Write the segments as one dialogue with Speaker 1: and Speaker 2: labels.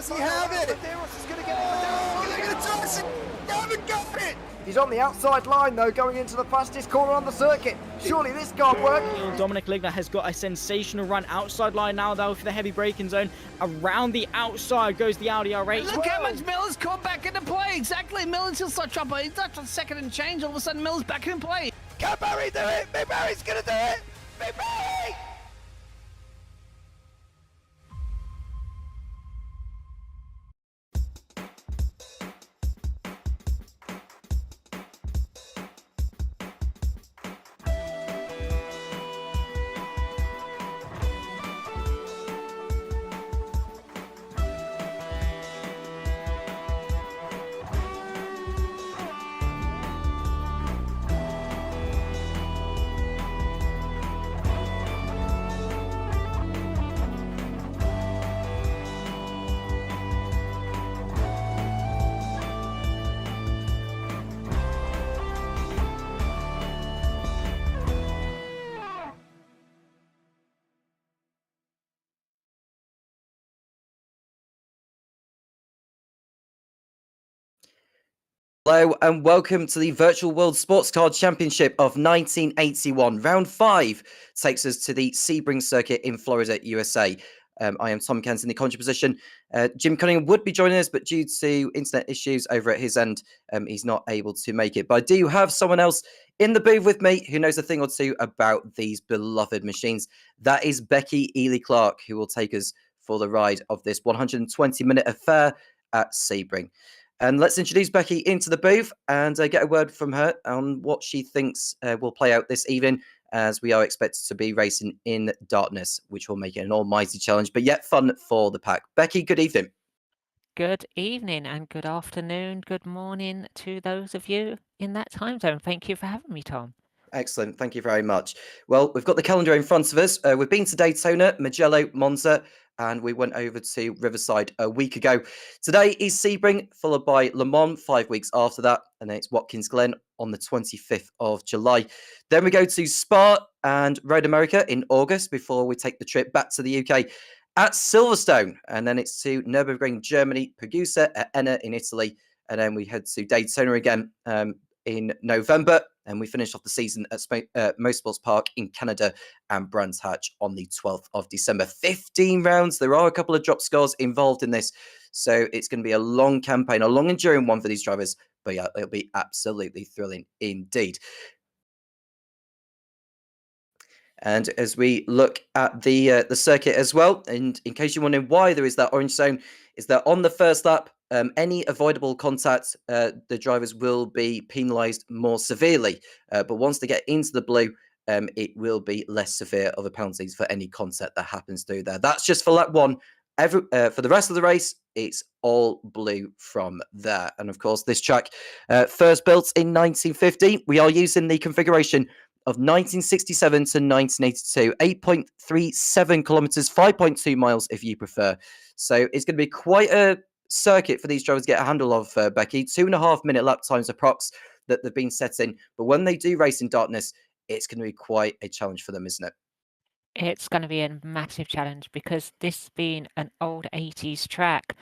Speaker 1: Does he have it?
Speaker 2: He's on the outside line, though, going into the fastest corner on the circuit. Surely this can't work.
Speaker 3: Dominic Ligner has got a sensational run outside line now, though, for the heavy braking zone. Around the outside goes the Audi R8.
Speaker 4: Look how much Miller's come back into play. Exactly. Miller's still such up. He's not a second and change. All of a sudden, Miller's back in play.
Speaker 1: Can Barry do it? Big Barry's going to do it. Big Barry!
Speaker 5: Hello and welcome to the Virtual World Sportscar Championship of 1981. Round 5 takes us to the Sebring circuit in Florida, USA. I am Tom Kent in the commentary position. Jim Cunningham would be joining us, but due to internet issues over at his end, he's not able to make it. But I do have someone else in the booth with me who knows a thing or two about these beloved machines. That is Becky Ely-Clark, who will take us for the ride of this 120-minute affair at Sebring. And let's introduce Becky into the booth and get a word from her on what she thinks will play out this evening, as we are expected to be racing in darkness, which will make it an almighty challenge, but yet fun for the pack. Becky, good evening.
Speaker 6: Good evening and good afternoon, good morning to those of you in that time zone. Thank you for having me, Tom.
Speaker 5: Excellent. Thank you very much. Well, we've got the calendar in front of us. We've been to Daytona, Mugello, Monza, and we went over to Riverside a week ago. Today is Sebring, followed by Le Mans 5 weeks after that, and then it's Watkins Glen on the 25th of July. Then we go to Spa and Road America in August before we take the trip back to the UK at Silverstone, and then it's to Nürburgring, Germany, Pegusa at Enna in Italy, and then we head to Daytona again in November, and we finish off the season at Motorsports Park in Canada and Brands Hatch on the 12th of December. 15 rounds. There are a couple of drop scores involved in this, so it's going to be a long campaign, a long enduring one for these drivers, but yeah, it'll be absolutely thrilling indeed. And as we look at the circuit as well, and in case you're wondering why there is that orange zone, is that on the first lap, any avoidable contact, the drivers will be penalised more severely. But once they get into the blue, it will be less severe of a penalties for any contact that happens through there. That's just for lap 1. For the rest of the race, it's all blue from there. And of course, this track, first built in 1950, we are using the configuration of 1967 to 1982, 8.37 kilometers, 5.2 miles if you prefer. So it's going to be quite a circuit for these drivers to get a handle of, Becky. 2.5 minute lap times approx that they've been set in. But when they do race in darkness, it's going to be quite a challenge for them, isn't it?
Speaker 6: It's going to be a massive challenge because this being an old 80s track,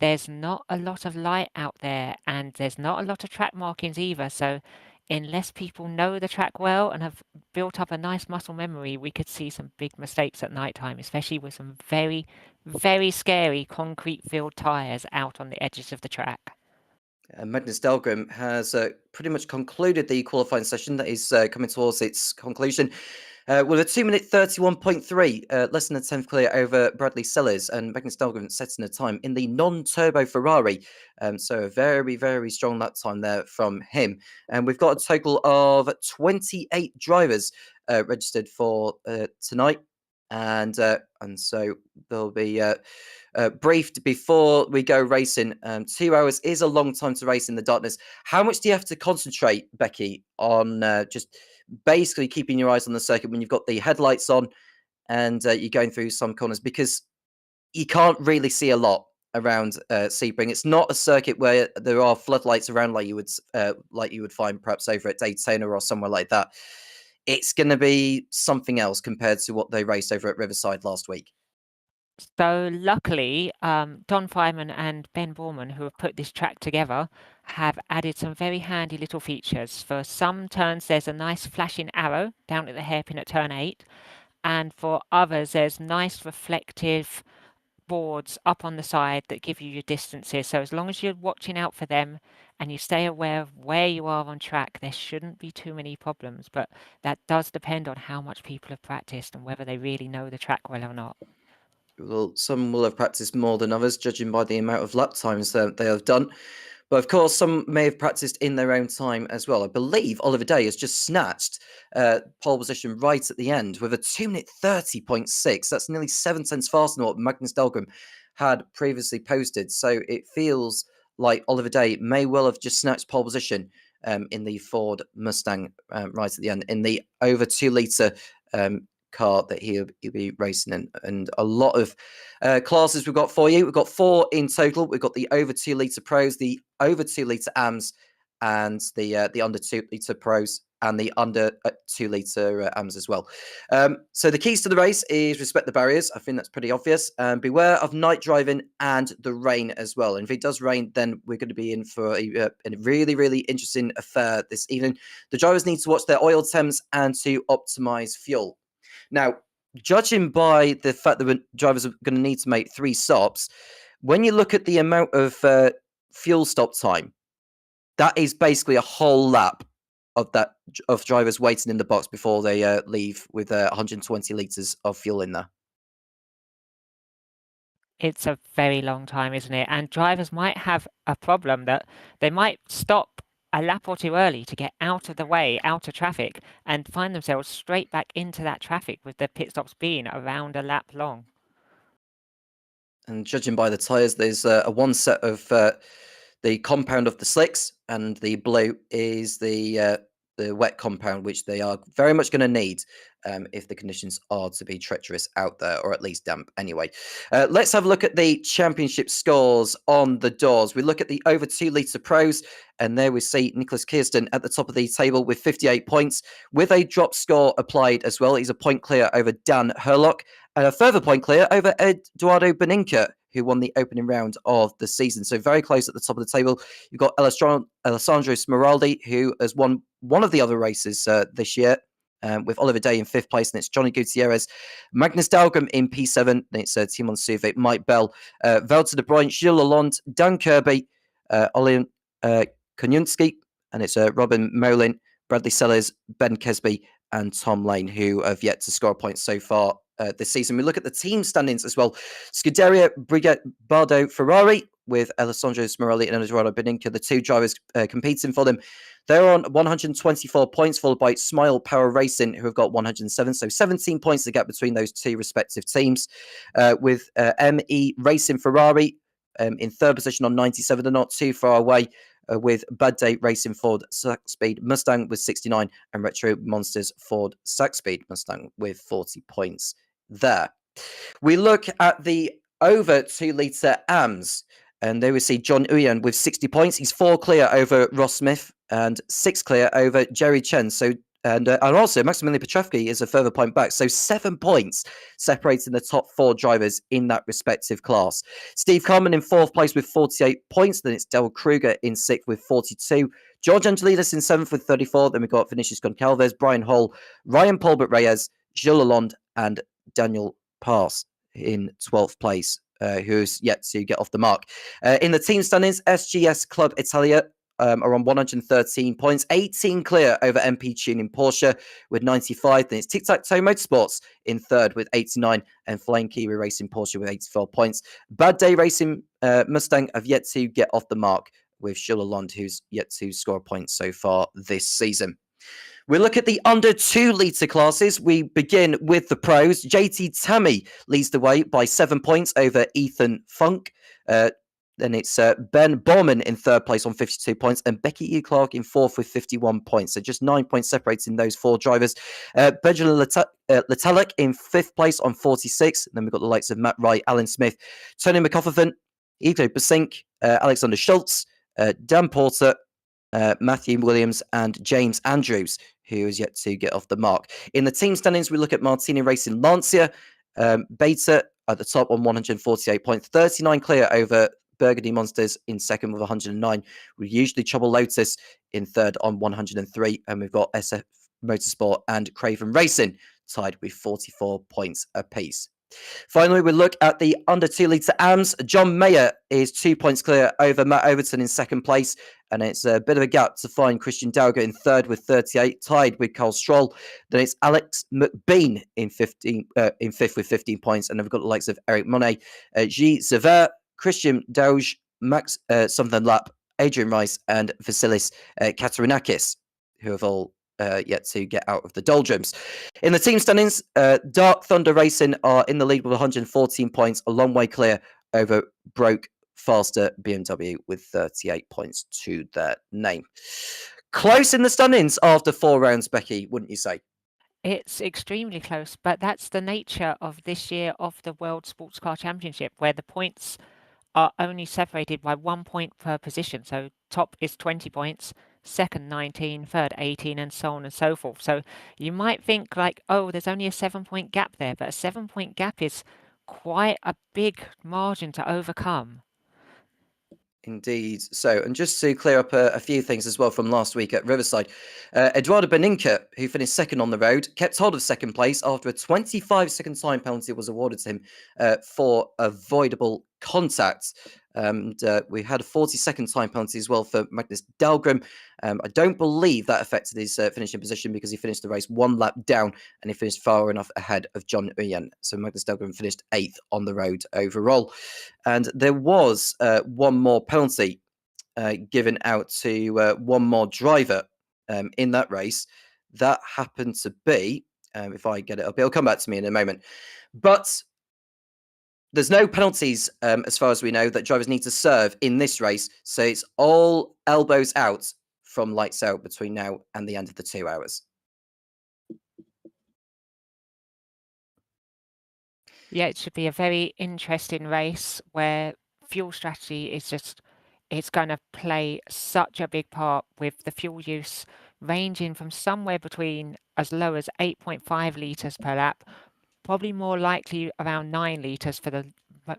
Speaker 6: there's not a lot of light out there and there's not a lot of track markings either. So unless people know the track well and have built up a nice muscle memory, we could see some big mistakes at night time, especially with some very, very scary concrete filled tyres out on the edges of the track.
Speaker 5: Magnus Dahlgren has pretty much concluded the qualifying session that is coming towards its conclusion with a 2-minute 31.3, less than a 10th clear over Bradley Sellers, and Magnus Dahlgren setting a time in the non-turbo Ferrari. So a very, very strong lap time there from him. And we've got a total of 28 drivers registered for tonight. And so they'll be briefed before we go racing. 2 hours is a long time to race in the darkness. How much do you have to concentrate, Becky, on just basically keeping your eyes on the circuit when you've got the headlights on and you're going through some corners? Because you can't really see a lot around Sebring. It's not a circuit where there are floodlights around like you would find perhaps over at Daytona or somewhere like that. It's going to be something else compared to what they raced over at Riverside last week.
Speaker 6: So luckily, Don Fireman and Ben Borman, who have put this track together, have added some very handy little features. For some turns, there's a nice flashing arrow down at the hairpin at turn 8. And for others, there's nice reflective boards up on the side that give you your distances. So as long as you're watching out for them and you stay aware of where you are on track, there shouldn't be too many problems. But that does depend on how much people have practiced and whether they really know the track well or not.
Speaker 5: Well, some will have practiced more than others, judging by the amount of lap times that they have done. But of course, some may have practiced in their own time as well. I believe Oliver Day has just snatched pole position right at the end with a 2-minute 30.6. That's nearly 7 tenths faster than what Magnus Dahlgren had previously posted. So it feels like Oliver Day may well have just snatched pole position in the Ford Mustang right at the end, in the over 2 litre car that he'll be racing in. And a lot of classes we've got for you. We've got 4 in total. We've got the over 2 litre pros, the over 2 litre AMs, and the under 2 litre pros, and the under 2 litre AMs as well. So the keys to the race is respect the barriers. I think that's pretty obvious. Beware of night driving and the rain as well. And if it does rain, then we're going to be in for a really, really interesting affair this evening. The drivers need to watch their oil temps and to optimize fuel. Now, judging by the fact that drivers are going to need to make 3 stops, when you look at the amount of fuel stop time, that is basically a whole lap of drivers waiting in the box before they leave with 120 litres of fuel in there.
Speaker 6: It's a very long time, isn't it? And drivers might have a problem that they might stop a lap or 2 early to get out of the way, out of traffic, and find themselves straight back into that traffic with their pit stops being around a lap long.
Speaker 5: And judging by the tyres, there's a one set of the compound of the slicks, and the blue is the wet compound, which they are very much going to need if the conditions are to be treacherous out there, or at least damp anyway. Let's have a look at the championship scores on the doors. We look at the over 2 litre pros, and there we see Nicholas Kirsten at the top of the table with 58 points, with a drop score applied as well. He's a point clear over Dan Herlock, and a further point clear over Eduardo Beninca, who won the opening round of the season. So very close at the top of the table. You've got Alessandro Smeraldi, who has won one of the other races this year, with Oliver Day in 5th place, and it's Johnny Gutierrez. Magnus Dahlgren in P7, and it's Timon Suvic, Mike Bell, Velter de Bruyne, Gilles Lalonde, Dan Kirby, Olian Kunyunski, and it's Robin Molin, Bradley Sellers, Ben Kesby, and Tom Lane, who have yet to score points so far this season. We look at the team standings as well. Scuderia Brigette Bardo Ferrari with Alessandro Smeraldi and Eduardo Beninca, the 2 drivers competing for them. They're on 124 points, followed by Smile Power Racing, who have got 107. So 17 points the gap between those 2 respective teams. With ME Racing Ferrari in 3rd position on 97. They're not too far away. With Bad Day Racing Ford Saxpeed Mustang with 69, and Retro Monsters Ford Saxpeed Mustang with 40 points there. We look at the over 2 litre AMs, and there we see John Uyan with 60 points. He's 4 clear over Ross Smith and 6 clear over Jerry Chen. So and also Maximilian Petrovsky is a further point back. So 7 points separating the top 4 drivers in that respective class. Steve Carman in 4th place with 48 points. Then it's Del Kruger in 6th with 42. George Angelidis in 7th with 34. Then we've got Vinicius Goncalves, Brian Hall, Ryan Paulbert Reyes, Gilles Lalonde, and Daniel Pass in 12th place, who's yet to get off the mark. In the team standings, SGS Club Italia are on 113 points, 18 clear over MP Tuning Porsche with 95. Then it's Tic Tac Toe Motorsports in 3rd with 89, and Flying Kiwi Racing Porsche with 84 points. Bad Day Racing Mustang have yet to get off the mark, with Gilles Lalonde, who's yet to score a point so far this season. We look at the under 2 litre classes. We begin with the pros. JT Tammy leads the way by 7 points over Ethan Funk. Then it's Ben Bowman in 3rd place on 52 points, and Becky E. Clark in 4th with 51 points. So just 9 points separating those 4 drivers. Benjamin Letalic in 5th place on 46. And then we've got the likes of Matt Wright, Alan Smith, Tony McCofferton, Igor Basink, Alexander Schultz, Dan Porter, Matthew Williams, and James Andrews, who is yet to get off the mark. In the team standings, we look at Martini Racing Lancia, Beta at the top on 148 points, 39 clear over Burgundy Monsters in second with 109. We usually trouble Lotus in third on 103, and we've got SF Motorsport and Craven Racing tied with 44 points apiece. Finally, we look at the under 2 litre AMS. John Mayer is 2 points clear over Matt Overton in second place, and it's a bit of a gap to find Christian Dauger in third with 38, tied with Carl Stroll. Then it's Alex McBean in fifth with 15 points, and then we've got the likes of Eric Monet, G. Sever, Christian Dauge, Max Something Lap, Adrian Rice, and Vasilis Katarinakis, who have all yet to get out of the doldrums. In the team standings, Dark Thunder Racing are in the lead with 114 points, a long way clear over Broke Faster BMW with 38 points to their name. Close in the standings after 4 rounds, Becky, wouldn't you say?
Speaker 6: It's extremely close, but that's the nature of this year of the World Sports Car Championship, where the points are only separated by 1 point per position. So top is 20 points, second 19, third 18, and so on and so forth. So you might think like, oh, there's only a 7-point gap there, but a 7-point gap is quite a big margin to overcome.
Speaker 5: Indeed. So, and just to clear up a few things as well from last week at Riverside, Eduardo Beninca, who finished second on the road, kept hold of second place after a 25-second time penalty was awarded to him for avoidable contact. And we had a 40-second time penalty as well for Magnus Dahlgren. I don't believe that affected his finishing position because he finished the race 1 lap down and he finished far enough ahead of John Uyen. So Magnus Dahlgren finished 8th on the road overall. And there was one more penalty given out to one more driver in that race. That happened to be, if I get it up, it'll come back to me in a moment. But there's no penalties, as far as we know, that drivers need to serve in this race. So it's all elbows out from lights out between now and the end of the 2 hours.
Speaker 6: Yeah, it should be a very interesting race where fuel strategy is just, it's going to play such a big part with the fuel use ranging from somewhere between as low as 8.5 litres per lap, probably more likely around 9 litres for the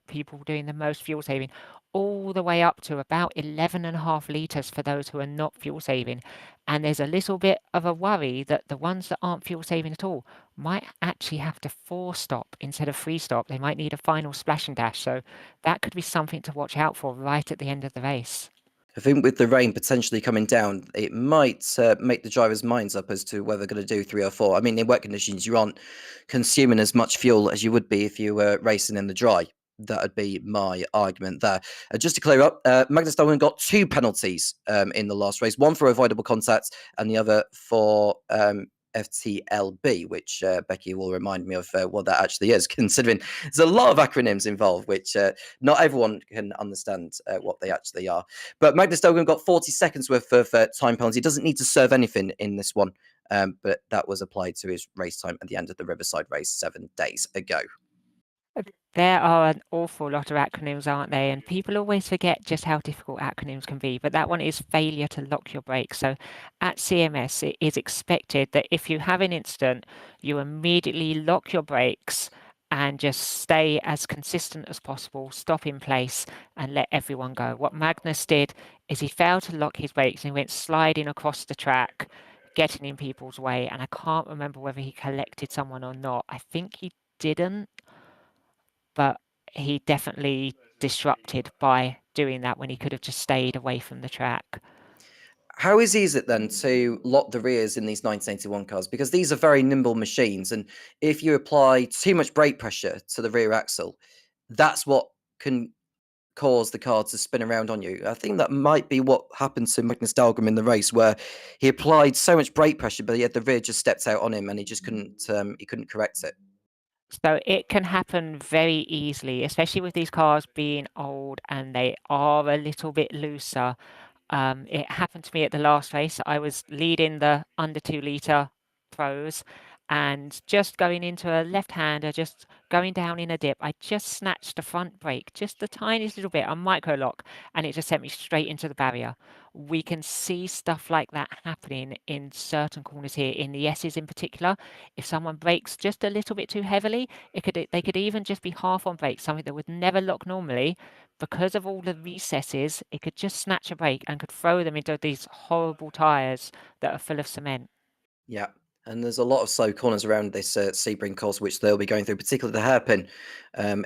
Speaker 6: people doing the most fuel saving, all the way up to about 11.5 litres for those who are not fuel saving. And there's a little bit of a worry that the ones that aren't fuel saving at all might actually have to 4-stop instead of 3-stop. They might need a final splash and dash. So that could be something to watch out for right at the end of the race.
Speaker 5: I think with the rain potentially coming down, it might make the drivers' minds up as to whether they're going to do 3 or 4. I mean, in wet conditions, you aren't consuming as much fuel as you would be if you were racing in the dry. That would be my argument there. Just to clear up, Magnus Dahlgren got 2 penalties in the last race, one for avoidable contact and the other for FTLB, which Becky will remind me of what that actually is, considering there's a lot of acronyms involved, which not everyone can understand what they actually are. But Magnus Dahlgren got 40 seconds worth of time penalty. He doesn't need to serve anything in this one, but that was applied to his race time at the end of the Riverside race 7 days ago.
Speaker 6: There are an awful lot of acronyms, aren't they? And people always forget just how difficult acronyms can be. But that one is failure to lock your brakes. So at CMS, it is expected that if you have an incident, you immediately lock your brakes and just stay as consistent as possible, stop in place and let everyone go. What Magnus did is he failed to lock his brakes and he went sliding across the track, getting in people's way. And I can't remember whether he collected someone or not. I think he didn't. But he definitely disrupted by doing that when he could have just stayed away from the track.
Speaker 5: How easy is it then to lock the rears in these 1981 cars? Because these are very nimble machines, and if you apply too much brake pressure to the rear axle, that's what can cause the car to spin around on you. I think that might be what happened to Magnus Dahlgren in the race, where he applied so much brake pressure, but yet the rear just stepped out on him, and he just couldn't correct it.
Speaker 6: So it can happen very easily, especially with these cars being old and they are a little bit looser. It happened to me at the last race. I was leading the under 2 litre throws, and just going into a left-hander, just going down in a dip, I just snatched the front brake just the tiniest little bit, a micro lock, and it just sent me straight into the barrier. We can see stuff like that happening in certain corners here, in the S's in particular. If someone brakes just a little bit too heavily, they could even just be half on brake, something that would never lock normally. Because of all the recesses, it could just snatch a brake and could throw them into these horrible tyres that are full of cement.
Speaker 5: Yeah, and there's a lot of slow corners around this Sebring course, which they'll be going through, particularly the hairpin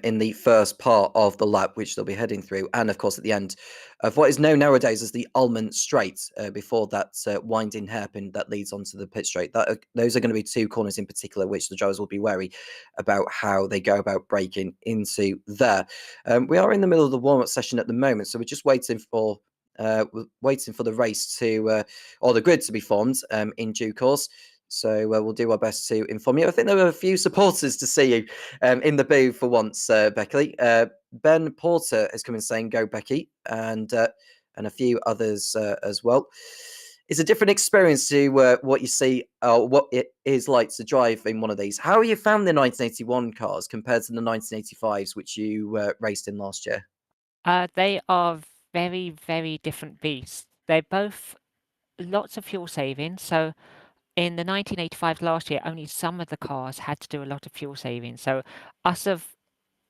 Speaker 5: in the first part of the lap, which they'll be heading through, and of course at the end of what is known nowadays as the Ulman Straight, before that winding hairpin that leads onto the pit straight. Those are going to be two corners in particular, which the drivers will be wary about how they go about braking into there. We are in the middle of the warm-up session at the moment, so we're just waiting for the race to or the grid to be formed in due course. So we'll do our best to inform you. I think there were a few supporters to see you in the booth for once, Becky. Ben Porter has come in saying "Go Becky," and a few others as well. It's a different experience to what you see, what it is like to drive in one of these. How have you found the 1981 cars compared to the 1985s, which you raced in last year?
Speaker 6: They are very, very different beasts. They're both lots of fuel saving. So in the 1985 last year, only some of the cars had to do a lot of fuel saving. So us of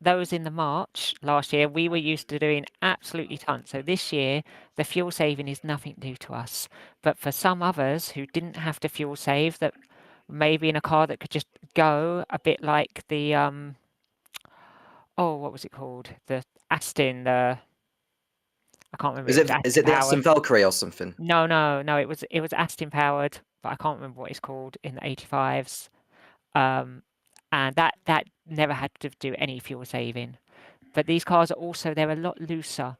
Speaker 6: those in the March last year, we were used to doing absolutely tons. So this year, the fuel saving is nothing new to us. But for some others who didn't have to fuel save, that maybe in a car that could just go a bit like the what was it called? The Aston, I can't remember.
Speaker 5: Is
Speaker 6: It was
Speaker 5: it
Speaker 6: Aston
Speaker 5: the Aston
Speaker 6: powered.
Speaker 5: Valkyrie or something?
Speaker 6: No. It was Aston powered, but I can't remember what it's called in the 85s. And that never had to do any fuel saving. But these cars are also, they're a lot looser.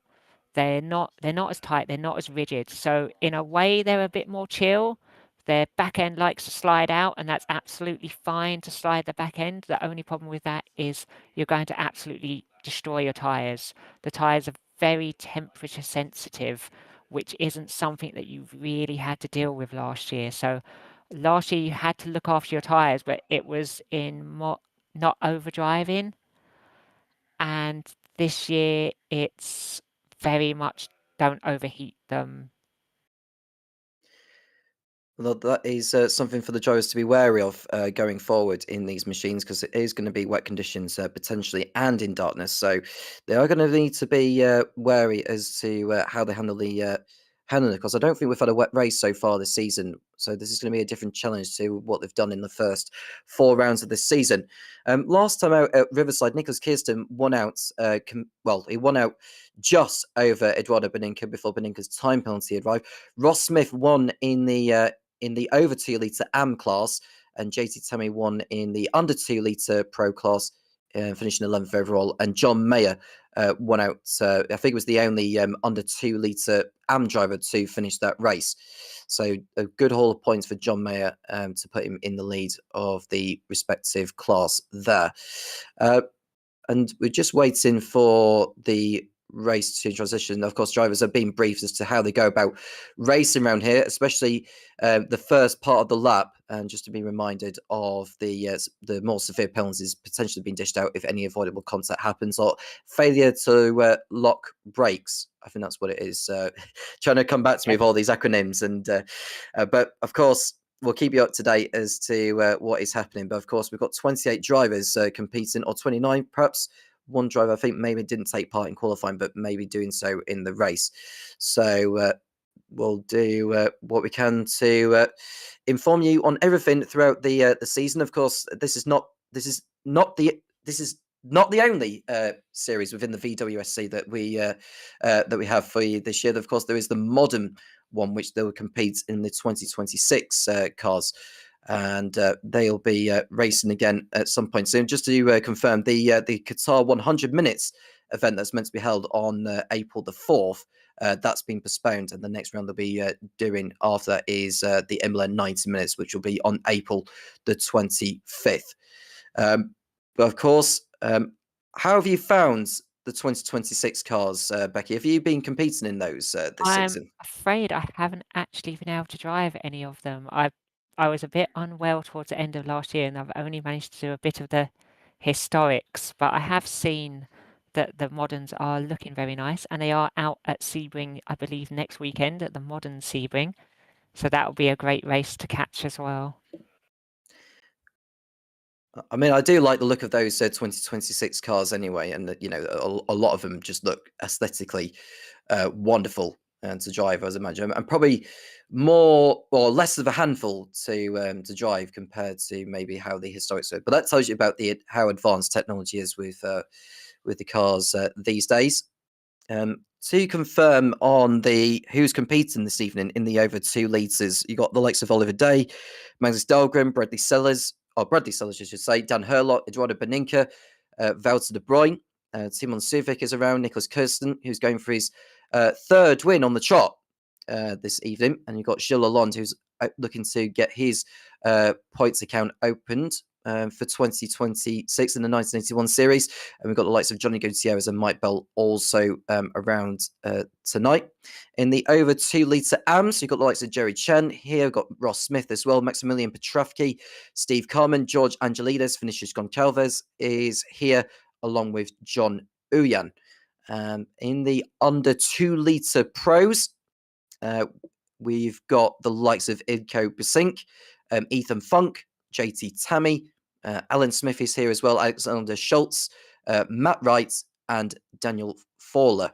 Speaker 6: They're not as tight, they're not as rigid. So in a way, they're a bit more chill. Their back end likes to slide out, and that's absolutely fine to slide the back end. The only problem with that is you're going to absolutely destroy your tires. The tires are very temperature sensitive, which isn't something that you really had to deal with last year. So last year you had to look after your tires, but it was in not overdriving. And this year it's very much don't overheat them.
Speaker 5: Well, that is something for the drivers to be wary of going forward in these machines, because it is going to be wet conditions potentially and in darkness. So they are going to need to be wary as to how they handle the because I don't think we've had a wet race so far this season. So this is going to be a different challenge to what they've done in the first 4 rounds of this season. Last time out at Riverside, Nicholas Kirsten won out. He won out just over Eduardo Beninca before Beninca's time penalty arrived. Ross Smith won in the over 2 litre AM class, and JT Tammy won in the under 2 litre pro class, finishing 11th overall. And John Mayer won out. I think it was the only under 2 litre AM driver to finish that race. So a good haul of points for John Mayer to put him in the lead of the respective class there. And we're just waiting for the race to transition. Of course, drivers are being briefed as to how they go about racing around here, especially the first part of the lap, and just to be reminded of the more severe penalties potentially being dished out if any avoidable contact happens, or failure to lock brakes. I think that's what it is. Trying to come back to me with all these acronyms, and but of course we'll keep you up to date as to what is happening. But of course, we've got 28 drivers competing, or 29 perhaps. One driver, I think, maybe didn't take part in qualifying, but maybe doing so in the race. So we'll do what we can to inform you on everything throughout the season. Of course, this is not the only series within the VWSC that we have for you this year. Of course, there is the modern one, which they will compete in the 2026 cars. And they'll be racing again at some point soon. Just to confirm, the Qatar 100 minutes event that's meant to be held on April the 4th, that's been postponed, and the next round they'll be doing after that is the Imola 90 minutes, which will be on April the 25th. But of course, how have you found the 2026 cars, Becky? Have you been competing in those this
Speaker 6: I'm
Speaker 5: season?
Speaker 6: afraid I haven't actually been able to drive any of them. I've I was a bit unwell towards the end of last year, and I've only managed to do a bit of the historics, but I have seen that the moderns are looking very nice, and they are out at Sebring, I believe, next weekend at the modern Sebring. So that will be a great race to catch as well.
Speaker 5: I mean, I do like the look of those 2026 cars anyway, and you know, a lot of them just look aesthetically wonderful to drive, as I imagine, and probably more or less of a handful to drive compared to maybe how the historics were. But that tells you about how advanced technology is with the cars these days. To confirm on who's competing this evening in the over 2 litres, you got the likes of Oliver Day, Magnus Dahlgren, Bradley Sellers, I should say, Dan Hurlock, Eduardo Beninca, Wouter de Bruyne, Timon Suvic is around, Nicholas Kirsten, who's going for his 3rd win on the trot this evening, and you've got Gilles Lalonde, who's looking to get his points account opened for 2026 in the 1981 series. And we've got the likes of Johnny Gutierrez and Mike Bell also around tonight. In the over 2 litre AMS, you've got the likes of Jerry Chen here. We've got Ross Smith as well, Maximilian Petrovsky, Steve Carman, George Angelides, Vinicius Goncalves is here, along with John Uyan. In the under 2 litre pros, we've got the likes of Idko Basink, Ethan Funk, JT Tammy, Alan Smith is here as well, Alexander Schultz, Matt Wright, and Daniel Fowler.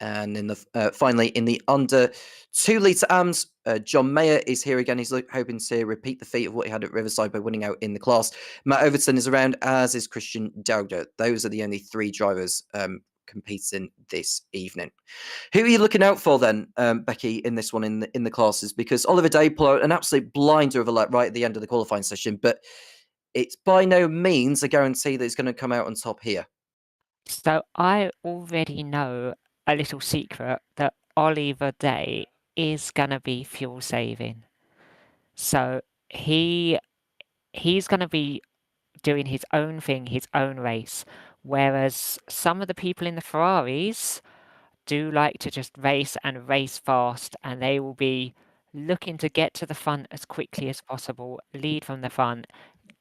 Speaker 5: And in the finally, in the under 2 litre AMS, John Mayer is here again. He's hoping to repeat the feat of what he had at Riverside by winning out in the class. Matt Overton is around, as is Christian Dauder. Those are the only 3 drivers competing this evening. Who are you looking out for then, Becky, in this one in the classes? Because Oliver Day pulled out an absolute blinder of a lap right at the end of the qualifying session, but it's by no means a guarantee that he's going to come out on top here.
Speaker 6: So I already know a little secret that Oliver Day is going to be fuel saving. So he's going to be doing his own thing, his own race, whereas some of the people in the Ferraris do like to just race and race fast, and they will be looking to get to the front as quickly as possible, lead from the front,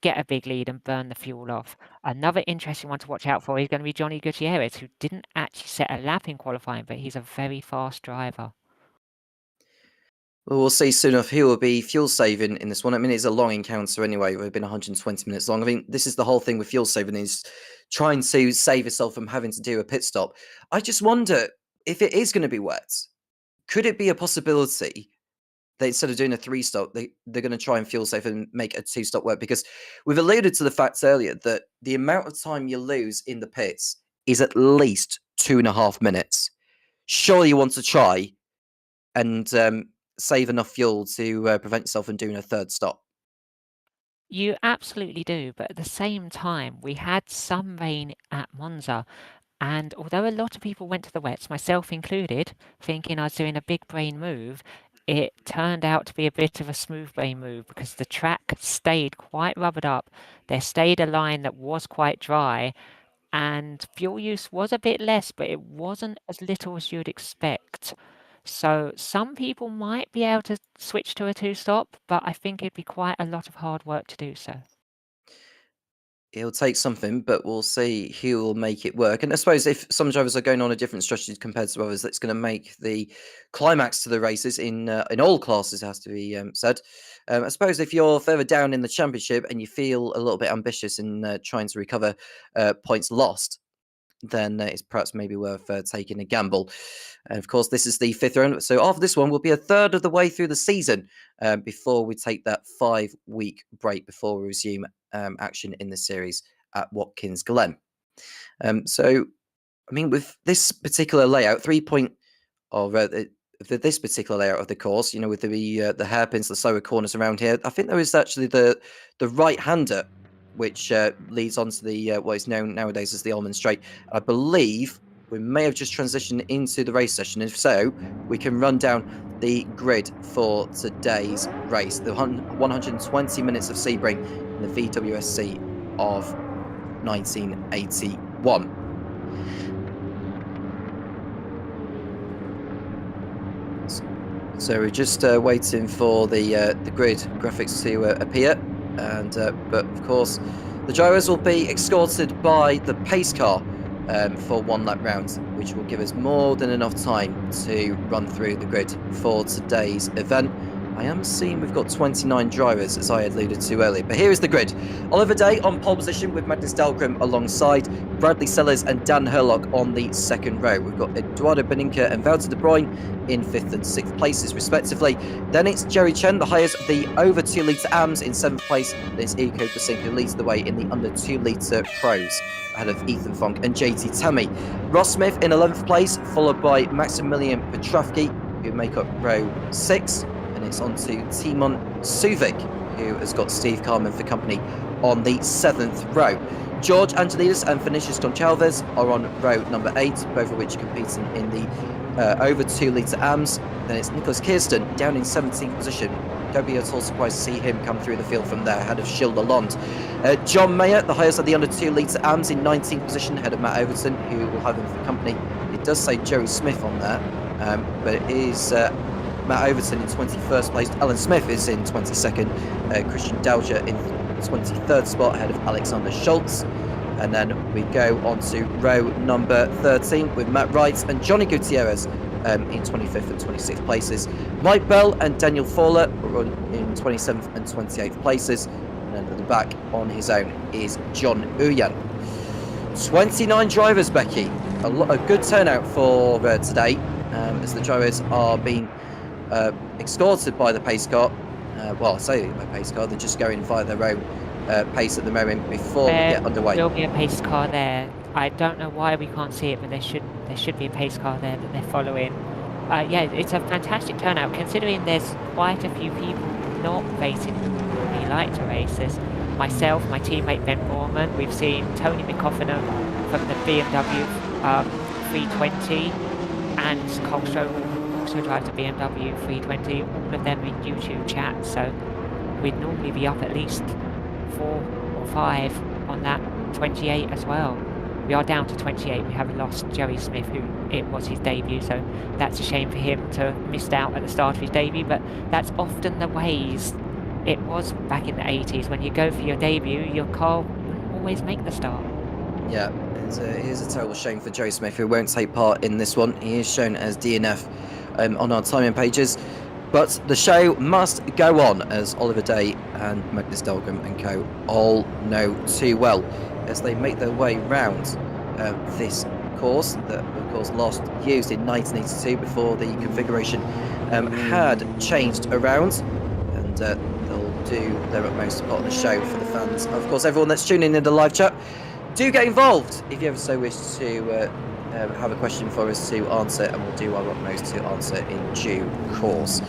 Speaker 6: get a big lead and burn the fuel off. Another interesting one to watch out for is going to be Johnny Gutierrez, who didn't actually set a lap in qualifying, but he's a very fast driver.
Speaker 5: Well, we'll see soon enough who will be fuel saving in this one. I mean, it's a long encounter anyway. We've been 120 minutes long. I mean, this is the whole thing with fuel saving, is trying to save yourself from having to do a pit stop. I just wonder if it is going to be wet. Could it be a possibility that instead of doing a 3-stop, they're going to try and fuel save and make a 2-stop work? Because we've alluded to the fact earlier that the amount of time you lose in the pits is at least 2.5 minutes. Surely you want to try and save enough fuel to prevent yourself from doing a 3rd stop.
Speaker 6: You absolutely do, but at the same time, we had some rain at Monza, and although a lot of people went to the wets, myself included, thinking I was doing a big brain move, it turned out to be a bit of a smooth brain move because the track stayed quite rubbered up. There stayed a line that was quite dry, and fuel use was a bit less, but it wasn't as little as you'd expect. So some people might be able to switch to a 2-stop, but I think it'd be quite a lot of hard work to do so.
Speaker 5: It'll take something, but we'll see who will make it work. And I suppose if some drivers are going on a different strategy compared to others, that's going to make the climax to the races in all classes, has to be said. I suppose if you're further down in the championship and you feel a little bit ambitious in trying to recover points lost, then it's perhaps maybe worth taking a gamble. And of course, this is the 5th round. So after this one, we'll be a third of the way through the season before we take that 5-week break before we resume action in the series at Watkins Glen. So, I mean, with this particular layout, this particular layout of the course, you know, with the hairpins, the slower corners around here, I think there is actually the right-hander, which leads on to the what is known nowadays as the Almond Straight. I believe we may have just transitioned into the race session. If so, we can run down the grid for today's race. The 120 minutes of Sebring in the VWSC of 1981. So we're just waiting for the grid graphics to appear, and but of course the drivers will be escorted by the pace car for one lap round, which will give us more than enough time to run through the grid for today's event. I am seeing we've got 29 drivers, as I alluded to earlier. But here is the grid. Oliver Day on pole position with Magnus Dahlgren alongside Bradley Sellers and Dan Herlock on the second row. We've got Eduardo Beninca and Wouter de Bruyne in 5th and 6th places, respectively. Then it's Jerry Chen, the highest of the over 2 litre AMs, in 7th place. Then it's Iko Basink, who leads the way in the under 2 litre pros, ahead of Ethan Funk and JT Tammy. Ross Smith in 11th place, followed by Maximilian Petrovsky, who make up row 6. And it's on to Timon Suvic, who has got Steve Carman for company on the 7th row. George Angelidis and Vinicius Goncalves are on row number 8, both of which competing in the over 2 litre AMs. Then it's Nicholas Kirsten down in 17th position. Don't be at all surprised to see him come through the field from there, ahead of Gilles Lalonde. John Mayer, the highest of the under 2 litre AMs, in 19th position, ahead of Matt Overton, who will have him for company. It does say Jerry Smith on there, but it is Matt Overton in 21st place. Alan Smith is in 22nd. Christian Dauger in 23rd spot, ahead of Alexander Schultz. And then we go on to row number 13 with Matt Wright and Johnny Gutierrez in 25th and 26th places. Mike Bell and Daniel Fowler are in 27th and 28th places. And then at the back on his own is John Uyan. 29 drivers, Becky. A good turnout for today, as the drivers are being escorted by the pace car. Well, I say by pace car, they're just going via their own pace at the moment before we get underway.
Speaker 6: There will be a pace car there. I don't know why we can't see it, but there should be a pace car there that they're following. Yeah, it's a fantastic turnout, considering there's quite a few people not racing who really like to race. There's myself, my teammate Ben Borman. We've seen Tony McCoffin from the BMW 320, and Cole Strobel also drives a BMW 320. All of them in YouTube chat, so we'd normally be up at least 4 or 5 on that 28 as well. We are down to 28. We have lost Joey Smith, who it was his debut, so that's a shame for him to have missed out at the start of his debut, but that's often the ways it was back in the 80s. When you go for your debut, your car wouldn't always make the start.
Speaker 5: Yeah, it is a terrible shame for Joey Smith, who won't take part in this one. He is shown as DNF on our timing pages. But the show must go on, as Oliver Day and Magnus Dahlgren and co all know too well, as they make their way round this course that, of course, last used in 1982 before the configuration had changed around. And they'll do their utmost to put on the show for the fans. Of course, everyone that's tuning in the live chat, do get involved if you ever so wish to have a question for us to answer, and we'll do our utmost to answer in due course.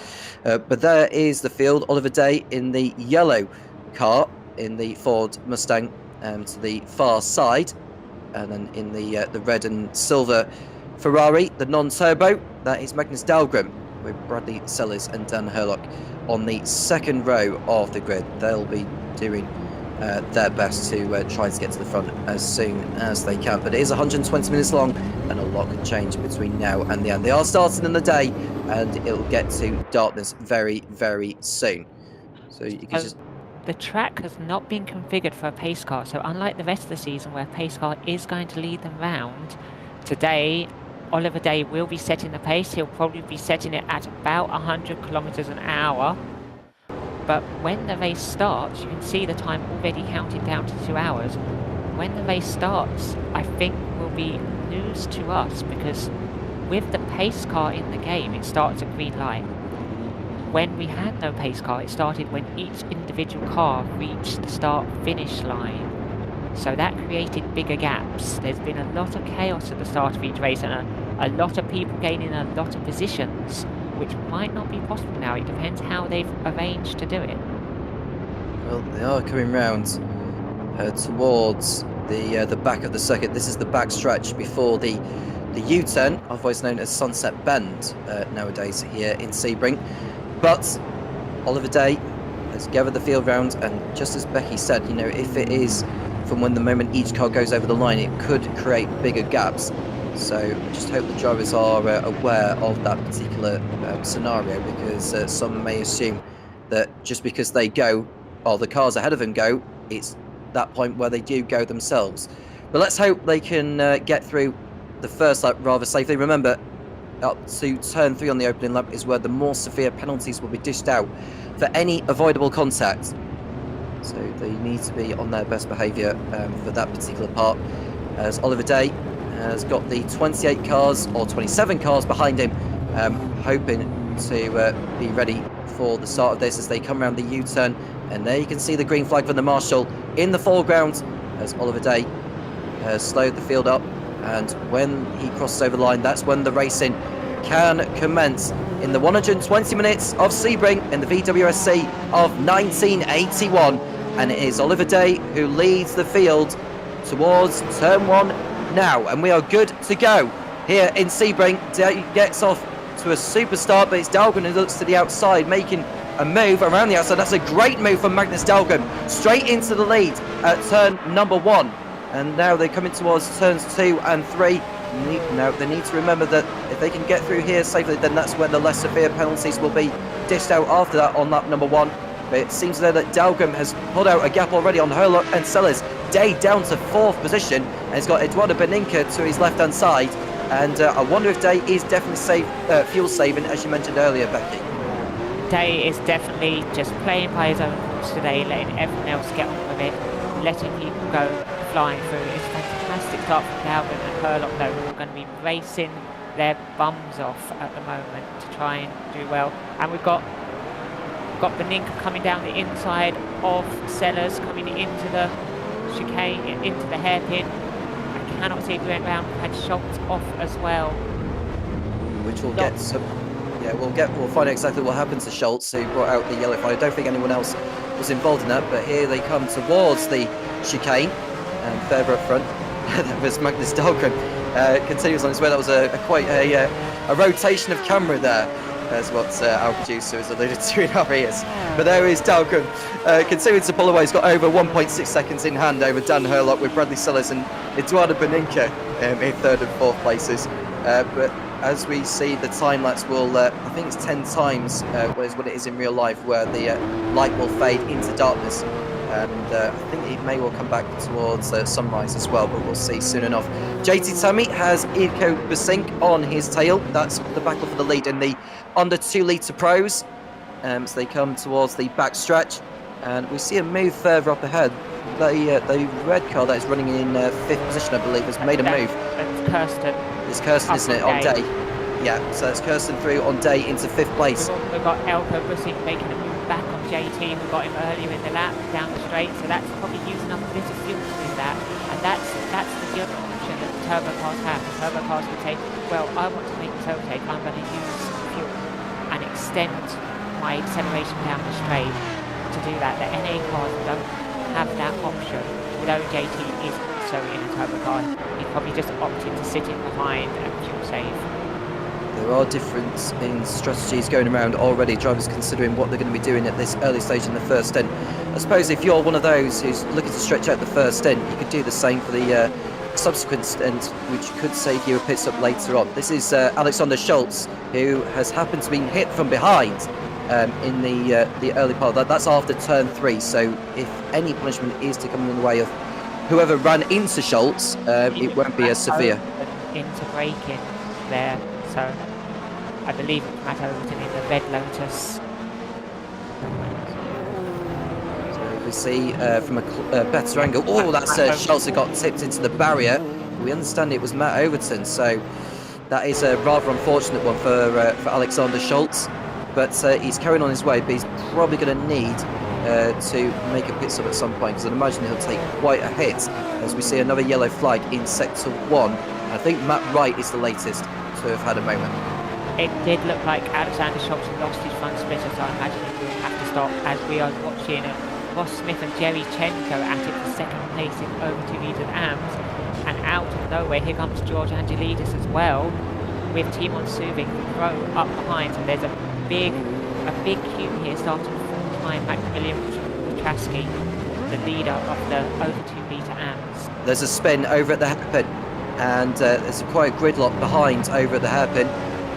Speaker 5: But there is the field. Oliver Day in the yellow car in the Ford Mustang to the far side, and then in the red and silver Ferrari, the non-turbo, that is Magnus Dahlgren with Bradley Sellers and Dan Herlock on the second row of the grid. They'll be doing their best to try to get to the front as soon as they can, but it is 120 minutes long and a lot can change between now and the end. They are starting in the day and it'll get to darkness very, very soon. So you can just...
Speaker 6: The track has not been configured for a pace car, so unlike the rest of the season where a pace car is going to lead them round, today Oliver Day will be setting the pace. He'll probably be setting it at about 100 kilometers an hour. But when the race starts, you can see the time already counting down to 2 hours. When the race starts, I think will be news to us, because with the pace car in the game, it starts at green light. When we had no pace car, it started when each individual car reached the start-finish line. So that created bigger gaps. There's been a lot of chaos at the start of each race, and a lot of people gaining a lot of positions, which might not be possible now. It depends how they've arranged to do it.
Speaker 5: Well, they are coming round towards the back of the circuit. This is the back stretch before the U-turn, otherwise known as Sunset Bend nowadays here in Sebring. But Oliver Day has gathered the field round, and just as Becky said, if it is from when the moment each car goes over the line, it could create bigger gaps. So I just hope the drivers are aware of that particular scenario, because some may assume that just because they go, or the cars ahead of them go, it's that point where they do go themselves. But let's hope they can get through the first lap rather safely. Remember, up to turn 3 on the opening lap is where the more severe penalties will be dished out for any avoidable contact. So they need to be on their best behaviour for that particular part, as Oliver Day has got the 28 cars or 27 cars behind him, hoping to be ready for the start of this as they come around the U-turn. And there you can see the green flag from the marshal in the foreground as Oliver Day has slowed the field up, and when he crosses over the line, that's when the racing can commence in the 120 minutes of Sebring in the VWSC of 1981. And it is Oliver Day who leads the field towards turn 1 now, and we are good to go here in Sebring. Day gets off to a super start, but it's Dahlgren who looks to the outside, making a move around the outside. That's a great move from Magnus Dahlgren, straight into the lead at turn number 1. And now they're coming towards turns 2 and 3. Now they need to remember that if they can get through here safely, then that's when the less severe penalties will be dished out after that on lap number 1. But it seems there that Dahlgren has pulled out a gap already on Herlock and Sellers. Day down to 4th position, and he's got Eduardo Beninca to his left-hand side. And I wonder if Day is definitely fuel saving, as you mentioned earlier, Becky.
Speaker 6: Day is definitely just playing by his own course today, letting everyone else get on with it, letting people go flying through. It's a fantastic start from Dahlgren and Herlock, though, who are going to be racing their bums off at the moment to try and do well. And we've got Beninca coming down the inside of Sellers, coming into the chicane, into the hairpin. I cannot see it going round. We've had Schultz off as well.
Speaker 5: Which will get some... Yeah, we'll find out exactly what happened to Schultz, who brought out the yellow flag. I don't think anyone else was involved in that, but here they come towards the chicane, and further up front, that was Magnus Dahlgren. Continues on his way. That was quite a rotation of camera there, as what our producer has alluded to in our ears. But there is Dahlgren, continuing to pull away. He's got over 1.6 seconds in hand over Dan Herlock, with Bradley Sellers and Eduardo Beninca in 3rd and 4th places. But as we see, the time lapse will, I think it's 10 times what it is in real life, where the light will fade into darkness. And I think it may well come back towards sunrise as well, but we'll see soon enough. JT Tammy has Ilko Besink on his tail. That's the battle for the lead in the under 2 litre pros. So they come towards the back stretch, and we see a move further up ahead. The red car that is running in 5th position, I believe, has made a move.
Speaker 6: It's Kirsten.
Speaker 5: It's Kirsten, isn't it, on Day? Yeah, so it's Kirsten through on Day into 5th place.
Speaker 6: We've got Elko Bussing making a move back on JT. We got him earlier in the lap down the straight, so that's probably using up a bit of fuel to do that. And that's the other option that the turbo cars have. The turbo cars would say, well, I want to make this overtake, I'm going to use fuel and extend my acceleration down the straight to do that. The NA cars don't have that option, although JT is also in a turbo car. He probably just opted to sit in behind and fuel save.
Speaker 5: There are difference in strategies going around already, drivers considering what they're going to be doing at this early stage in the first stint. I suppose if you're one of those who's looking to stretch out the first stint, you could do the same for the subsequent stint, which could save you a pit stop later on. This is Alexander Schultz, who has happened to be hit from behind in the early part. That's after turn 3, so if any punishment is to come in the way of whoever ran into Schultz, it won't be as severe.
Speaker 6: Into braking there, so I believe Matt Overton in the Red Lotus.
Speaker 5: So we see from a better angle. Oh, that's Schultz who got tipped into the barrier. We understand it was Matt Overton, so that is a rather unfortunate one for Alexander Schultz. But he's carrying on his way, but he's probably going to need to make a pit stop at some point, because I'd imagine he'll take quite a hit as we see another yellow flag in sector 1. I think Matt Wright is the latest to have had a moment.
Speaker 6: It did look like Alexander Schultz lost his front splitter, so I imagine he will have to stop, as we are watching Ross Smith and Jerry Chenko at it for 2nd place in over 2 meters amps. And out of nowhere, here comes George Angelidis as well, with Timon Suvik, the pro up behind. So there's a big queue here, starting from time Maximilian Petrasky, the leader of the over 2 meter amps.
Speaker 5: There's a spin over at the hairpin. and there's quite a gridlock behind over at the hairpin.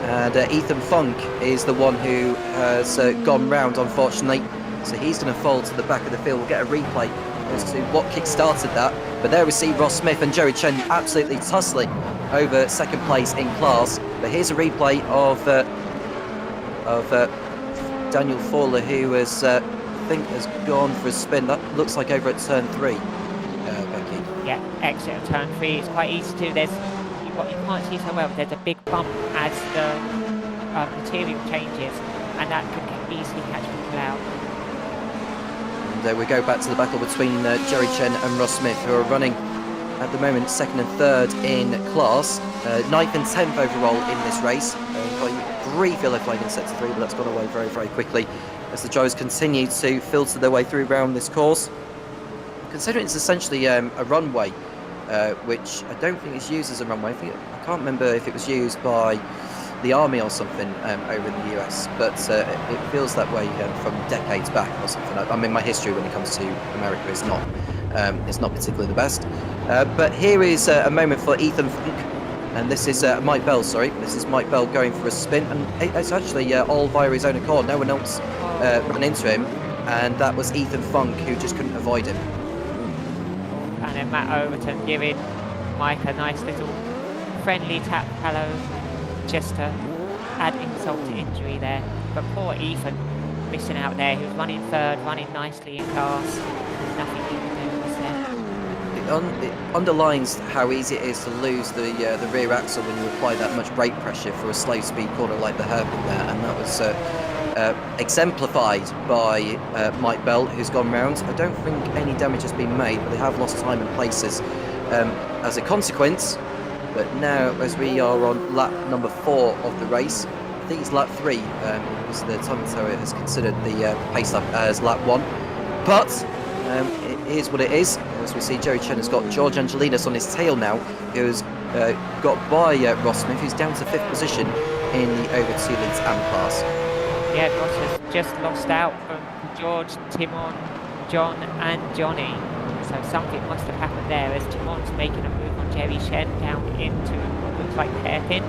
Speaker 5: And Ethan Funk is the one who has gone round, unfortunately. So he's going to fall to the back of the field. We'll get a replay as to what kick-started that. But there we see Ross Smith and Jerry Chen absolutely tussling over second place in class. But here's a replay of Daniel Fowler, who has, I think, has gone for a spin. That looks like over at turn 3, Becky.
Speaker 6: Yeah, exit of turn 3. It's quite easy to. What you can't see so well, there's a big bump as the material changes, and that could easily catch people out.
Speaker 5: And we go back to the battle between Jerry Chen and Ross Smith, who are running at the moment 2nd and 3rd in class, 9th and 10th overall in this race. Got a brief yellow flag in sector 3, but that's gone away very, very quickly as the drivers continue to filter their way through around this course. Considering it's essentially a runway, which I don't think is used as a runway. I can't remember if it was used by the army or something over in the US, but it feels that way from decades back or something. I mean, my history when it comes to America is not particularly the best. But here is a moment for Ethan Funk, and this is Mike Bell. Sorry, this is Mike Bell going for a spin, and it's actually all via his own accord. No one else ran into him, and that was Ethan Funk who just couldn't avoid him.
Speaker 6: And then Matt Overton giving Mike a nice little friendly tap hello, just to add insult to injury there. But poor Ethan missing out there. He was running 3rd, running nicely in class. Nothing he could do was there.
Speaker 5: It underlines how easy it is to lose the rear axle when you apply that much brake pressure for a slow speed corner like the hairpin there, and that was exemplified by Mike Bell, who's gone round. I don't think any damage has been made, but they have lost time in places as a consequence. But now, as we are on lap number 4 of the race, I think it's lap 3, because the commentator has considered the pace lap as lap 1. But it is what it is. As we see, Jerry Chen has got George Angelinas on his tail now, who's got by Ross Smith, who's down to 5th position in the over 2 litres AM class.
Speaker 6: Yeah, Ross has just lost out from George, Timon, John and Johnny. So something must have happened there as Timon's making a move on Jerry Chen down into what looks like the hairpin.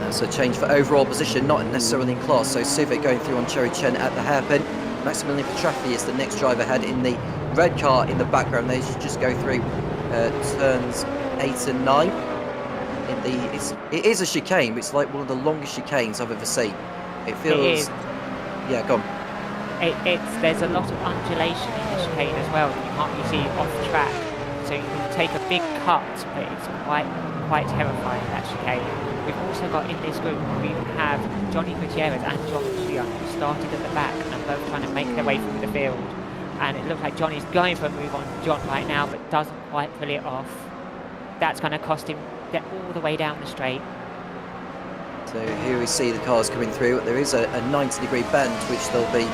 Speaker 5: That's a change for overall position, not necessarily in class. So Suvic going through on Jerry Chen at the hairpin. Maximilian Petraffi is the next driver ahead in the red car in the background. They just go through turns 8 and 9. It is a chicane, but it's like one of the longest chicanes I've ever seen. It feels...
Speaker 6: It is.
Speaker 5: Yeah, go on.
Speaker 6: There's a lot of undulation in the chicane as well. You can't really see off track, so you can take a big cut, but it's quite terrifying, that chicane. We've also got in this group, we have Johnny Gutierrez and John Chia, who started at the back and both trying to make their way through the field. And it looks like Johnny's going for a move on John right now, but doesn't quite pull it off. That's going to cost him get all the way down the straight.
Speaker 5: So here we see the cars coming through. There is a 90-degree bend which they'll be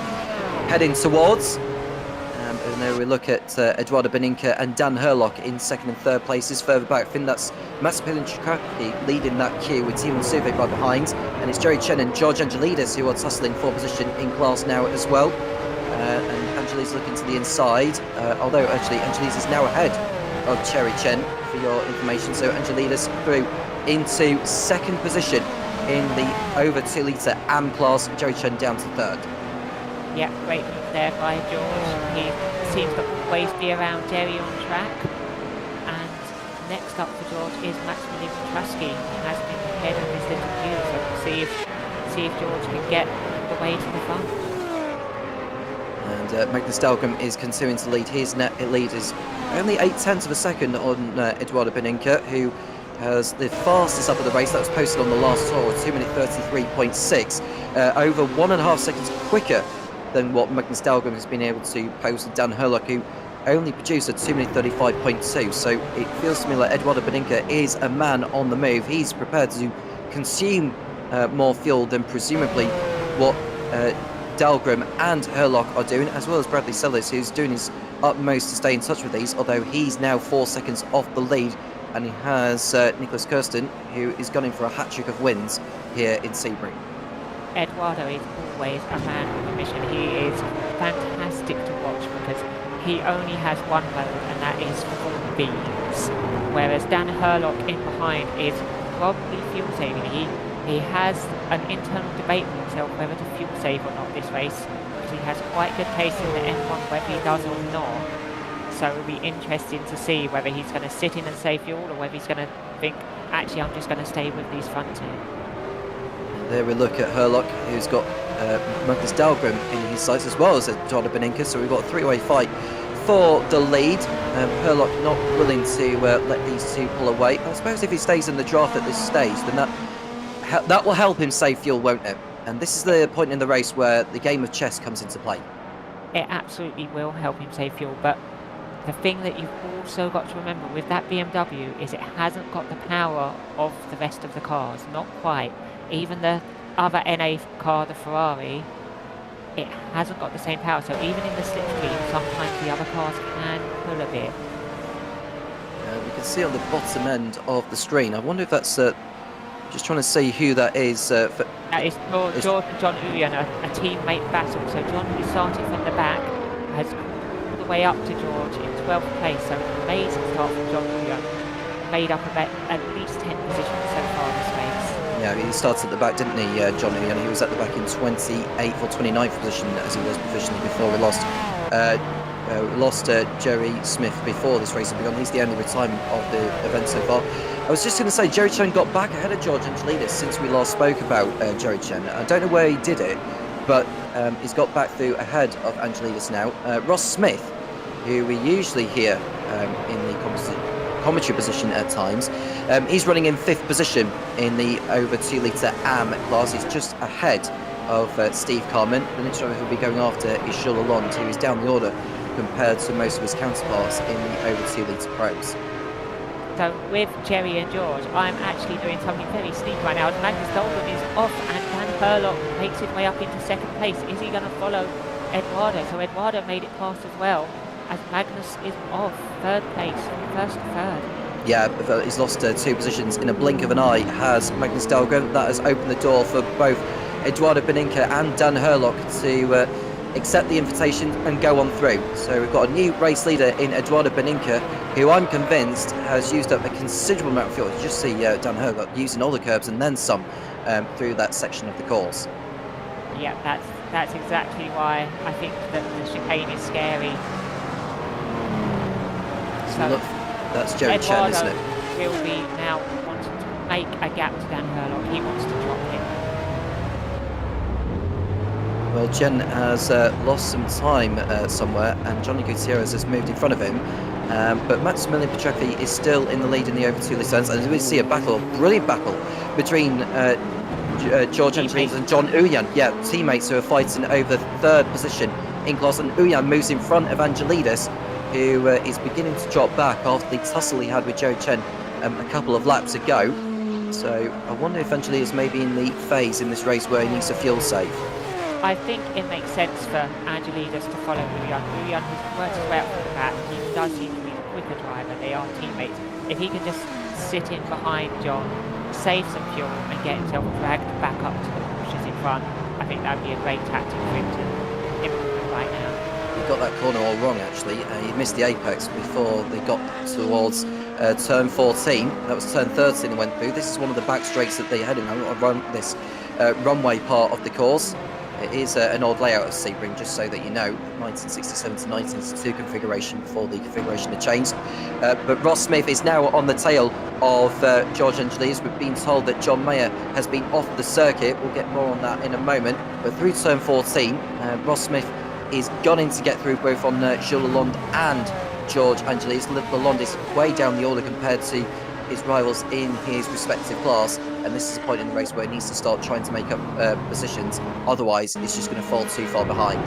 Speaker 5: heading towards. And then we look at Eduardo Beninca and Dan Herlock in 2nd and 3rd places. Further back, I think that's Massimilian Ciccacchi leading that queue with Timon Suvic right behind. And it's Jerry Chen and George Angelides who are tussling for position in class now as well. And Angelides looking to the inside, although actually Angelides is now ahead of Jerry Chen, for your information. So Angelides through into 2nd position in the over 2 litre AM class. Jerry Chen down to 3rd.
Speaker 6: Yeah, great move there by George. He seems to always be around Jerry on track. And next up for George is Maximilian Petrasky. He has been ahead of his little queue, so we'll see if George can get the way to the front.
Speaker 5: And Magnus Dahlgren is continuing to lead. His net lead is only 0.8 of a second on Eduardo Beninca, who has the fastest up of the race. That was posted on the last tour, 2 minute 33.6, over 1.5 seconds quicker than what Magnus Dahlgren has been able to post with Dan Herlock, who only produced a 2 minute 35.2. So it feels to me like Eduardo Beninca is a man on the move. He's prepared to consume more fuel than presumably what Dahlgren and Herlock are doing, as well as Bradley Sellers, who's doing his utmost to stay in touch with these, although he's now 4 seconds off the lead. And he has Nicholas Kirsten, who is gunning for a hat-trick of wins here in Sebring.
Speaker 6: Eduardo is always a man with a mission. He is fantastic to watch because he only has one mode, and that is full beans. Whereas Dan Herlock in behind is probably fuel saving. He has an internal debate with himself whether to fuel save or not this race, because he has quite good pace in the M1 whether he does or not. So it'll be interesting to see whether he's going to sit in and save fuel, or whether he's going to think, actually I'm just going to stay with these front two.
Speaker 5: There we look at Herlock, who's got Magnus Dahlgren in his sights, as well as Eduardo Beninka, so we've got a three-way fight for the lead. Herlock not willing to let these two pull away. I suppose if he stays in the draft at this stage, then that will help him save fuel, won't it? And this is the point in the race where the game of chess comes into play.
Speaker 6: It absolutely will help him save fuel, but the thing that you've also got to remember with that BMW is it hasn't got the power of the rest of the cars, not quite. Even the other NA car, the Ferrari, it hasn't got the same power, so even in the slipstream, sometimes the other cars can pull a bit.
Speaker 5: We can see on the bottom end of the screen, I wonder if that's just trying to see who that is.
Speaker 6: That is George and John Uyan, a teammate battle. So John, who started from the back, has all the way up to George in 12th place. So an amazing start from John Uyan. Made up about at least 10 positions so far this race.
Speaker 5: Yeah, he started at the back, didn't he, John Uyan? He was at the back in 28th or 29th position, as he was provisionally before we lost Jerry Smith before this race had begun. He's the only retirement of the event so far. I was just going to say, Jerry Chen got back ahead of George Angelidis since we last spoke about Jerry Chen. I don't know where he did it, but he's got back through ahead of Angelidis now. Ross Smith, who we usually hear in the commentary position at times, he's running in 5th position in the over 2 litre AM class. He's just ahead of Steve Carman. The next driver who'll be going after is Jules Lalonde, who is down the order compared to most of his counterparts in the over 2 litre pros.
Speaker 6: So with Jerry and George, I'm actually doing something very sneaky right now. Magnus Dahlgren is off, and Dan Herlock makes his way up into 2nd place. Is he going to follow Eduardo? So Eduardo made it past as well, as Magnus is off 3rd place, 1st to 3rd.
Speaker 5: Yeah, he's lost 2 positions in a blink of an eye, has Magnus Dahlgren. That has opened the door for both Eduardo Beninka and Dan Herlock to accept the invitation and go on through. So we've got a new race leader in Eduardo Beninka, who I'm convinced has used up a considerable amount of fuel. You just see Dan Herlock using all the curbs and then some through that section of the course.
Speaker 6: Yeah, that's exactly why I think that the chicane is scary. So
Speaker 5: look, that's Jerry Chen, isn't it?
Speaker 6: Will be now wanting to make a gap to Dan Herlock. He wants to drop him.
Speaker 5: Well, Chen has lost some time somewhere, and Johnny Gutierrez has moved in front of him. But Maximilian Petrecki is still in the lead in the over 2 litres, and we see a brilliant battle between George Angelidis and John Uyan. Yeah, teammates who are fighting over 3rd position in class, and Uyan moves in front of Angelidis, who is beginning to drop back after the tussle he had with Jerry Chen a couple of laps ago. So I wonder if Angelidis may be in the phase in this race where he needs to fuel save.
Speaker 6: I think it makes sense for Angelidis to follow Uyan. Uyan has worked his way up from the back. He does seem to be the quicker driver. They are teammates. If he can just sit in behind John, save some fuel, and get himself dragged back up to the Porsches in front, I think that would be a great tactic for him to implement right now.
Speaker 5: He got that corner all wrong, actually. He missed the apex before they got towards turn 14. That was turn 13 they went through. This is one of the back straights that they had in this runway part of the course. It is an old layout of Sebring, just so that you know, 1967 to 1962 configuration before the configuration had changed. But Ross Smith is now on the tail of George Angelidis. We've been told that John Mayer has been off the circuit. We'll get more on that in a moment. But through turn 14, Ross Smith is gunning to get through both on Jules Lalonde and George Angelidis. Lalonde is way down the order compared to his rivals in his respective class, and this is a point in the race where he needs to start trying to make up positions, otherwise it's just going to fall too far behind.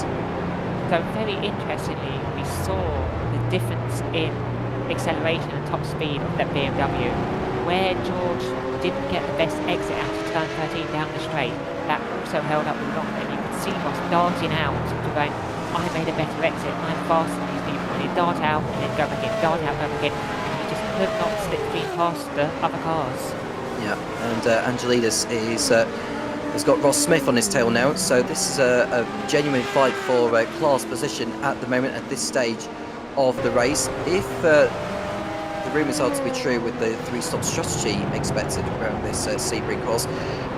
Speaker 6: So very interestingly, we saw the difference in acceleration and top speed of that BMW. Where George didn't get the best exit out of turn 13 down the straight, that also held up with Lalonde, and you could see Ross darting out to going, I made a better exit, I'm faster than these people, and he'd dart out and then go again, dart out, go again. Could not slipstream past the other cars.
Speaker 5: Yeah, and Angelidis has got Ross Smith on his tail now, so this is a genuine fight for class position at the moment at this stage of the race. If the rumours are to be true with the 3-stop strategy expected around this Sebring course,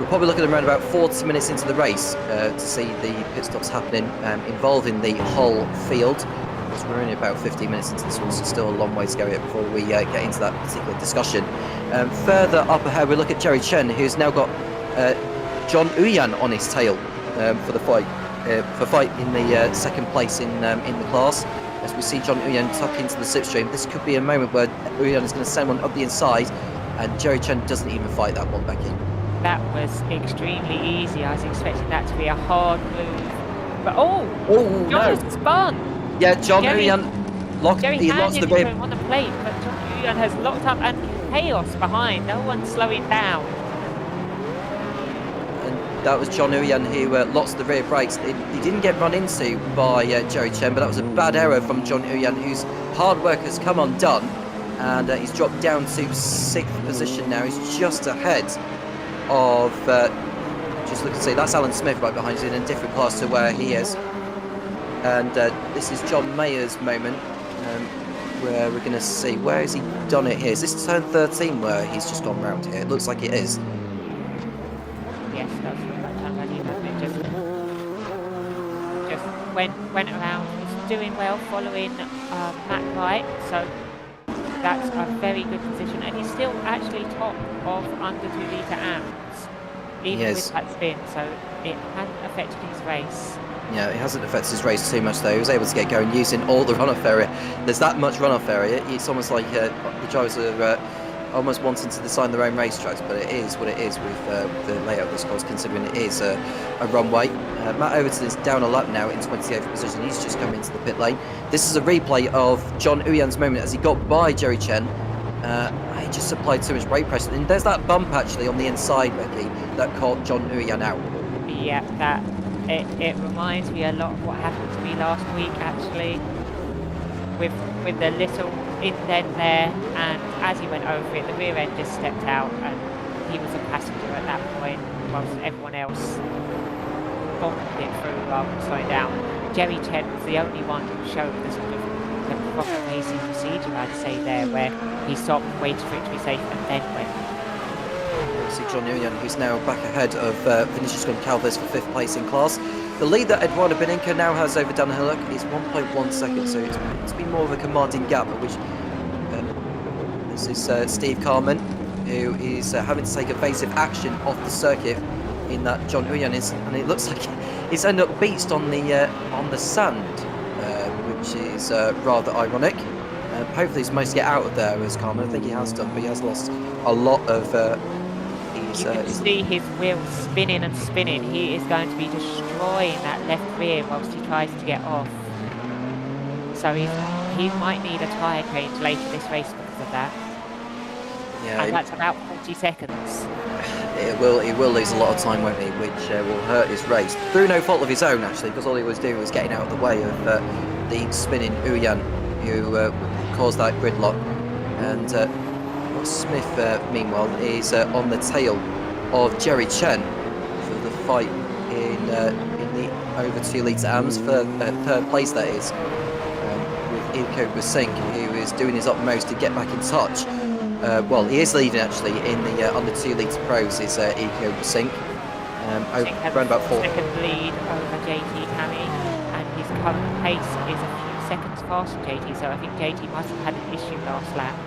Speaker 5: we're probably looking around about 40 minutes into the race to see the pit stops happening involving the whole field. Because we're only about 15 minutes into this one, so still a long way to go yet before we get into that particular discussion. Further up ahead, we look at Jerry Chen, who's now got John Uyan on his tail for the fight. For fight in the second place in the class. As we see John Uyan tuck into the slipstream, this could be a moment where Uyan is going to send one up the inside, and Jerry Chen doesn't even fight that one, Becky.
Speaker 6: That was extremely easy. I was expecting that to be a hard move. But
Speaker 5: Oh,
Speaker 6: John
Speaker 5: no.
Speaker 6: spun!
Speaker 5: Yeah, John
Speaker 6: Jerry
Speaker 5: Uyan locked
Speaker 6: handed
Speaker 5: the
Speaker 6: it to
Speaker 5: rear.
Speaker 6: him on the plate, but John Uyan has locked up and chaos behind. No one's slowing down.
Speaker 5: And that was John Uyan who lost the rear brakes. He didn't get run into by Jerry Chen, but that was a bad error from John Uyan, whose hard work has come undone. And he's dropped down to 6th position now. He's just ahead of, just look and see, that's Alan Smith right behind us in a different class to where he is. And this is John Mayer's moment, where we're going to see, where has he done it here? Is this turn 13 where he's just gone round here? It looks like it is.
Speaker 6: Yes, that's right. Turn ready, doesn't it? Just went around. He's doing well, following Matt Wright, so that's a very good position. And he's still actually top of under 2 litre amps, even with that spin, so it hasn't affected his race.
Speaker 5: Yeah, it hasn't affected his race too much though. He was able to get going using all the runoff area. There's that much runoff area. It's almost like the drivers are almost wanting to design their own racetracks, but it is what it is with the layout of this course, considering it is a runway. Matt Overton is down a lap now in 28th position. He's just come into the pit lane. This is a replay of John Uyan's moment as he got by Jerry Chen. He just applied too much brake pressure. And there's that bump actually on the inside, Becky, that caught John Uyan out.
Speaker 6: Yeah, it reminds me a lot of what happened to me last week actually, with the little indent there, and as he went over it, the rear end just stepped out, and he was a passenger at that point, whilst everyone else bombed it through rather than slowing down. Jerry Chen was the only one who showed the sort of the proper racing procedure, I'd say there, where he stopped, waited for it to be safe, and then went.
Speaker 5: See John Uyan, who's now back ahead of Vinicius Goncalves for 5th place in class. The lead that Eduardo Beninca now has over Dan Hillock is 1.1 seconds, so it's been more of a commanding gap, which this is Steve Carman, who is having to take evasive action off the circuit in that John Uyan is, and it looks like he's ended up beached on the sand, which is rather ironic. Hopefully he's managed to get out of there as Carman. I think he has done, but he has lost a lot of
Speaker 6: you can see his wheels spinning and spinning. He is going to be destroying that left rear whilst he tries to get off. So he might need a tyre change later this race because of that.
Speaker 5: Yeah,
Speaker 6: and that's about 40 seconds.
Speaker 5: He will lose a lot of time, won't he? Which will hurt his race. Through no fault of his own, actually, because all he was doing was getting out of the way of the spinning Uyan, who caused that gridlock. And Smith, meanwhile, is on the tail of Jerry Chen for the fight in the over 2 litre AMS for 3rd place, that is, with Ilko Singh, who is doing his utmost to get back in touch. Well, he is leading actually in the under 2 litre pros, is Ilko Singh. Around about 4.
Speaker 6: Second lead over JT Cammy, and his current pace is a few seconds faster than JT, so I think JT must have had an issue last lap.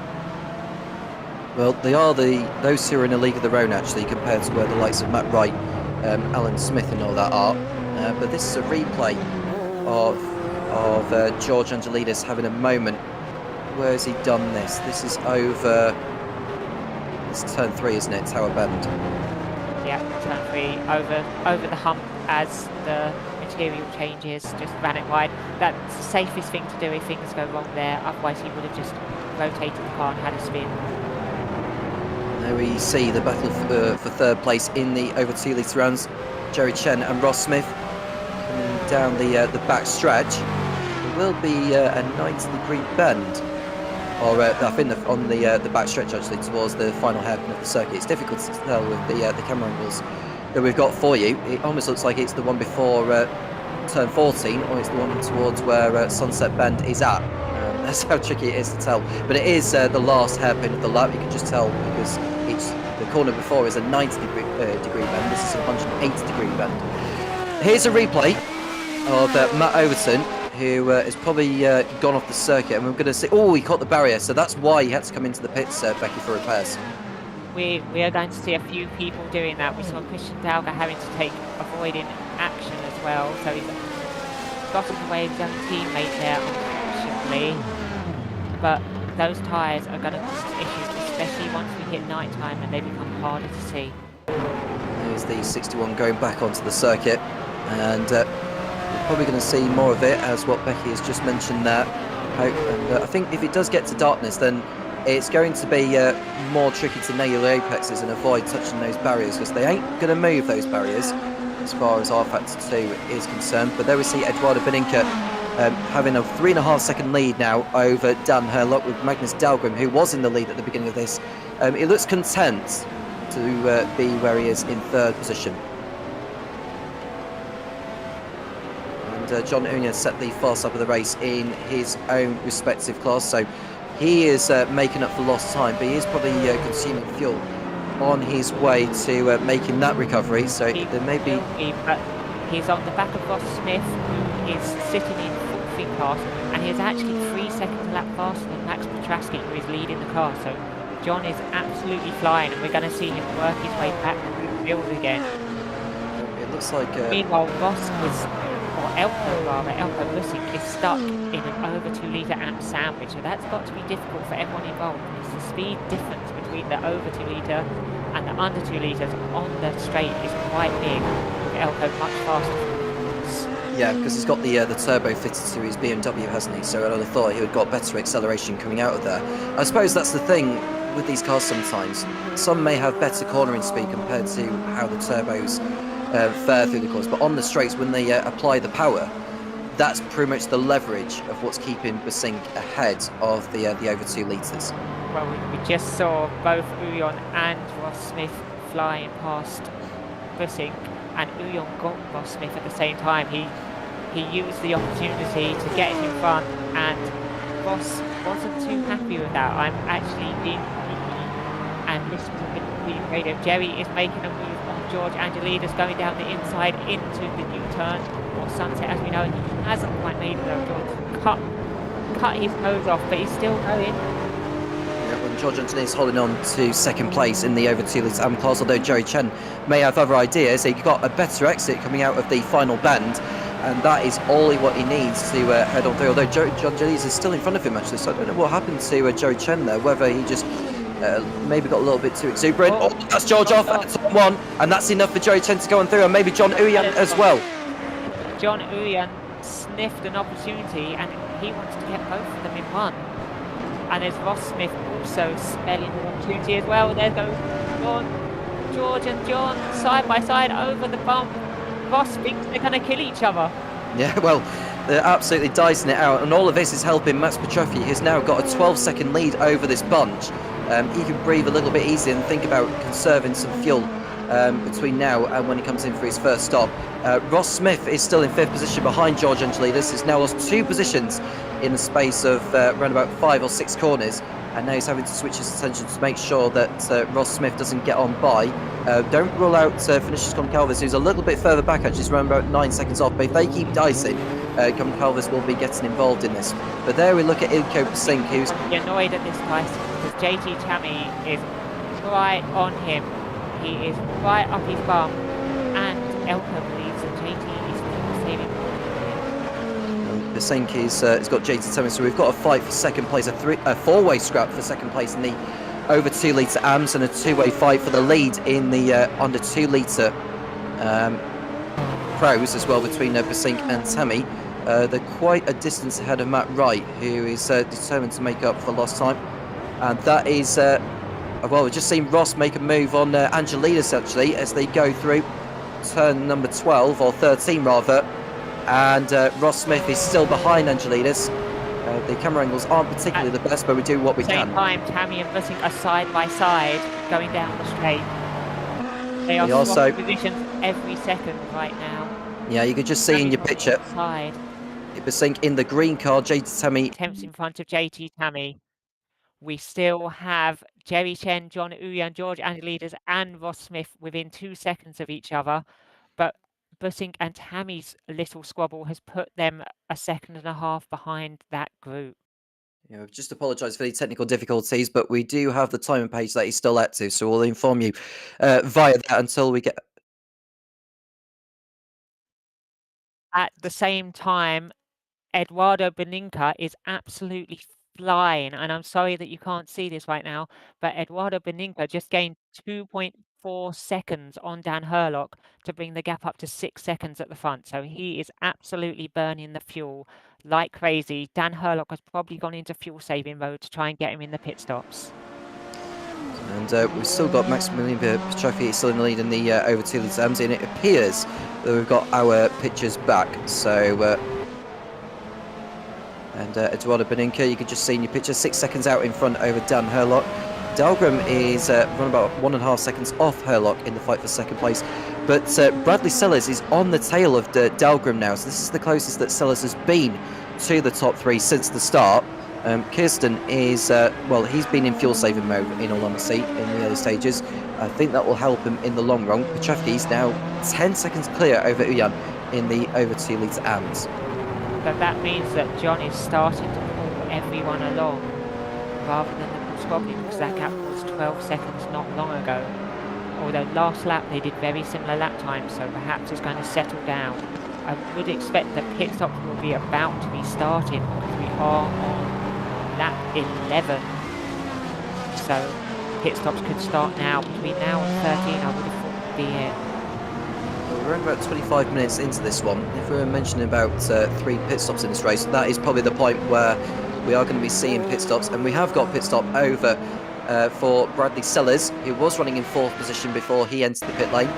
Speaker 5: Well, they are those who are in a league of their own, actually, compared to where the likes of Matt Wright, Alan Smith and all that are. But this is a replay of George Angelidis having a moment. Where has he done this? This is over... It's turn 3, isn't it? Tower Bend.
Speaker 6: Yeah, turn 3, over the hump as the material changes, just ran it wide. That's the safest thing to do if things go wrong there, otherwise he would have just rotated the car and had a spin.
Speaker 5: There we see the battle for 3rd place in the over 2 litre rounds. Jerry Chen and Ross Smith coming down the back stretch. There will be a 90-degree bend, or I think on the back stretch actually towards the final hairpin of the circuit. It's difficult to tell with the camera angles that we've got for you. It almost looks like it's the one before turn 14, or it's the one towards where Sunset Bend is at. That's how tricky it is to tell. But it is the last hairpin of the lap. You can just tell because the corner before is a 90-degree bend. This is a 180-degree bend. Here's a replay of Matt Overton, who is probably gone off the circuit. And we're going to see... Oh, he caught the barrier. So that's why he had to come into the pits, Becky, for repairs.
Speaker 6: We are going to see a few people doing that. We saw Christian Dalga having to avoiding action as well. So he's gotten away with his own teammate there, unfortunately. But those tyres are going to cause issues, especially once we hit night time and they become harder to see.
Speaker 5: There's the 61 going back onto the circuit. And we're probably going to see more of it, as what Becky has just mentioned there. And I think if it does get to darkness, then it's going to be more tricky to nail the apexes and avoid touching those barriers, because they ain't going to move those barriers as far as R Factor 2 is concerned. But there we see Eduardo Beninca having a 3.5 second lead now over Dan Herlock, with Magnus Dahlgren, who was in the lead at the beginning of this. He looks content to be where he is in 3rd position. And John Unia set the fast lap of the race in his own respective class, so he is making up for lost time, but he is probably consuming fuel on his way to making that recovery. So there may be...
Speaker 6: But he's on the back of Ross Smith, who is sitting in 4th class, and he is actually 3 seconds a lap faster than Max Petrasky, who is leading the car. So John is absolutely flying, and we're going to see him work his way back through the field again.
Speaker 5: It looks like...
Speaker 6: Meanwhile, Elko Bussing is stuck in an over 2 litre amp sandwich, so that's got to be difficult for everyone involved, because the speed difference between the over 2 litre and the under 2 litres on the straight is quite big, with Elko much faster.
Speaker 5: Yeah, because he's got the turbo fitted to his BMW, hasn't he? So I would have thought he would have got better acceleration coming out of there. I suppose that's the thing with these cars sometimes. Some may have better cornering speed compared to how the turbos fare through the course, but on the straights, when they apply the power, that's pretty much the leverage of what's keeping Bussing ahead of the over 2 litres.
Speaker 6: Well, we just saw both Uyon and Ross Smith flying past Bussing, and Uyon got Ross Smith at the same time. He used the opportunity to get in front, and Ross wasn't too happy with that. I'm actually being and this was a bit of the radio. Jerry is making a move on George Angelides, going down the inside into the U-turn, or Sunset as we know. He hasn't quite made it though. George cut his nose off, but he's still going.
Speaker 5: Yeah, well, George Angelides is holding on to 2nd place in the over 2 litres AM class, although Joey Chen may have other ideas. He got a better exit coming out of the final bend, and that is all what he needs to head on through. Although John Angelides is still in front of him, actually, so I don't know what happened to Joey Chen there, whether he just maybe got a little bit too exuberant. Oh, that's George off at top 1, and that's enough for Joey Chen to go on through, and maybe John Uyan as well.
Speaker 6: John Uyan sniffed an opportunity, and he wants to get both of them in one. And there's Ross Smith also smelling the opportunity as well. There goes George and John side by side over the bump. Ross thinks they're going to kill each other.
Speaker 5: Yeah, well, they're absolutely dicing it out, and all of this is helping Max Petroffi, who's now got a 12-second lead over this bunch. He can breathe a little bit easier and think about conserving some fuel between now and when he comes in for his first stop. Ross Smith is still in 5th position behind George Angelides. He's now lost 2 positions in the space of around about 5 or 6 corners, and now he's having to switch his attention to make sure that Ross Smith doesn't get on by. Don't rule out Vinicius Goncalves, who's a little bit further back, actually, he's around about 9 seconds off, but if they keep dicing, Goncalves will be getting involved in this. But there we look at Ilko Pasink, who's...
Speaker 6: You're annoyed at this price because JT Tammy is right on him. He is right up his bum, and Elko believes that JT is saving him.
Speaker 5: Pasink has got JT Tammy, so we've got a fight for 2nd place, a 4-way scrap for 2nd place in the over 2 litre AMS, and a 2-way fight for the lead in the under 2 litre pros as well between Pasink and Tammy. They're quite a distance ahead of Matt Wright, who is determined to make up for lost time. And that is, well, we've just seen Ross make a move on Angelides, actually, as they go through turn number 12, or 13 rather. And Ross Smith is still behind Angelides. The camera angles aren't particularly the best, but we do what we can.
Speaker 6: At the same time, Tammy and Bussing are side by side going down the straight. They are swapping positions every second right now.
Speaker 5: Yeah, you could just see in your picture.
Speaker 6: Side.
Speaker 5: Basink in the green car. JT Tammy.
Speaker 6: Attempts in front of JT Tammy. We still have Jerry Chen, John Uyan, George Angelides, and Ross Smith within 2 seconds of each other. But Busink and Tammy's little squabble has put them a second and a half behind that group.
Speaker 5: Yeah, just apologise for the technical difficulties, but we do have the timing page that he's still active, so we'll inform you via that until we get.
Speaker 6: At the same time, Eduardo Beninca is absolutely flying, and I'm sorry that you can't see this right now, but Eduardo Beninca just gained 2.4 seconds on Dan Herlock to bring the gap up to 6 seconds at the front. So he is absolutely burning the fuel like crazy. Dan Herlock has probably gone into fuel saving mode to try and get him in the pit stops.
Speaker 5: And we've still got Maximilian Petrovsky still in the lead in the over 2 litres AMS, and it appears that we've got our pictures back. So. And Eduardo Beninca, you can just see in your picture, 6 seconds out in front over Dan Herlock. Dahlgren is run about 1.5 seconds off Herlock in the fight for second place. But Bradley Sellers is on the tail of Dahlgren now. So this is the closest that Sellers has been to the top 3 since the start. Kirsten is, well, he's been in fuel saving mode in all honesty in the early stages. I think that will help him in the long run. Petrovsky is now 10 seconds clear over Uyan in the over 2 litre AMS.
Speaker 6: But that means that John is starting to pull everyone along rather than the squabbling, because that gap was 12 seconds not long ago. Although last lap they did very similar lap times, so perhaps it's going to settle down. I would expect that pit stops will be about to be starting because we are on lap 11. So pit stops could start now. Between now and 13 I would have thought would be it.
Speaker 5: We're around about 25 minutes into this one. If we were mentioning about 3 pit stops in this race, that is probably the point where we are going to be seeing pit stops. And we have got pit stop over for Bradley Sellers, who was running in 4th position before he entered the pit lane.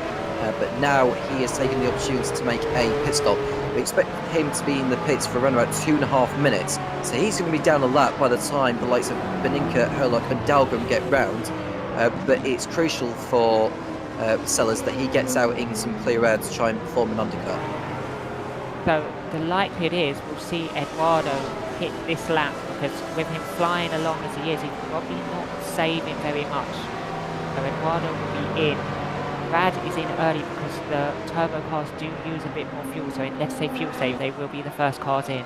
Speaker 5: But now he has taken the opportunity to make a pit stop. We expect him to be in the pits for around about 2.5 minutes. So he's going to be down a lap by the time the likes of Beninca, Herlock and Dahlgren get round. But it's crucial for Sellers that he gets out in some clear air to try and perform an undercut.
Speaker 6: So the likelihood is we'll see Eduardo hit this lap, because with him flying along as he is, he's probably not saving very much. So Eduardo will be in. Brad is in early because the turbo cars do use a bit more fuel, so unless they fuel save, they will be the first cars in.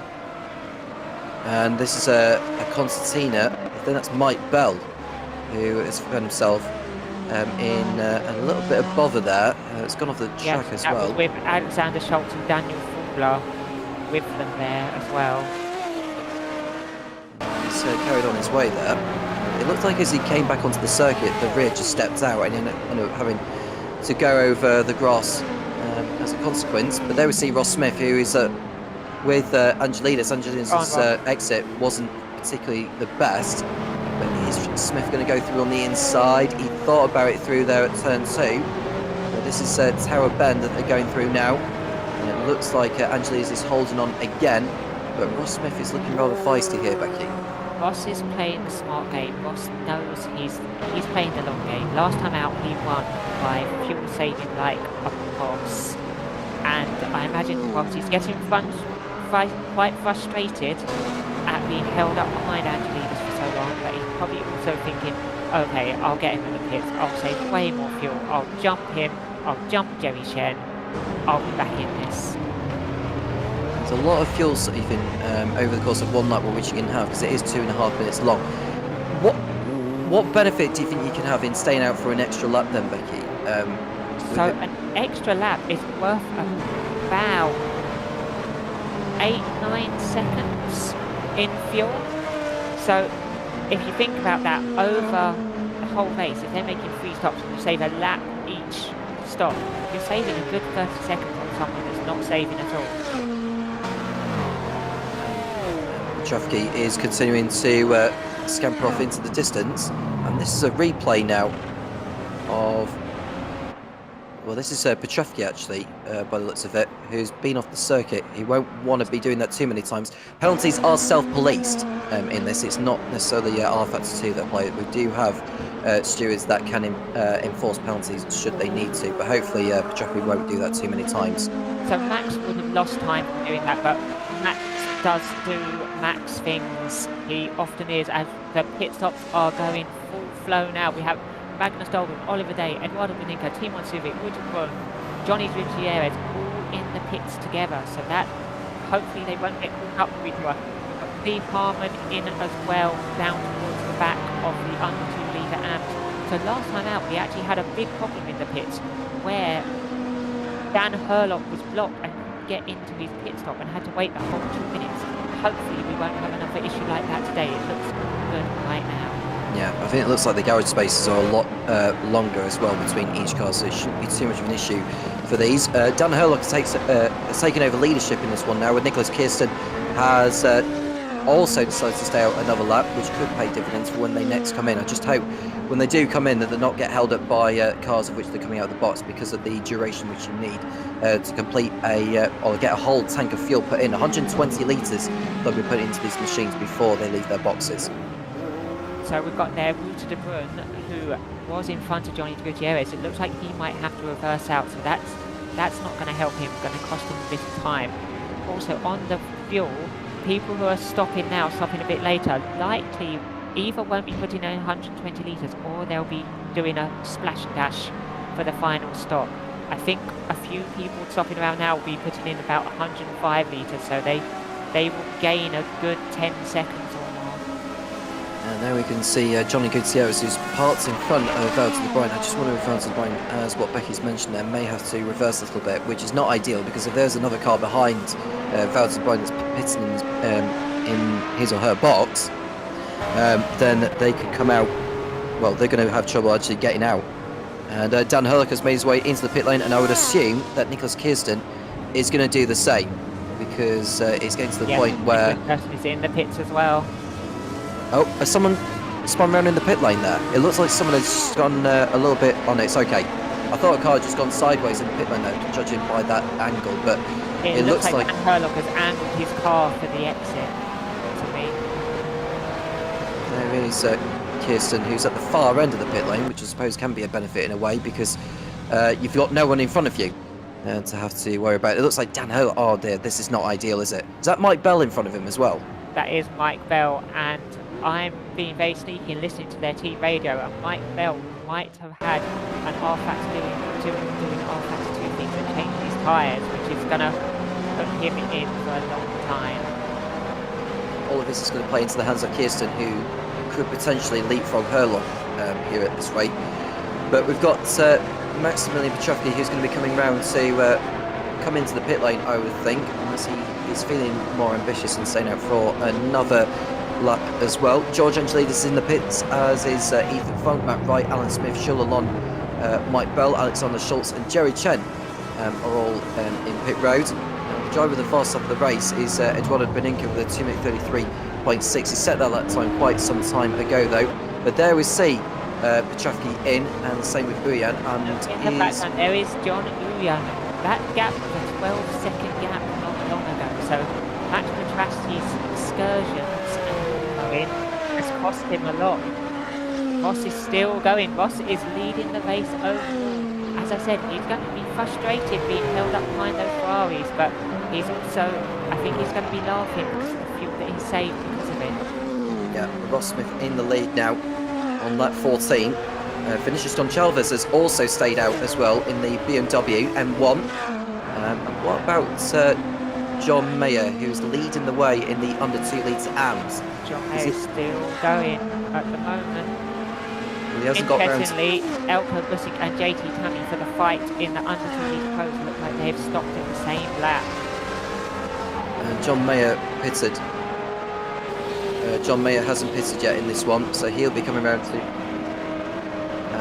Speaker 5: And this is a concertina. I think that's Mike Bell, who has found himself in a little bit of bother there. It's gone off the track as well.
Speaker 6: Was with Alexander Schultz and Daniel Fugler with them there as well.
Speaker 5: He's carried on his way there. It looked like as he came back onto the circuit, the rear just stepped out and he ended up having to go over the grass as a consequence. But there we see Ross Smith, who is with Angelides. Angelides' exit wasn't particularly the best. But is Smith going to go through on the inside? He thought about it through there at turn 2. But this is Tower Bend that they're going through now. And it looks like Angelides is holding on again. But Ross Smith is looking rather feisty here, Becky.
Speaker 6: Ross is playing the smart game. Ross knows he's playing the long game. Last time out he won by fuel saving like a boss. And I imagine Ross is getting quite frustrated at being held up behind Angelides for so long, but he's probably also thinking, okay, I'll get him in the pits, I'll save way more fuel, I'll jump him, I'll jump Jerry Chen, I'll be back in this.
Speaker 5: There's a lot of fuel saving over the course of one lap which you can have, because it is 2.5 minutes long. What benefit do you think you can have in staying out for an extra lap then, Becky?
Speaker 6: So an extra lap is worth about 8-9 seconds in fuel. So if you think about that over the whole race, if they're making 3 stops and you save a lap each stop, you're saving a good 30 seconds on someone that's not saving at all.
Speaker 5: Petrovsky is continuing to scamper off into the distance, and this is a replay now of, well, this is Petrovsky actually, by the looks of it, who's been off the circuit. He won't want to be doing that too many times. Penalties are self-policed in this. It's not necessarily R Factor 2 that apply it. We do have stewards that can enforce penalties should they need to, but hopefully Petrovsky won't do that too many times.
Speaker 6: So Max would have lost time doing that, but Max does do Max things. He often is, as the pit stops are going full flow now. We have Magnus Dahlgren, Oliver Day, Eduardo Beninca, Timon Suvic, Woodard Brun, Johnny Gutierrez, all in the pits together. So that, hopefully they won't get caught up with each other. Steve Harmon in as well, down towards the back of the under 2 litre amps. So last time out, we actually had a big problem in the pits where Dan Herlock was blocked and couldn't get into his pit stop and had to wait the whole 2 minutes. Hopefully we won't have another issue like that today. It looks good right now.
Speaker 5: Yeah, I think it looks like the garage spaces are a lot longer as well between each car, so it shouldn't be too much of an issue for these. Dan Herlock has taken over leadership in this one now, with Nicholas Kirsten has also decided to stay out another lap, which could pay dividends for when they next come in. I just hope when they do come in that they'll not get held up by cars of which they're coming out of the box, because of the duration which you need to complete or get a whole tank of fuel put in. 120 litres they'll be put into these machines before they leave their boxes.
Speaker 6: So we've got there Wouter de Bruyne, who was in front of Johnny Gutierrez. It looks like he might have to reverse out, so that's not going to help him, going to cost him a bit of time. Also on the fuel, people who are stopping now, stopping a bit later, likely either won't be putting in 120 litres or they'll be doing a splash and dash for the final stop. I think a few people stopping around now will be putting in about 105 litres, so they will gain a good 10 seconds or more.
Speaker 5: And now we can see Johnny Gutierrez, who's parked in front of Valtteri de Bruyne. I just wonder if Valtteri de Bruyne, as what Becky's mentioned there, may have to reverse a little bit, which is not ideal, because if there's another car behind Valtteri de Bruyne that's pitting in his or her box, then they could come out, well, they're going to have trouble actually getting out. And Dan Herlock has made his way into the pit lane, and I would assume that Nicholas Kirsten is going to do the same, because it's getting to the point where...
Speaker 6: Kirsten is in the pits as well.
Speaker 5: Oh, has someone spun around in the pit lane there? It looks like someone has gone a little bit on it. It's okay. I thought a car had just gone sideways in the pit lane though, judging by that angle, but it looks like
Speaker 6: Dan Herlock has angled his car for the exit, to me.
Speaker 5: There is Kirsten, who's at the far end of the pit lane, which I suppose can be a benefit in a way, because you've got no one in front of you to have to worry about. It looks like Dan Herlock, oh dear, this is not ideal, is it? Is that Mike Bell in front of him as well?
Speaker 6: That is Mike Bell, and I'm being very sneaky and listening to their team radio, and Mike Bell might have had an R-Factor doing R-Factor 2 things and changed his tyres, which is going to put him in for a long time.
Speaker 5: All of this is going to play into the hands of Kirsten, who could potentially leapfrog Herlock here at this rate. But we've got Maximilian Petrovsky, who's going to be coming round to come into the pit lane, I would think, unless he is feeling more ambitious and staying out for another lap as well. George Angelidis is in the pits, as is Ethan Funk, Matt Wright, Alan Smith, Shulalon, Mike Bell, Alexander Schultz and Jerry Chen are all in pit road. The driver of the fast lap of the race is Eduardo Beninca with a 2:33.6. He set that lap time quite some time ago though. But there we see Petrovsky in, and the same with Uyan. And
Speaker 6: in the background there is John Uyan. That gap was a 12-second gap not long ago. So Max Petrovsky's excursions has cost him a lot. Ross is still going. Ross is leading the race overall. As I said, he's going to be frustrated being held up behind those Ferraris, but he's also, I think he's going to be laughing because of the fuel that he saved because of it.
Speaker 5: Yeah, Ross Smith in the lead now on lap 14. Finishes Don Chalvez has also stayed out as well in the BMW M1. And what about John Mayer, who's leading the way in the under 2 litre AMS?
Speaker 6: John Mayer is still going at the moment.
Speaker 5: He hasn't got round.
Speaker 6: Interestingly, Elko Busick and JT Tammy for the fight in the under 2 litre pros look like they've stopped at the same lap.
Speaker 5: John Mayer pitted. John Mayer hasn't pitted yet in this one, so he'll be coming round to.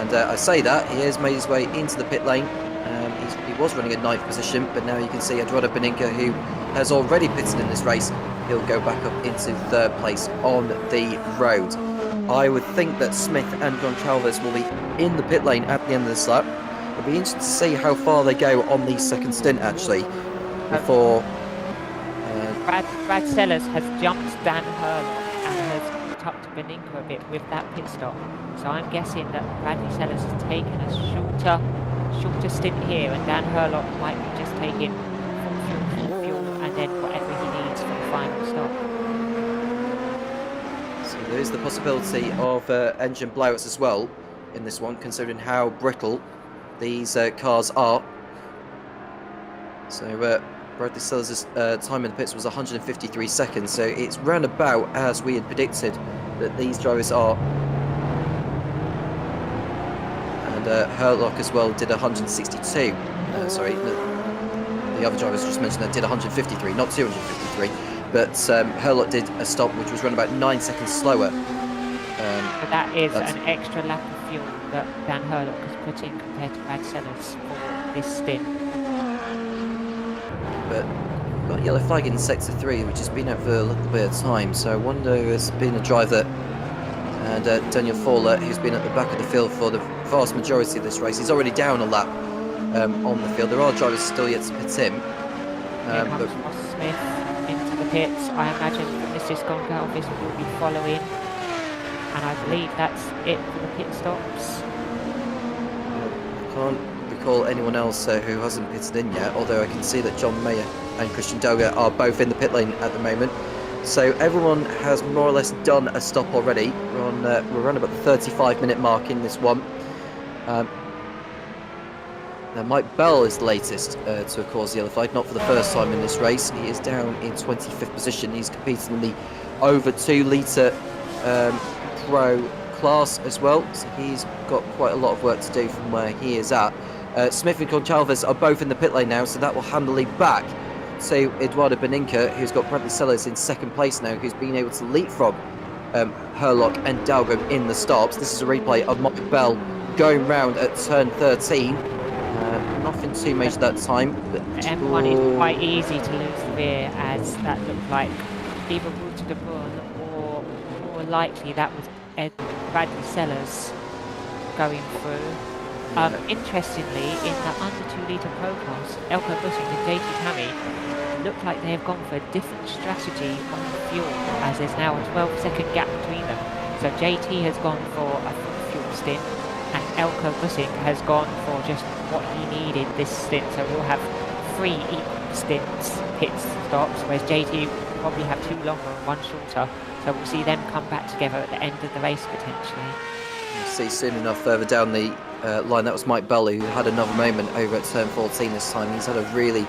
Speaker 5: And I say that, he has made his way into the pit lane. He was running at 9th position, but now you can see Eduardo Beninca, who has already pitted in this race, he'll go back up into 3rd place on the road. I would think that Smith and Goncalves will be in the pit lane at the end of this lap. It'll be interesting to see how far they go on the second stint, actually, before...
Speaker 6: Brad Sellers has jumped Dan Herlock and has caught up to Beninca a bit with that pit stop. So I'm guessing that Bradley Sellers has taken a shorter stint here, and Dan Herlock might be just taking full fuel and then whatever he needs for the final stop.
Speaker 5: So there is the possibility of engine blowouts as well in this one, considering how brittle these cars are. So Bradley Sellers' time in the pits was 153 seconds, so it's round about as we had predicted that these drivers are. And Herlock as well did 162. Sorry, the other drivers just mentioned that did 153, not 253. But Herlock did a stop which was run about 9 seconds slower.
Speaker 6: So that is an extra lap of fuel that Dan Herlock has put in compared to Brad Sellers for this stint.
Speaker 5: But we've got a yellow flag in sector 3, which has been out for a little bit of time. So I wonder if there's been a driver, and Daniel Fowler, who's been at the back of the field for the vast majority of this race. He's already down a lap on the field. There are drivers still yet to pit in.
Speaker 6: Here comes Ross Smith into the pits. I imagine that Mrs. Gongalvis will be following. And I believe that's it for the pit stops.
Speaker 5: I can't recall anyone else who hasn't pitted in yet, although I can see that John Mayer and Christian Doga are both in the pit lane at the moment. So everyone has more or less done a stop already. We're around about the 35-minute mark in this one. Now Mike Bell is the latest to have caused the yellow flag, not for the first time in this race. He is down in 25th position. He's competing in the over 2 litre Pro class as well, so he's got quite a lot of work to do from where he is at. Smith and Goncalves are both in the pit lane now, so that will handle it back to Eduardo Beninca, who's got Bradley Sellers in second place now, who's been able to leapfrog Herlock and Dalgo in the stops. This is a replay of Mike Bell going round at turn 13. Nothing too major that time, but
Speaker 6: M1 is quite easy to lose the rear, as that looked like either Route de Bourne or more likely that was Bradley Sellers going through. Interestingly, in the under 2 litre Pro class, Elko Bussing and JT Tammy look like they have gone for a different strategy on the fuel, as there's now a 12-second gap between them. So JT has gone for a full fuel stint, and Elko Bussing has gone for just what he needed this stint. So we'll have 3 equal stints, pit stops, whereas JT will probably have 2 longer and 1 shorter. So we'll see them come back together at the end of the race potentially.
Speaker 5: We'll see soon enough further down the line. That was Mike Bell, who had another moment over at turn 14 this time. He's had a really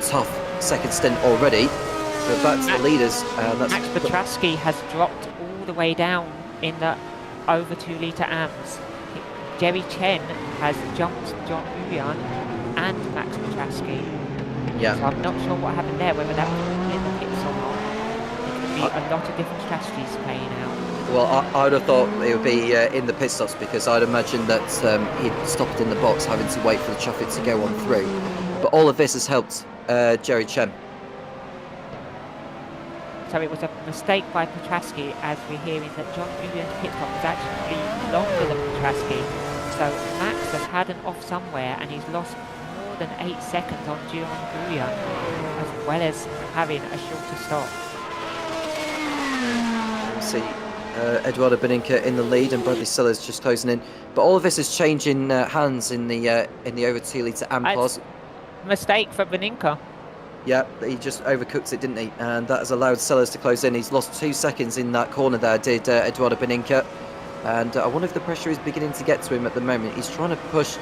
Speaker 5: tough second stint already. But back to the leaders.
Speaker 6: Max Petrasky has dropped all the way down in the over 2 litre AMS. Jerry Chen has jumped John Uyan and Max Petrasky.
Speaker 5: Yeah.
Speaker 6: So I'm not sure what happened there, whether that was in the pits or not. There could be a lot of different strategies playing out.
Speaker 5: Well, I would have thought it would be in the pit stops, because I'd imagine that he'd stopped in the box having to wait for the traffic to go on through. But all of this has helped Jerry Chen.
Speaker 6: So it was a mistake by Petrasky, as we're hearing that John Uyan's pit stop was actually longer than Petrasky. So Max has had an off somewhere, and he's lost more than 8 seconds on John Uyan, as well as having a shorter stop.
Speaker 5: See Eduardo Beninca in the lead, and Bradley Sellers just closing in. But all of this is changing hands in the over 2 litre AM class.
Speaker 6: Mistake for Beninca.
Speaker 5: Yeah, he just overcooked it, didn't he? And that has allowed Sellers to close in. He's lost 2 seconds in that corner there, did Eduardo Beninca. And I wonder if the pressure is beginning to get to him at the moment. He's trying to push,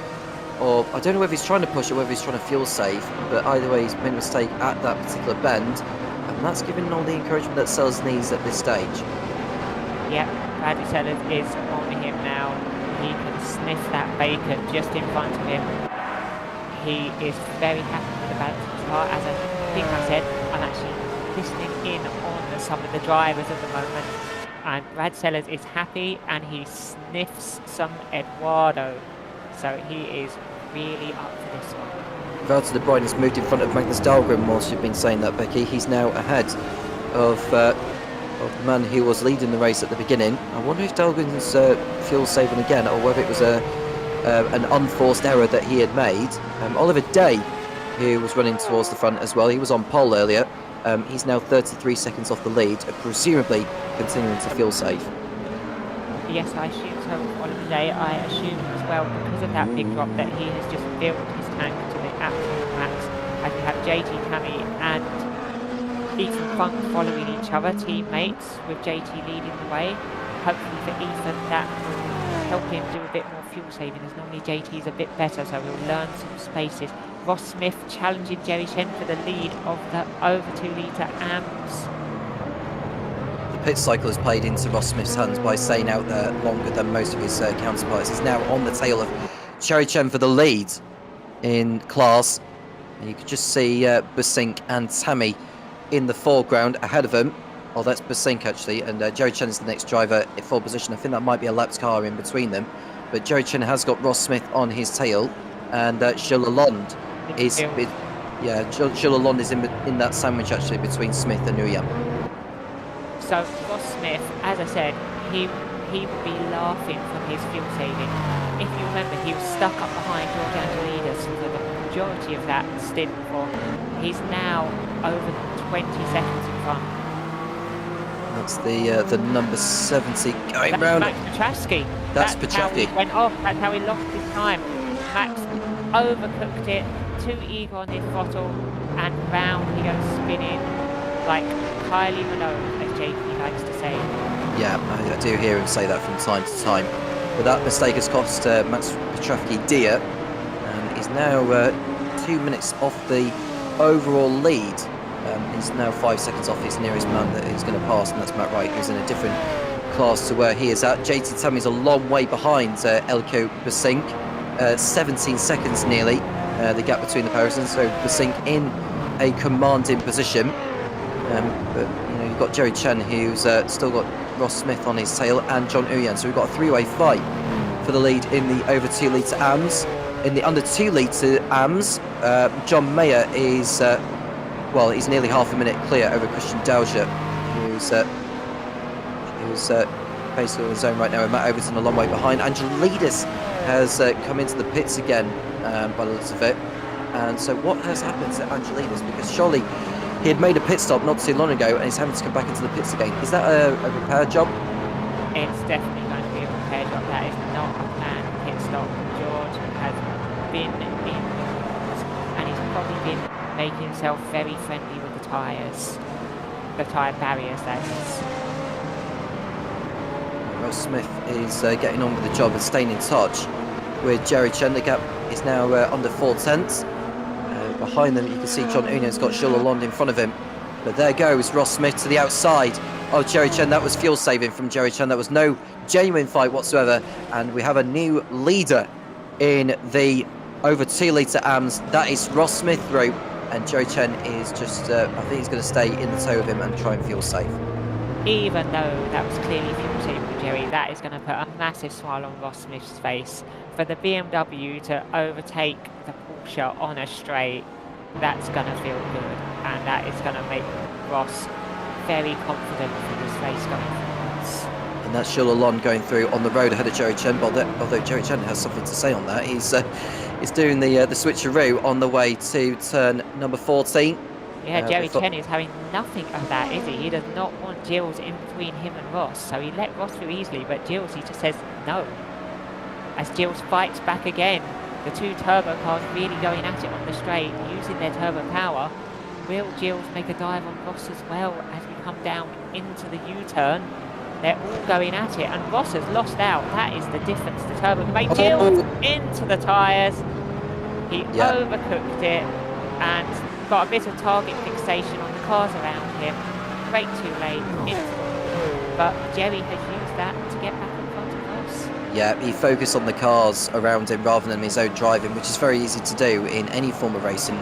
Speaker 5: or I don't know whether he's trying to push or whether he's trying to fuel save. But either way, he's made a mistake at that particular bend. And that's given all the encouragement that Sellers needs at this stage.
Speaker 6: Yep, Bradley Sellers is on him now. He can sniff that bacon just in front of him. He is very happy with the balance of his car. As I think I said, I'm actually listening in on some of the drivers at the moment. And Brad Sellers is happy, and he sniffs some Eduardo. So he is really up for this one.
Speaker 5: Valtteri De Bruyne has moved in front of Magnus Dahlgren whilst you've been saying that, Becky. He's now ahead of the man who was leading the race at the beginning. I wonder if Dahlgren's fuel saving again, or whether it was an unforced error that he had made. Oliver Day, who was running towards the front as well, he was on pole earlier. He's now 33 seconds off the lead, presumably continuing to fuel save.
Speaker 6: Yes, I assume so. Oliver Day, I assume as well, because of that big drop, that he has just filled his tank to the absolute max. As we have JT Tammy and Ethan Funk following each other, teammates, with JT leading the way. Hopefully for Ethan that will help him do a bit more fuel saving, as normally JT's a bit better, so he'll learn some spaces. Ross Smith challenging Jerry Chen for the lead of the over 2 litre AMS.
Speaker 5: The pit cycle has played into Ross Smith's hands by staying out there longer than most of his counterparts. He's now on the tail of Jerry Chen for the lead in class. And you can just see Basink and Tammy in the foreground ahead of him. Oh, that's Basink actually, and Jerry Chen is the next driver in full position. I think that might be a lapped car in between them. But Jerry Chen has got Ross Smith on his tail, and Gilles Lalonde is... Gilles Lalonde is in that sandwich actually between Smith and Nguyen.
Speaker 6: So Ross Smith, as I said, he would be laughing from his fuel saving. If you remember, he was stuck up behind George Angelidis for the majority of that stint. He's now over 20 seconds in front.
Speaker 5: That's the number 70 going round.
Speaker 6: Max Petrowski.
Speaker 5: That's
Speaker 6: how he
Speaker 5: Petrowski.
Speaker 6: went off. That's how he lost his time. Max overcooked it, too eager on his throttle, and round he goes spinning like Kylie Minogue, as JP likes to say.
Speaker 5: Yeah, I do hear him say that from time to time. But that mistake has cost Max Petrowski dear, and he's now 2 minutes off the overall lead. He's now 5 seconds off his nearest man that he's going to pass, and that's Matt Wright, who's in a different class to where he is at. JT Tammy's a long way behind Elko Basink, 17 seconds nearly, the gap between the pairs, and so Basink in a commanding position. But you know, you've got Jerry Chen, who's still got Ross Smith on his tail, and John Uyan, so we've got a three-way fight for the lead in the over 2 litre AMS. In the under 2 litre AMS, John Mayer is he's nearly half a minute clear over Christian Dauger, who's basically on his own right now, and Matt Overton a long way behind. Angelidis has come into the pits again, by the looks of it. And so what has happened to Angelidis? Because surely he had made a pit stop not too long ago, and he's having to come back into the pits again. Is that a repair job?
Speaker 6: It's definitely going to be a repair job. That is not a planned pit stop. George has been in, and he's probably been making himself very friendly with the tyres. The tyre barriers, that is.
Speaker 5: Ross Smith is getting on with the job and staying in touch with Jerry Chen. The gap is now under 4/10. Behind them, you can see John Union's got Gilles Lalonde in front of him. But there goes Ross Smith to the outside of Jerry Chen. That was fuel saving from Jerry Chen. That was no genuine fight whatsoever. And we have a new leader in the over 2 litre AMS. That is Ross Smith through. And Jerry Chen is just, I think he's going to stay in the tow of him and try and fuel save.
Speaker 6: Even though that was clearly fuel saving for Jerry, that is going to put a massive smile on Ross Smith's face. For the BMW to overtake the Porsche on a straight, that's going to feel good, and that is going to make Ross very confident for this race going forwards.
Speaker 5: And that's Gilles Lalonde going through on the road ahead of Jerry Chen, although Jerry Chen has something to say on that. He's doing the switcheroo on the way to turn number 14.
Speaker 6: Yeah, Jerry Chen is having nothing of that, is he? He does not want Gilles in between him and Ross, so he let Ross through easily, but Gilles, he just says no. As Gilles fights back again, the two turbo cars really going at it on the straight, using their turbo power. Will Gilles make a dive on Ross as well as we come down into the U-turn? They're all going at it, and Ross has lost out. That is the difference the turbo can make. Gilles into the tyres. He overcooked it and got a bit of target fixation on the cars around him. Brake too late, but Jerry has used that to get back in front of Ross.
Speaker 5: Yeah, he focused on the cars around him rather than his own driving, which is very easy to do in any form of racing.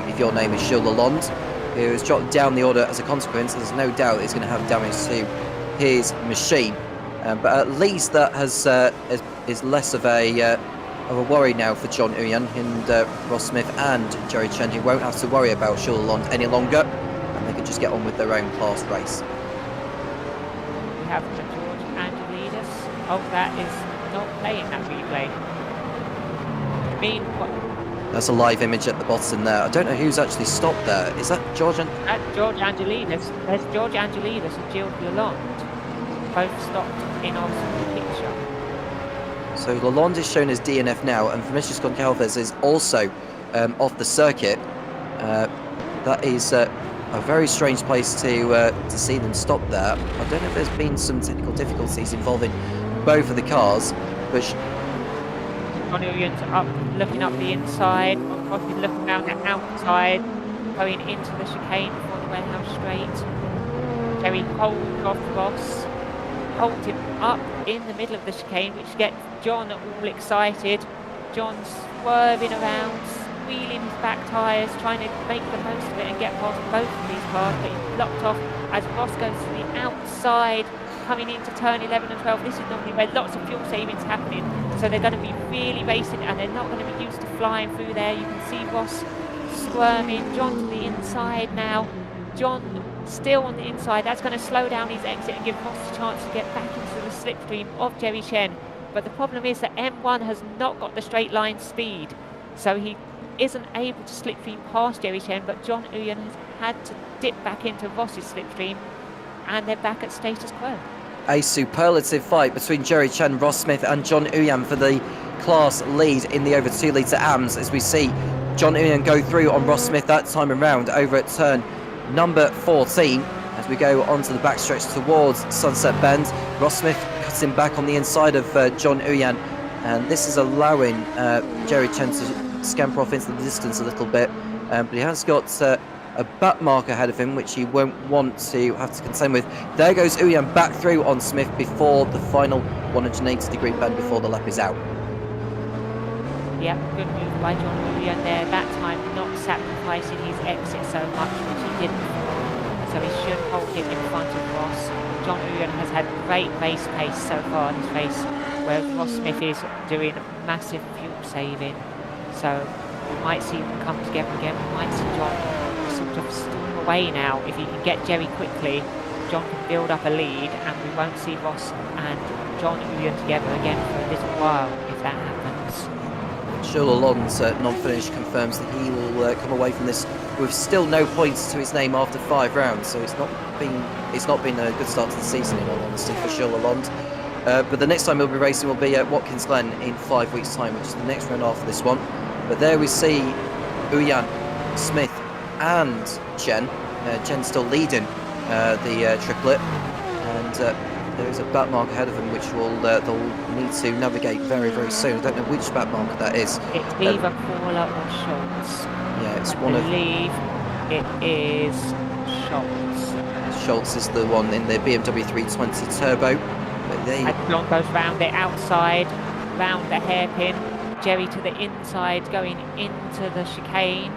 Speaker 5: If your name is Gilles Lalonde, who has dropped down the order as a consequence, there's no doubt it's going to have damage to his machine. But at least that is less of a worry now for John Uyan and Ross Smith and Jerry Chen, who won't have to worry about Gilles Lalonde any longer, and they can just get on with their own class race.
Speaker 6: We have George Angelidis. Oh, that is not playing that replay. I mean, what?
Speaker 5: That's a live image at the bottom there. I don't know who's actually stopped there. Is that George?
Speaker 6: George Angelidis. There's George Angelidis and Gilles Lalonde. Both stopped in our picture.
Speaker 5: So Lalonde is shown as DNF now, and Vinicius Goncalves is also off the circuit. That is a very strange place to see them stop there. I don't know if there's been some technical difficulties involving both of the cars, but
Speaker 6: John Uyan's up, looking up the inside. Parfitt looking around the outside, going into the chicane before the warehouse straight. Jerry holds off Ross, holds him up in the middle of the chicane, which gets John all excited. John swerving around, wheeling his back tyres, trying to make the most of it and get past both of these cars, but he's blocked off as Ross goes to the outside, coming into turn 11 and 12. This is normally where lots of fuel savings happening, so they're going to be really racing and they're not going to be used to flying through there. You can see Ross squirming, John to the inside now. John still on the inside. That's going to slow down his exit and give Ross a chance to get back into the slipstream of Jerry Chen. But the problem is that M1 has not got the straight line speed, so he isn't able to slipstream past Jerry Chen, but John Uyan has had to dip back into Ross's slipstream, and they're back at status quo.
Speaker 5: a superlative fight between Jerry Chen, Ross Smith and John Uyan for the class lead in the over 2 litre AMS, as we see John Uyan go through on Ross Smith that time around over at turn number 14. As we go onto the backstretch towards Sunset Bend, Ross Smith cutting back on the inside of John Uyan, and this is allowing Jerry Chen to scamper off into the distance a little bit, but he has got a back mark ahead of him, which he won't want to have to contend with. There goes Uyan back through on Smith before the final 180-degree bend before the lap is out.
Speaker 6: Yep, good move by John Uyan there. That time not sacrificing his exit so much, which he didn't before. So he should hold it in front of Ross. John Uyan has had great race pace so far in this race, whereas Ross Smith is doing massive fuel saving. So we might see them come together again. We might see John sort of storm away now. If he can get Jerry quickly, John can build up a lead, and we won't see Ross and John Uyan together again for a little while if that happens.
Speaker 5: Jules Lalonde's non-finish confirms that he will come away from this with still no points to his name after 5 rounds. So it's not been a good start to the season, in all honesty, for Jules Lalonde. But the next time he'll be racing will be at Watkins Glen in 5 weeks' time, which is the next round after this one. But there we see Uyan, Smith and Chen. Chen still leading the triplet, and there is a back mark ahead of him, which they'll need to navigate very, very soon. I don't know which back mark that is.
Speaker 6: It's either Paula or Schultz.
Speaker 5: Yeah, it's
Speaker 6: I
Speaker 5: one of...
Speaker 6: believe it is Schultz.
Speaker 5: Schultz is the one in the BMW 320 Turbo. But
Speaker 6: And John goes round the outside, round the hairpin. Jerry to the inside, going into the chicane.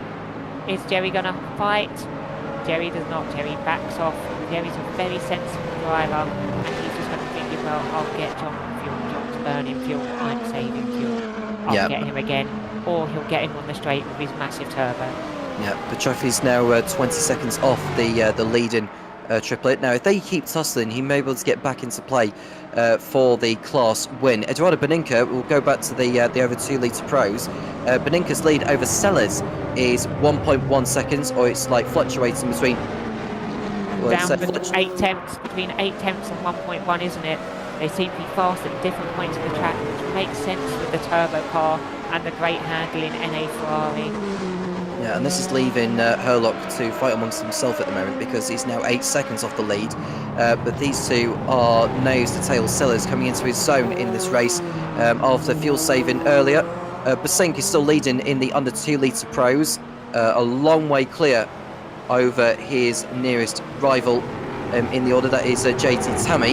Speaker 6: Is Jerry going to fight? Jerry does not. Jerry backs off. Jerry's a very sensible driver, and he's just going to think, well, I'll get John fuel. John's burning fuel. I'm saving fuel. I'll get him again, or he'll get him on the straight with his massive turbo. Yeah,
Speaker 5: the trophy's now 20 seconds off the leading triplet. Now, if they keep tussling, he may be able to get back into play for the class win. Eduardo Beninca will go back to the over 2 litre pros. Beninca's lead over Sellers is 1.1 seconds, or it's like fluctuating between...
Speaker 6: Down with 8 tenths, between 8 tenths and 1.1, isn't it? They seem to be fast at different points of the track, which makes sense with the turbo car and the great handling NA Ferrari.
Speaker 5: Yeah, and this is leaving Herlock to fight amongst himself at the moment, because he's now 8 seconds off the lead. But these two are nose to tail. Sellers coming into his zone in this race after fuel saving earlier. Basink is still leading in the under 2 litre pros, a long way clear over his nearest rival in the order. That is JT Tammy,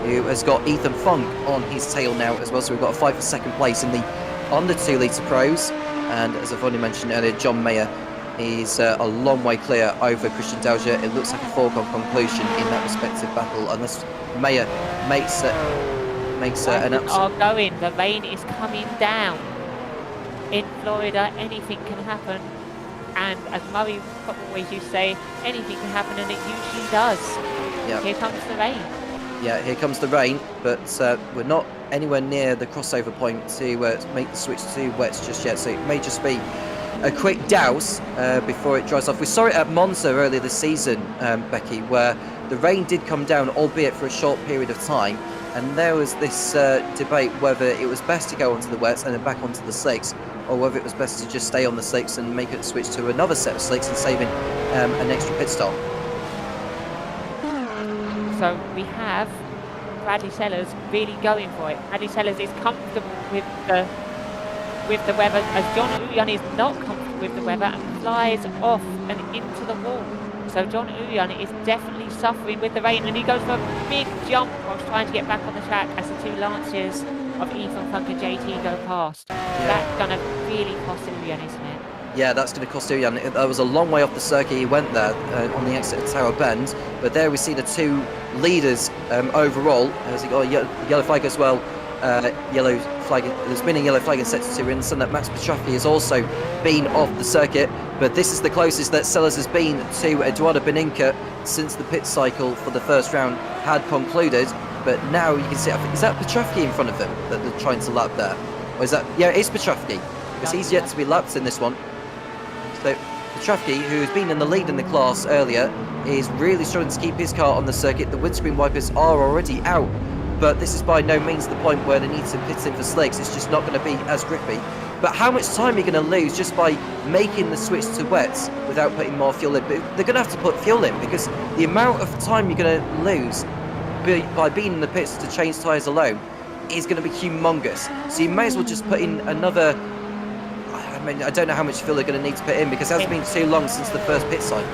Speaker 5: who has got Ethan Funk on his tail now as well. So we've got a fight for second place in the under 2 litre pros. And as I've already mentioned earlier, John Mayer is a long way clear over Christian Dauger. It looks like a foregone conclusion in that respective battle, unless Mayer makes an absolute...
Speaker 6: going. The rain is coming down. In Florida, anything can happen. And as Murray always used to say, anything can happen, and it usually does. Yep. Here comes the rain.
Speaker 5: Yeah, here comes the rain, but we're not anywhere near the crossover point to make the switch to wets just yet, so it may just be a quick douse before it dries off. We saw it at Monza earlier this season, Becky, where the rain did come down, albeit for a short period of time, and there was this debate whether it was best to go onto the wets and then back onto the slicks. or whether it was best to just stay on the slicks and make it switch to another set of slicks and saving an extra pit stop.
Speaker 6: So we have Bradley Sellers really going for it. Bradley Sellers is comfortable with the weather, as John Uyan is not comfortable with the weather and flies off and into the wall. So John Uyan is definitely suffering with the rain, and he goes for a big jump whilst trying to get back on the track as the two Lanciers of Ethan Funk and JT go past. That's going to really cost Uyan, isn't it?
Speaker 5: Yeah, that's going to cost Uyan. That was a long way off the circuit. He went there on the exit of Tower Bend, but there we see the two leaders overall. As he got a yellow flag as well. Yellow flag. There's been a yellow flag in sector 2. We understand that Max Petrofsky has also been off the circuit, but this is the closest that Sellers has been to Eduardo Beninca since the pit cycle for the first round had concluded. But now you can see, is that Petrofsky in front of him that they're trying to lap there? Or is that, yeah, it's Petrofsky, because he's yet to be lapped in this one. So Petrofsky, who has been in the lead in the class earlier, is really struggling to keep his car on the circuit. The windscreen wipers are already out, but this is by no means the point where they need to pit in for slicks. It's just not going to be as grippy. But how much time are you going to lose just by making the switch to wets without putting more fuel in? But they're going to have to put fuel in, because the amount of time you're going to lose by being in the pits to change tyres alone is going to be humongous. So you may as well just put in another... I mean, I don't know how much fuel they're going to need to put in, because it hasn't been too long since the first pit cycle.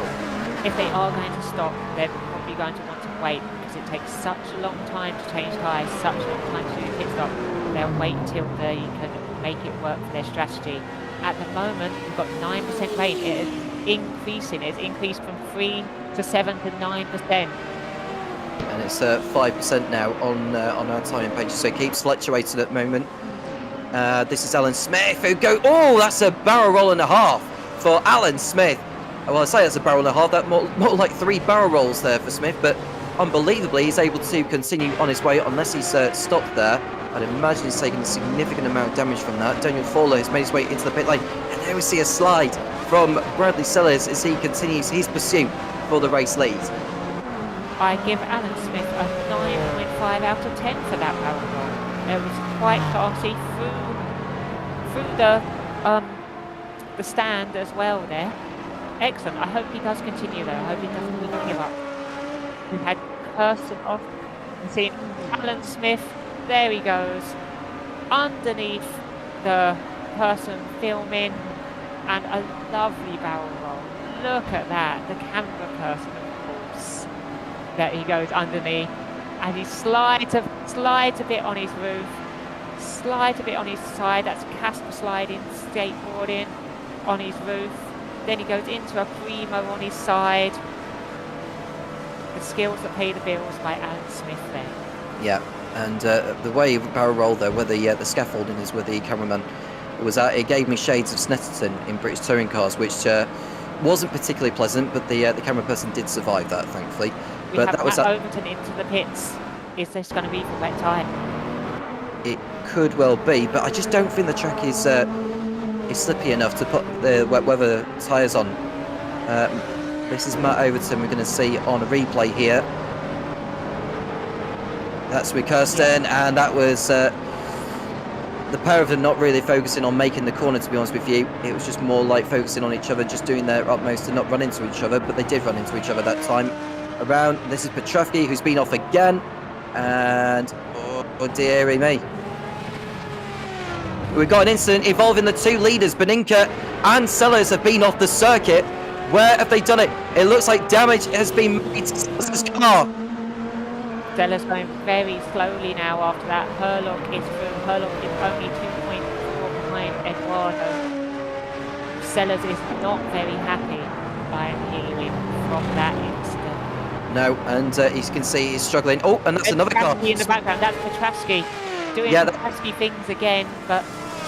Speaker 6: If they are going to stop, they're probably going to want to wait, because it takes such a long time to change tyres, such a long time to do a pit stop. They'll wait until they can make it work for their strategy. At the moment, we've got 9% rain. It is increasing. It's increased from 3 to 7 to 9%.
Speaker 5: And it's 5% now on our timing page, so it keeps fluctuating at the moment. This is Alan Smith who oh, that's a barrel roll and a half for Alan Smith. Well, I say that's a barrel and a half, that more like 3 barrel rolls there for Smith, but unbelievably he's able to continue on his way unless he's stopped there. I'd imagine he's taken a significant amount of damage from that. Daniel Fowler has made his way into the pit lane, and there we see a slide from Bradley Sellers as he continues his pursuit for the race lead.
Speaker 6: I give Alan Smith a 9.5 out of 10 for that barrel roll. It was quite classy through the stand as well there. Excellent. I hope he does continue though. I hope he doesn't give up. We've had Kirsten off and seen Alan Smith. There he goes. Underneath the person filming, and a lovely barrel roll. Look at that. The camera person, of course. That he goes underneath, and he slides a bit on his roof, slides a bit on his side. That's Casper sliding, skateboarding on his roof. Then he goes into a primo on his side. The skills that pay the bills by Alan Smith there.
Speaker 5: Yeah, and the way of barrel roll though, where the scaffolding is with the cameraman, it gave me shades of Snetterton in British touring cars, which wasn't particularly pleasant, but the camera person did survive that, thankfully.
Speaker 6: We have Matt Overton into the pits. Is this going to be for wet tyre?
Speaker 5: It could well be, but I just don't think the track is slippy enough to put the wet weather tyres on. This is Matt Overton we're going to see on a replay here. That's with Kirsten, and that was the pair of them not really focusing on making the corner, to be honest with you. It was just more like focusing on each other, just doing their utmost to not run into each other, but they did run into each other that time around. This is Petrofsky, who's been off again, and oh dearie me. We've got an incident involving the two leaders. Beninca and Sellers have been off the circuit. Where have they done it? It looks like damage has been made to Sellers' car.
Speaker 6: Sellers going very slowly now after that. Herlock is through. Herlock is only 2.4 behind Eduardo. Sellers is not very happy by healing from that incident.
Speaker 5: No, and you can see he's struggling. Oh, and that's another car.
Speaker 6: In the background, that's Petrofsky doing Petrofsky things again, but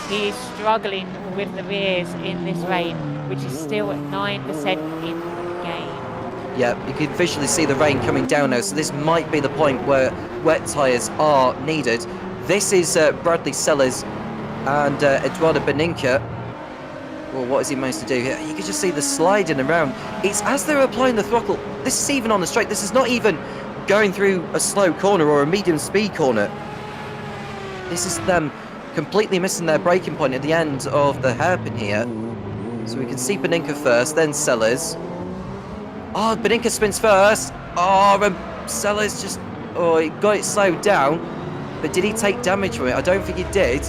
Speaker 6: he is struggling with the rears in this rain, which is still at 9% in the game.
Speaker 5: Yeah, you can visually see the rain coming down now, so this might be the point where wet tyres are needed. This is Bradley Sellers and Eduardo Beninca. Well, what has he managed to do here? You can just see the sliding around. It's as they're applying the throttle. This is even on the straight. This is not even going through a slow corner or a medium speed corner. This is them completely missing their braking point at the end of the hairpin here. So we can see Beninka first, then Sellers. Oh, Beninka spins first. Oh, and Sellers just... Oh, he got it slowed down. But did he take damage from it? I don't think he did.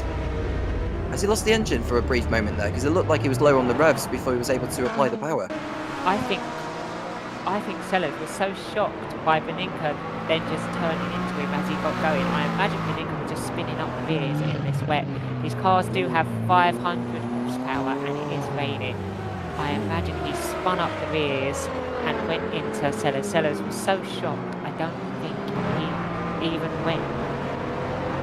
Speaker 5: Has he lost the engine for a brief moment there? Because it looked like he was low on the revs before he was able to apply the power.
Speaker 6: I think Sellers was so shocked by Beninka then just turning into him as he got going. I imagine Beninka was just spinning up the rears in this wet. These cars do have 500 horsepower and it is raining. I imagine he spun up the rears and went into Sellers. Sellers was so shocked, I don't think he even went.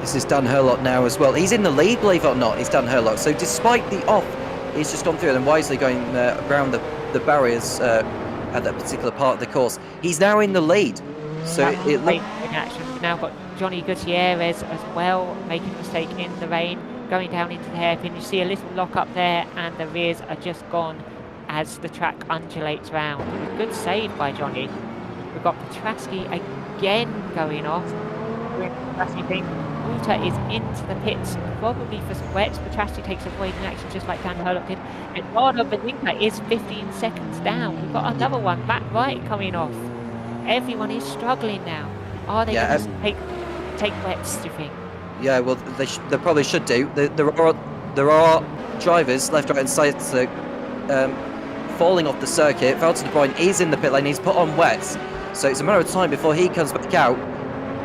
Speaker 5: This is Dan Hurlock now as well. He's in the lead, believe it or not, it's Dan Hurlock. So despite the off, he's just gone through and wisely going around the barriers at that particular part of the course. He's now in the lead. So it looks...
Speaker 6: We've now got Johnny Gutierrez as well, making a mistake in the rain, going down into the hairpin. You see a little lock up there and the rears are just gone as the track undulates round. Good save by Johnny. We've got Petrasky again going off. Walter is into the pits, probably for some wets. Petrasky takes avoiding action just like Dan Hurlock did. Eduardo Beninka is 15 seconds down. We've got another one, back right, coming off. Everyone is struggling now. Are they going to take wets, do you think?
Speaker 5: Yeah, well, they probably should do. There are drivers left, right and side falling off the circuit. Valtteri De Bruyne is in the pit lane. He's put on wets. So it's a matter of time before he comes back out.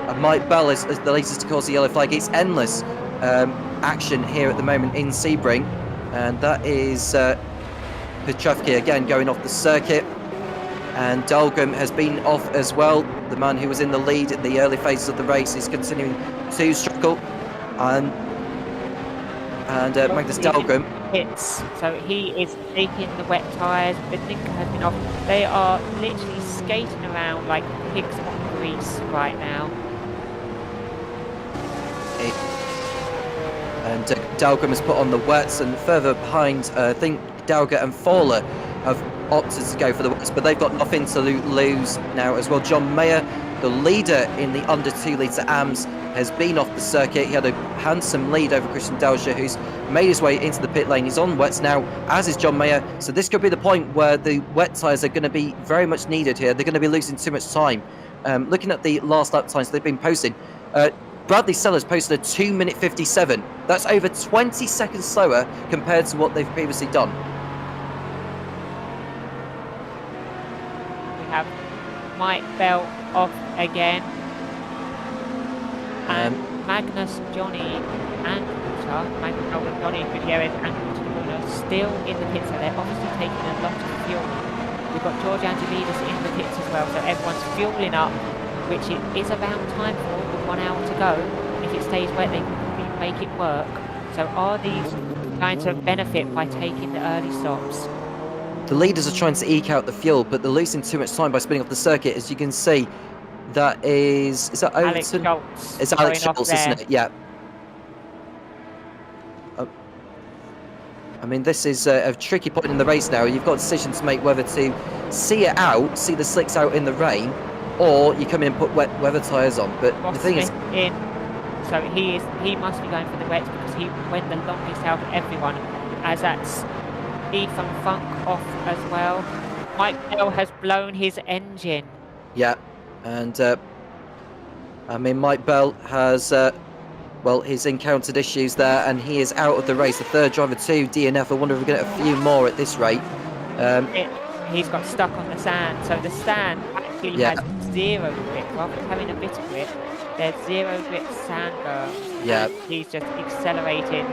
Speaker 5: And Mike Bell is the latest to cause the yellow flag. It's endless action here at the moment in Sebring. And that is Petrasky again going off the circuit. And Dahlgren has been off as well. The man who was in the lead at the early phases of the race is continuing to struggle. And Magnus Dahlgren.
Speaker 6: So he is taking the wet tyres. Beninka has been off. They are literally skating around like pigs on grease right now.
Speaker 5: And Dahlgren has put on the wets, and further behind, I think Dauger and Fowler have opted to go for the wets, but they've got nothing to lose now as well. John Mayer, the leader in the under 2 litre AMS, has been off the circuit. He had a handsome lead over Christian Dauscher, who's made his way into the pit lane. He's on wets now, as is John Mayer. So this could be the point where the wet tyres are going to be very much needed here. They're going to be losing too much time. Looking at the last lap times they've been posting, Bradley Sellers posted a 2:57. That's over 20 seconds slower compared to what they've previously done.
Speaker 6: We have Mike Bell off again. And Magnus, Johnny and Walter, Magnus, Johnny, Gutierrez and Walter still in the pits. So they're obviously taking a lot of fuel. We've got George Angelidis in the pits as well. So everyone's fueling up, which it is around time for, with 1 hour to go. If it stays wet, they can make it work. So are these going to benefit by taking the early stops?
Speaker 5: The leaders are trying to eke out the fuel, but they're losing too much time by spinning off the circuit. As you can see, that is that
Speaker 6: Alex
Speaker 5: Overton?
Speaker 6: Schultz.
Speaker 5: It's Alex Schultz, isn't it? Yeah. I mean, this is a tricky point in the race now. You've got a decision to make whether to see it out, see the slicks out in the rain, or you come in and put wet weather tyres on. But the thing is,
Speaker 6: so he must be going for the wets because he went the longest out of everyone, as that's Ethan Funk off as well. Mike Bell has blown his engine.
Speaker 5: Yeah, and I mean, Mike Bell has well, he's encountered issues there, and he is out of the race. The third driver to DNF. I wonder if we're going to get a few more at this rate.
Speaker 6: He's got stuck on the sand, so the sand actually has 0 grip. Rather than having a bit of grip, there's 0 grip sand berm.
Speaker 5: Yeah.
Speaker 6: He's just accelerating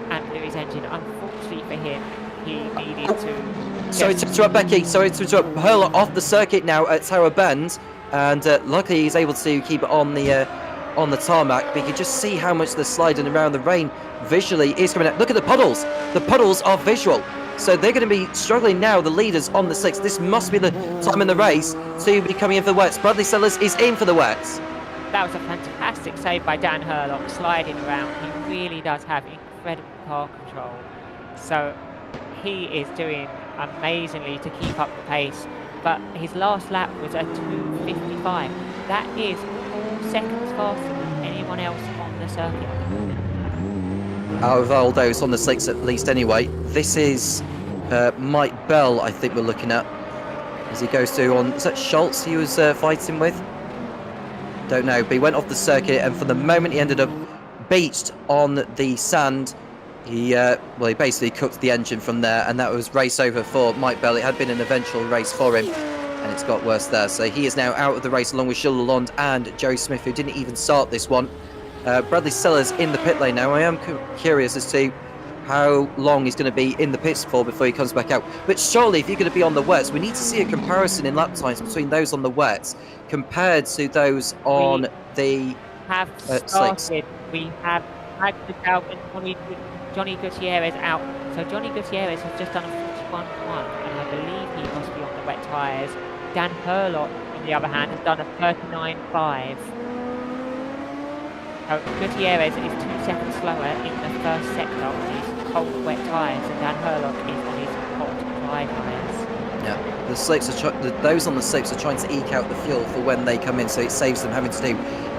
Speaker 6: and blew his engine. Unfortunately for him, he needed to...
Speaker 5: Sorry to interrupt, Becky. Sorry to interrupt. Hurlock off the circuit now at Tower Bend, and luckily he's able to keep it on the tarmac. But you can just see how much they're sliding around. The rain visually is coming out. Look at the puddles. The puddles are visual. So they're going to be struggling now, the leaders on the 6th. This must be the time in the race to be coming in for the wets. Bradley Sellers is in for the wets.
Speaker 6: That was a fantastic save by Dan Hurlock, sliding around. He really does have incredible car control. So he is doing amazingly to keep up the pace. But his last lap was a 2:55. That is 4 seconds faster than anyone else on the circuit.
Speaker 5: out of all those on the slicks at least anyway. This is Mike Bell, I think we're looking at, as he goes through on, is that Schultz he was fighting with? Don't know, but he went off the circuit, and from the moment he ended up beached on the sand, he basically cooked the engine from there, and that was race over for Mike Bell. It had been an eventual race for him, and it's got worse there. So he is now out of the race along with Gilles Lalonde and Joe Smith, who didn't even start this one. Bradley Sellers in the pit lane now. I am curious as to how long he's going to be in the pits for before he comes back out. But surely, if you're going to be on the wets, we need to see a comparison in lap times between those on the wets compared to those on the slicks.
Speaker 6: We have Magnus out and Johnny Gutierrez out. So Johnny Gutierrez has just done a 41.1, and I believe he must be on the wet tyres. Dan Hurlott, on the other hand, has done a 39.5. So Gutierrez is 2 seconds slower in the first sector on his cold wet tyres, and Dan Hurlott is on his hot dry tyres.
Speaker 5: Yeah, the slicks are those on the slicks are trying to eke out the fuel for when they come in, so it saves them having to do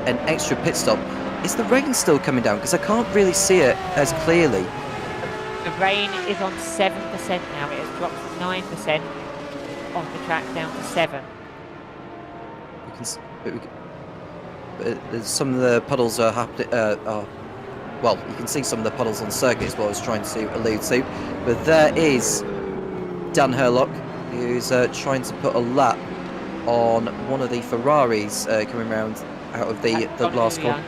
Speaker 5: an extra pit stop. Is the rain still coming down? Because I can't really see it as clearly.
Speaker 6: The rain is on 7% now. It has dropped from 9% on the track down to 7.
Speaker 5: Some of the puddles are happening. Well, you can see some of the puddles on circuit is what I was trying to allude to. But there is Dan Hurlock, who's trying to put a lap on one of the Ferraris coming around out of the last corner.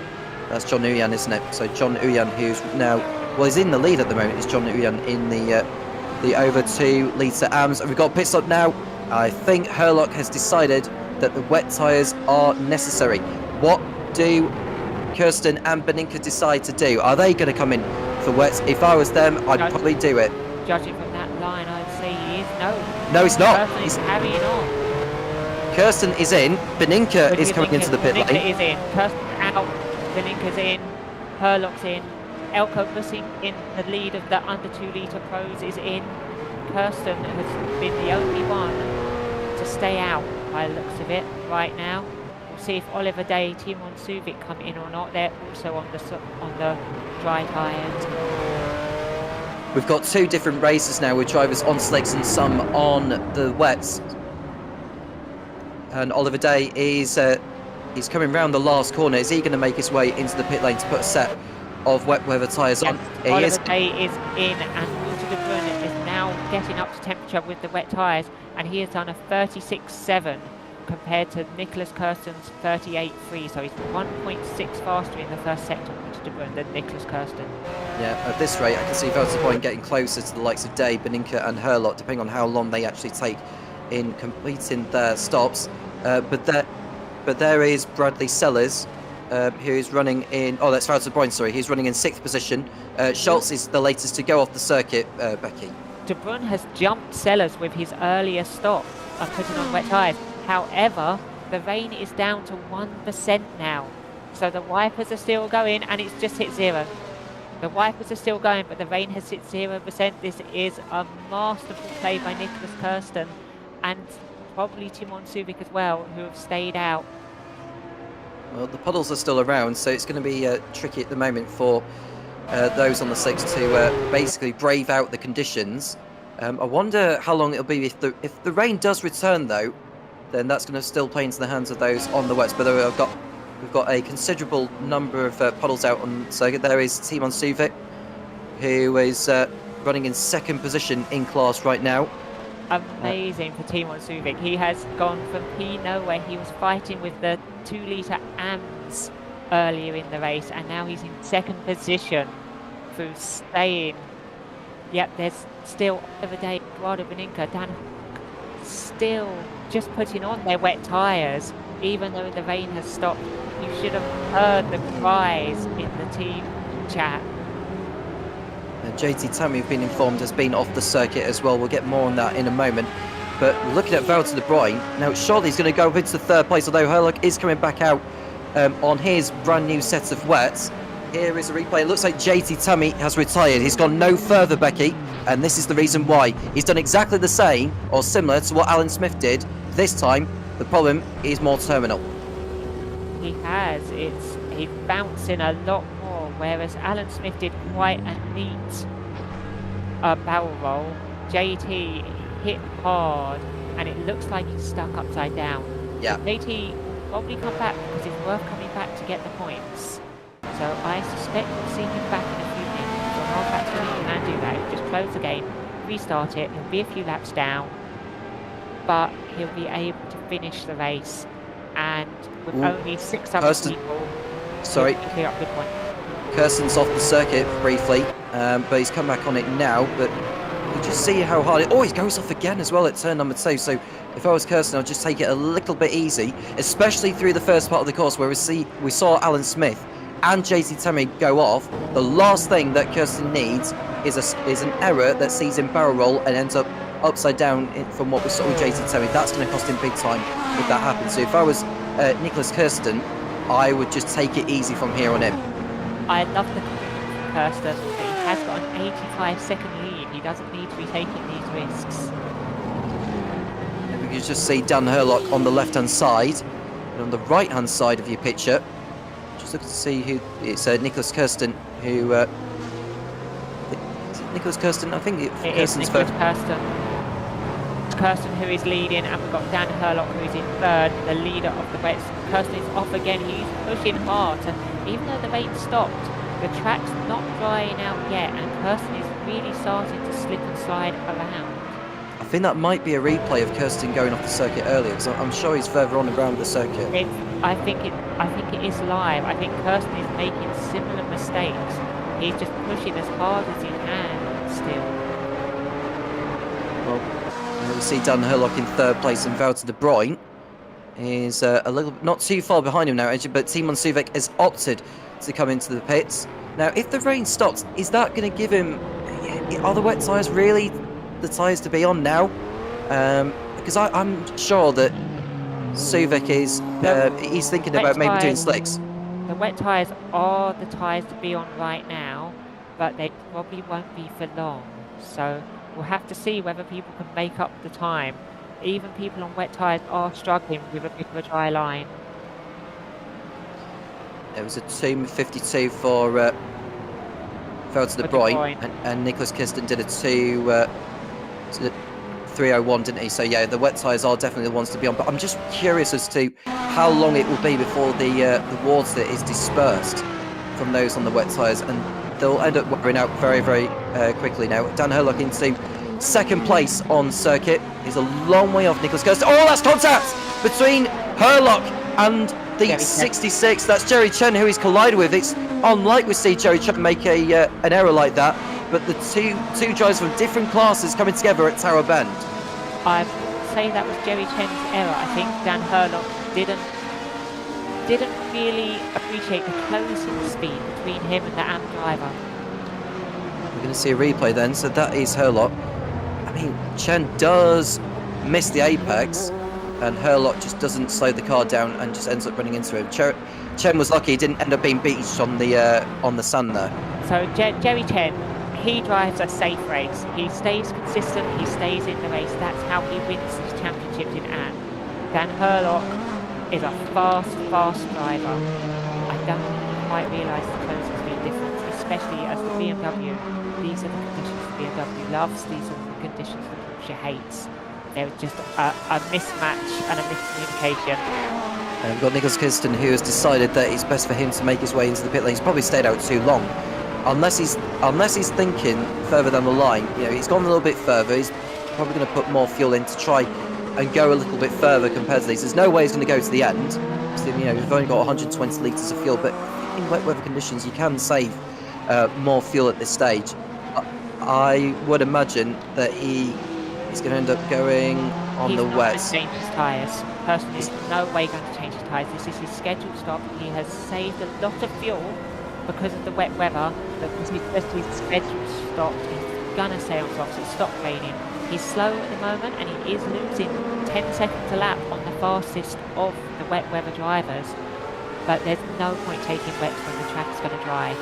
Speaker 5: That's John Uyan, isn't it? So John Uyan, who's now, well, he's in the lead at the moment. Is John Uyan in the over 2 litre AMS? And we've got pit stop now. I think Hurlock has decided that the wet tyres are necessary. What do Kirsten and Beninka decide to do? Are they going to come in for wets? If I was them, I'd probably do it.
Speaker 6: Judging from that line, I'd say he is.
Speaker 5: No, he's not.
Speaker 6: Kirsten is carrying on.
Speaker 5: Kirsten is in. Beninka is coming into the pit lane.
Speaker 6: Beninka is in. Kirsten out. Beninka's in. Hurlock's in. Elko Bussing in the lead of the under 2 litre pros is in. Kirsten has been the only one to stay out by the looks of it right now. We'll see if Oliver Day, Timon Suvic come in or not. They're also on the dry tyres.
Speaker 5: We've got 2 different races now with drivers on slicks and some on the wets. And Oliver Day is he's coming round the last corner. Is he going to make his way into the pit lane to put a set of wet weather tyres on?
Speaker 6: Oliver Day is in, and Walter de Bruyne is now getting up to temperature with the wet tyres, and he has done a 36.7 compared to Nicholas Kirsten's 38.3, so he's 1.6 faster in the first sector, Walter de Bruyne, than Nicholas Kirsten.
Speaker 5: Yeah, at this rate, I can see Velterpoint getting closer to the likes of Day, Beninka and Hurlott, depending on how long they actually take in completing their stops. But there is Bradley Sellers, who is running in... Oh, that's Wouter Bruyne, sorry. He's running in 6th position. Schultz is the latest to go off the circuit, Becky.
Speaker 6: De Bruyne has jumped Sellers with his earlier stop of putting on wet tyres. However, the rain is down to 1% now. So the wipers are still going, and it's just hit 0. The wipers are still going, but the rain has hit 0%. This is a masterful play by Nicholas Kirsten, and probably Timon Suvic as well, who have stayed out.
Speaker 5: Well, the puddles are still around, so it's going to be tricky at the moment for those on the slicks to basically brave out the conditions. I wonder how long it'll be if the rain does return, though. Then that's going to still play into the hands of those on the wets. But we've got a considerable number of puddles out on circuit. There is Timon Suvic, who is running in 2nd position in class right now.
Speaker 6: Amazing for Timon Suvic. He has gone from Pinot, where he was fighting with the 2 litre AMS earlier in the race, and now he's in 2nd position through staying. Yep, there's still Oliver Day, Eduardo Beninka, Dan still just putting on their wet tyres, even though the rain has stopped. You should have heard the cries in the team chat.
Speaker 5: JT Tammy, we've been informed, has been off the circuit as well. We'll get more on that in a moment. But looking at Wouter de Bruyne, now surely he's going to go up into 3rd place, although Hurlock is coming back out on his brand new set of wets. Here is a replay. It looks like JT Tammy has retired. He's gone no further, Becky, and this is the reason why. He's done exactly the same or similar to what Alan Smith did. This time, the problem is more terminal.
Speaker 6: He has. He's bouncing a lot more whereas Alan Smith did quite a neat barrel roll. JT hit hard, and it looks like he's stuck upside down.
Speaker 5: Yeah.
Speaker 6: JT probably come back because it's worth coming back to get the points. So I suspect we'll see him back in a few minutes. So I'll back to him, he can do that. He'll just close the game, restart it. He'll be a few laps down, but he'll be able to finish the race. And with only 6 other people,
Speaker 5: sorry,
Speaker 6: clear up good point.
Speaker 5: Kirsten's off the circuit briefly, but he's come back on it now. But you just see how hard it... Oh, he goes off again as well at turn number 2. So if I was Kirsten, I'd just take it a little bit easy, especially through the first part of the course where we saw Alan Smith and JT Temi go off. The last thing that Kirsten needs is an error that sees him barrel roll and ends up upside down from what we saw with JT Temi. That's going to cost him big time if that happens. So if I was Nicholas Kirsten, I would just take it easy from here on in.
Speaker 6: I love the commitment from Kirsten. He has got an 85-second lead. He doesn't need to be taking these risks.
Speaker 5: And we can just see Dan Herlock on the left-hand side. And on the right-hand side of your picture, just look to see who... It's Nicholas Kirsten who... is it Nicholas Kirsten? I think Kirsten's
Speaker 6: Nicholas
Speaker 5: first.
Speaker 6: Kirsten who is leading, and we've got Dan Herlock who is in third, the leader of the wets. Kirsten is off again. He's pushing hard, and even though the rain stopped, the track's not drying out yet, and Kirsten is really starting to slip and slide around.
Speaker 5: I think that might be a replay of Kirsten going off the circuit earlier, because I'm sure he's further on around the circuit.
Speaker 6: I think it is live. I think Kirsten is making similar mistakes. He's just pushing as hard as he can still.
Speaker 5: Well, we see Dan Herlock in third place, and Wouter de Bruyne is a little not too far behind him now, but Timon Suvek has opted to come into the pits. Now, if the rain stops, is that going to give him... Are the wet tyres really the tyres to be on now? Because I'm sure that Suvek is... he's thinking about maybe doing slicks.
Speaker 6: The wet tyres are the tyres to be on right now, but they probably won't be for long. So we'll have to see whether people can make up the time. Even people on wet tyres are struggling with a bit of a dry line.
Speaker 5: It was a 2:52 for Wouter de Bruyne, and Nicholas Kirsten did a 3:01, didn't he? So yeah, the wet tyres are definitely the ones to be on. But I'm just curious as to how long it will be before the water is dispersed from those on the wet tyres, and they'll end up wearing out very, very quickly now. Dan Herlock into second place on circuit. He's a long way off Nicholas Kirsten. Oh, that's contact between Herlock and the 66. That's Jerry Chen who he's collided with. It's unlikely we see Jerry Chen make an error like that, but the two drivers from different classes coming together at Tower Bend.
Speaker 6: I would say that was Jerry Chen's error. I think Dan Herlock didn't really appreciate the closing speed between him and the AM driver.
Speaker 5: We're going to see a replay then. So that is Herlock. I mean, Chen does miss the apex, and Herlock just doesn't slow the car down and just ends up running into him. Chen was lucky he didn't end up being beached on the sand there.
Speaker 6: So Jerry Chen, he drives a safe race. He stays consistent, he stays in the race. That's how he wins his championships in AM. Dan Herlock is a fast driver. I don't quite realise the closing speed difference, especially as the BMW. These are the conditions the BMW loves, these are the conditions the Porsche hates. There's just a mismatch and a miscommunication.
Speaker 5: And we've got Nicholas Kirsten who has decided that it's best for him to make his way into the pit lane. He's probably stayed out too long. Unless he's thinking further down the line. You know, he's gone a little bit further. He's probably going to put more fuel in to try and go a little bit further compared to these. There's no way he's going to go to the end. So, you know, we've only got 120 litres of fuel, but in wet weather conditions you can save more fuel at this stage. I would imagine that he is going to end up going on the wets.
Speaker 6: He's not going to change his tyres. Personally, he's no way going to change his tyres. This is his scheduled stop. He has saved a lot of fuel because of the wet weather. Because his scheduled stop, he's going to stay on top, so it stopped raining. He's slow at the moment, and he is losing 10 seconds a lap on the fastest of the wet weather drivers. But there's no point taking wets when the track is going to dry.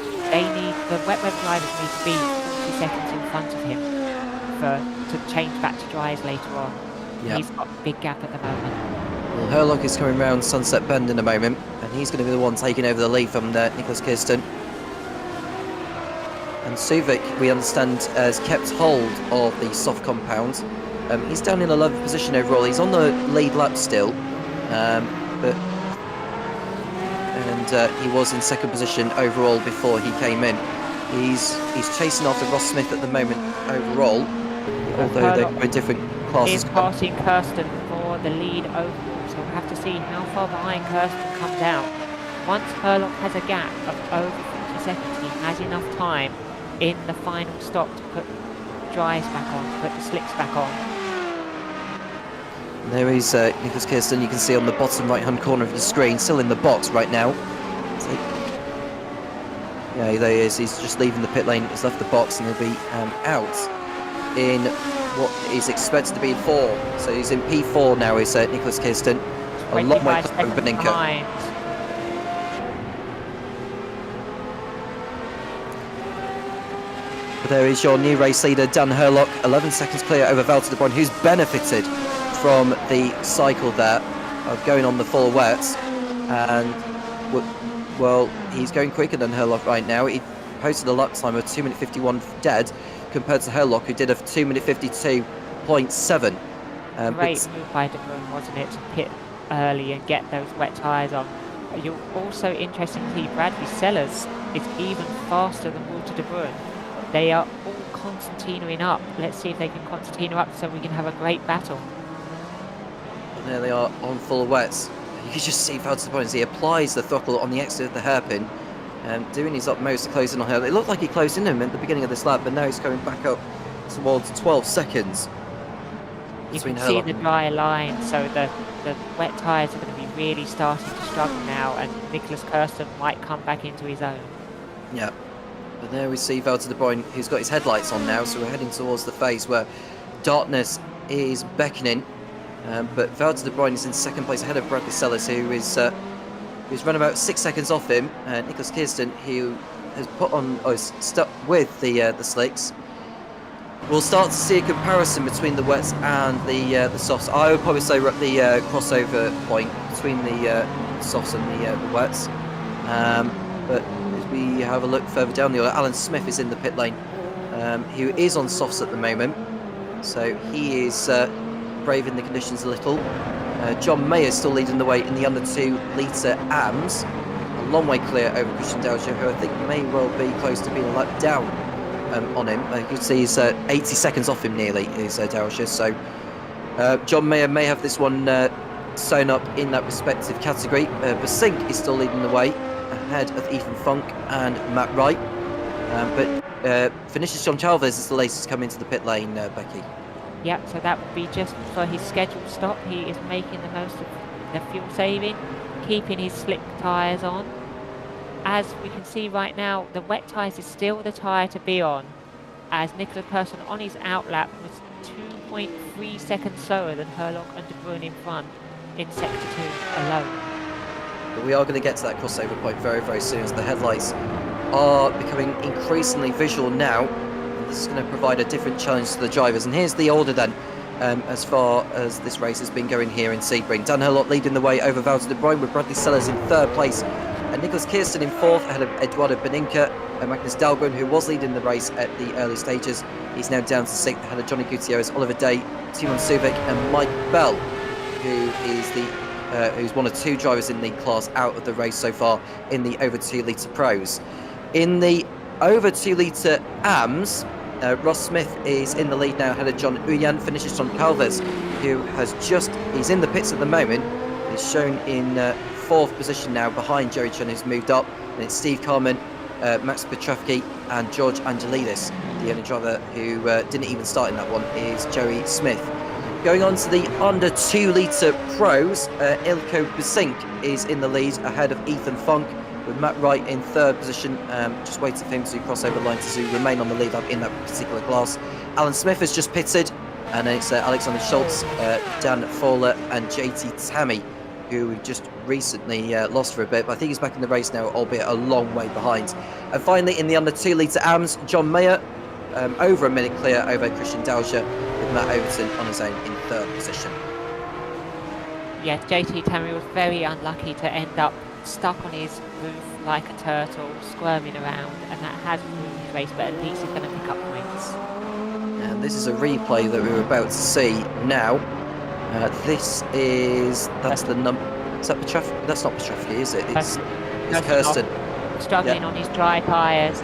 Speaker 6: The wet weather drivers need to be 40 seconds in front of him to change back to dries later on. Yep. He's got a big gap at the moment.
Speaker 5: Well, Herlock is coming round Sunset Bend in a moment, and he's going to be the one taking over the lead from Nicholas Kirsten. And Suvik, we understand, has kept hold of the soft compound. He's down in 11th position overall. He's on the lead lap still, he was in 2nd position overall before he came in. He's chasing after Ross Smith at the moment overall, although they're very different classes.
Speaker 6: Is passing Kirsten for the lead overall, so we'll have to see how far behind Kirsten comes out. Once Herlock has a gap of over 40 seconds, he has enough time in the final stop to put dries back on, to put the slicks back on.
Speaker 5: And there is Nicholas Kirsten, you can see on the bottom right hand corner of the screen, still in the box right now. Yeah, there he is. He's just leaving the pit lane. He's left the box and he'll be out in what is expected to be 4. So he's in P4 now, is Nicholas Kirsten. A long way from Beninka. But there is your new race leader, Dan Herlock, 11 seconds clear over Valter de Bruyn, who's benefited from the cycle there of going on the full wets. And well, he's going quicker than Herlock right now. He posted a lap time of 2 minute 51 dead compared to Herlock, who did a 2 minute 52.7.
Speaker 6: Great move by de Bruyn, wasn't it, to pit early and get those wet tyres on. You're also interesting to see Bradley Sellers is even faster than Walter de Bruyn. They are all concertinaing up. Let's see if they can concertina up so we can have a great battle.
Speaker 5: And there they are on full wets. You can just see Valter de Bruyn as he applies the throttle on the exit of the hairpin, doing his utmost to close in on her. It looked like he closed in him at the beginning of this lap, but now he's coming back up towards 12 seconds.
Speaker 6: You can see the dry line, so the wet tyres are going to be really starting to struggle now, and Nicholas Kirsten might come back into his own.
Speaker 5: Yeah, but there we see Valter de Bruyn, who's got his headlights on now, so we're heading towards the phase where darkness is beckoning. But Valter de Bruyn is in 2nd place ahead of Bradley Sellers, who's run about 6 seconds off him. Nicholas Kirsten, who has put on, is stuck with the slicks. We'll start to see a comparison between the wets and the softs. I would probably say we're at the crossover point between the softs and the wets. But as we have a look further down the order, Alan Smith is in the pit lane, who is on softs at the moment. So he is braving the conditions a little. John Mayer still leading the way in the under 2 litre AMS. A long way clear over Christian Dowager, who I think may well be close to being a lap down on him. You can see he's 80 seconds off him nearly, is Dowager. So John Mayer may have this one sewn up in that respective category. Basink is still leading the way ahead of Ethan Funk and Matt Wright. But Vinicius John Chalvez is the latest to come into the pit lane, Becky.
Speaker 6: Yep, so that would be just for his scheduled stop. He is making the most of the fuel saving, keeping his slick tyres on. As we can see right now, the wet tyres is still the tyre to be on, as Nicholas Kirsten on his outlap was 2.3 seconds slower than Herlock and de Bruyn in front in Sector 2 alone.
Speaker 5: But we are going to get to that crossover point very, very soon, as the headlights are becoming increasingly visual now. This is going to provide a different challenge to the drivers. And here's the order then, as far as this race has been going here in Sebring. Dan Herlock leading the way over Valter de Bruyn, with Bradley Sellers in 3rd place. And Nicholas Kirsten in 4th, ahead of Eduardo Beninka. And Magnus Dahlgren, who was leading the race at the early stages, he's now down to 6th, ahead of Johnny Gutierrez, Oliver Day, Timon Suvik and Mike Bell, who is who's one of 2 drivers in the class out of the race so far in the over 2 litre pros. In the over 2 litre AMS, Ross Smith is in the lead now, ahead of John Uyan. Finishes John Calves, who he's in the pits at the moment. He's shown in 4th position now, behind Jerry Chun, who's moved up. And it's Steve Carman, Max Petrovsky and George Angelidis. The only driver who didn't even start in that one is Joey Smith. Going on to the under 2 litre pros, Ilko Basink is in the lead, ahead of Ethan Funk, with Matt Wright in 3rd position, just waiting for him to cross over the line to remain on the lead up in that particular class. Alan Smith has just pitted, and it's Alexander Schultz, Dan Fowler and JT Tammy, who we've just recently lost for a bit, but I think he's back in the race now, albeit a long way behind. And finally, in the under 2 litre AMS, John Mayer, over a minute clear over Christian Dowager, with Matt Overton on his own in 3rd position.
Speaker 6: Yeah, JT Tammy was very unlucky to end up stuck on his roof like a turtle, squirming around, and that has ruined his race, but at least he's going to pick up points.
Speaker 5: And this is a replay that we're about to see now. That's the number. Is that Petrafsky? That's not Petrafsky, is it? It's Kirsten.
Speaker 6: Struggling on his dry tyres.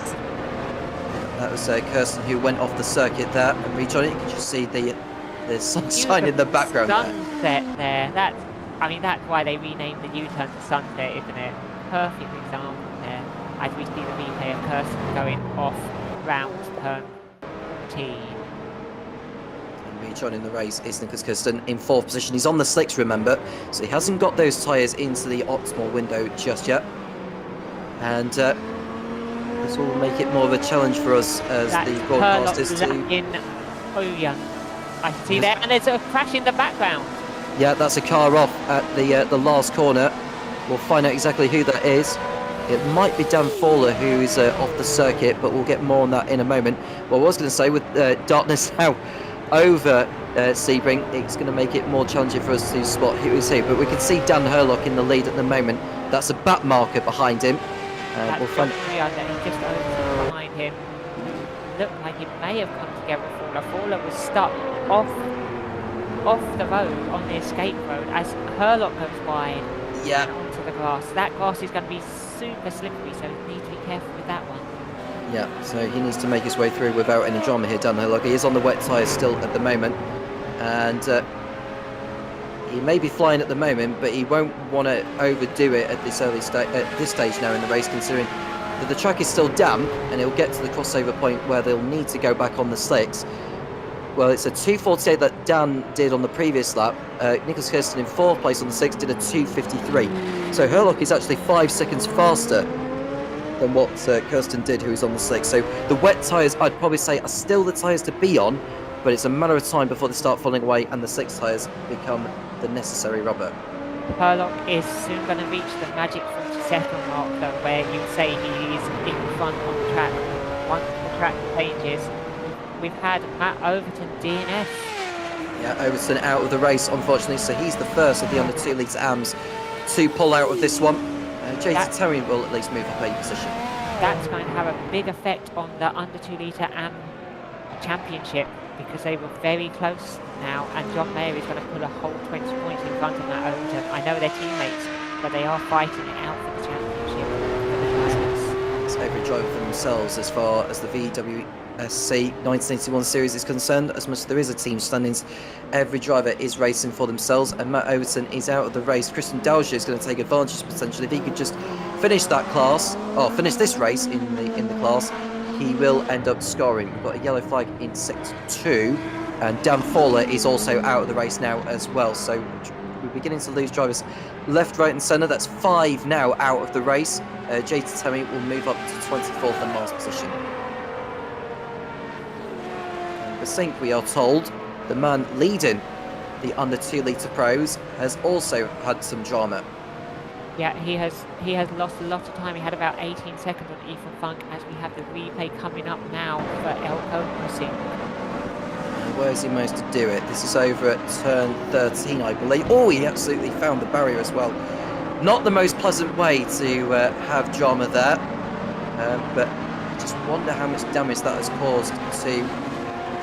Speaker 5: That was Kirsten who went off the circuit there and rejoined it. You can just see the sunshine in the background
Speaker 6: sunset there. That's why they renamed the U-turn to Sunset, isn't it? Perfect example there. As we see the replay of Kirsten going off round turn 14.
Speaker 5: Rejoining the race is Nicholas Kirsten in 4th position. He's on the slicks, remember, so he hasn't got those tyres into the optimal window just yet. And this will make it more of a challenge for us as the broadcasters
Speaker 6: to... I see there, and there's a crash in the background.
Speaker 5: Yeah, that's a car off at the last corner. We'll find out exactly who that is. It might be Dan Fowler who is off the circuit, but we'll get more on that in a moment. Well, I was going to say, with darkness now over Sebring, it's going to make it more challenging for us to spot who is who. But we can see Dan Herlock in the lead at the moment. That's a bat marker behind him. We'll find
Speaker 6: just over behind him. Looked like it may have come together with Fowler. Fowler was stuck off the road on the escape road as Herlock goes wide onto the grass. That grass is going to be super slippery, so we need to be careful with that one.
Speaker 5: Yeah, so he needs to make his way through without any drama here, Dan Herlock. He is on the wet tyres still at the moment, and he may be flying at the moment, but he won't want to overdo it at this stage now in the race, considering that the track is still damp, and he'll get to the crossover point where they'll need to go back on the slicks. Well, it's a 2:48 that Dan did on the previous lap. Nicholas Kirsten in 4th place on the 6 did a 2:53. So Herlock is actually 5 seconds faster than what Kirsten did, who is on the 6. So the wet tyres, I'd probably say, are still the tyres to be on, but it's a matter of time before they start falling away and the 6 tyres become the necessary rubber.
Speaker 6: Herlock is soon going to reach the magic 40-second mark, though, where you say he is in front on the track. Once the track changes, we've had Matt Overton DNF.
Speaker 5: Yeah, Overton out of the race, unfortunately, so he's the first of the under 2 litre AMs to pull out of this one. JT Terry will at least move up a position.
Speaker 6: That's going to have a big effect on the under 2 litre AM championship, because they were very close now, and John Mayer is going to put a whole 20 points in front of Matt Overton. I know they're teammates, but they are fighting it out for the championship.
Speaker 5: It's every driver for themselves as far as the VWSC 1981 series is concerned. As much as there is a team standings, every driver is racing for themselves, and Matt Overton is out of the race. Christian Dalgier is going to take advantage potentially. If he could just finish that class, or finish this race in the class, he will end up scoring. We've got a yellow flag in Sector 2, and Dan Fowler is also out of the race now as well. So we're beginning to lose drivers left, right and centre. That's 5 now out of the race. JT Terry will move up to 24th and last position. And Basink, we are told, the man leading the under 2 litre pros, has also had some drama.
Speaker 6: Yeah, he has lost a lot of time. He had about 18 seconds on Ethan Funk, as we have the replay coming up now for Elko Basink.
Speaker 5: Where's he managed to do it? This is over at turn 13, I believe. Oh, he absolutely found the barrier as well. Not the most pleasant way to have drama there, but I just wonder how much damage that has caused to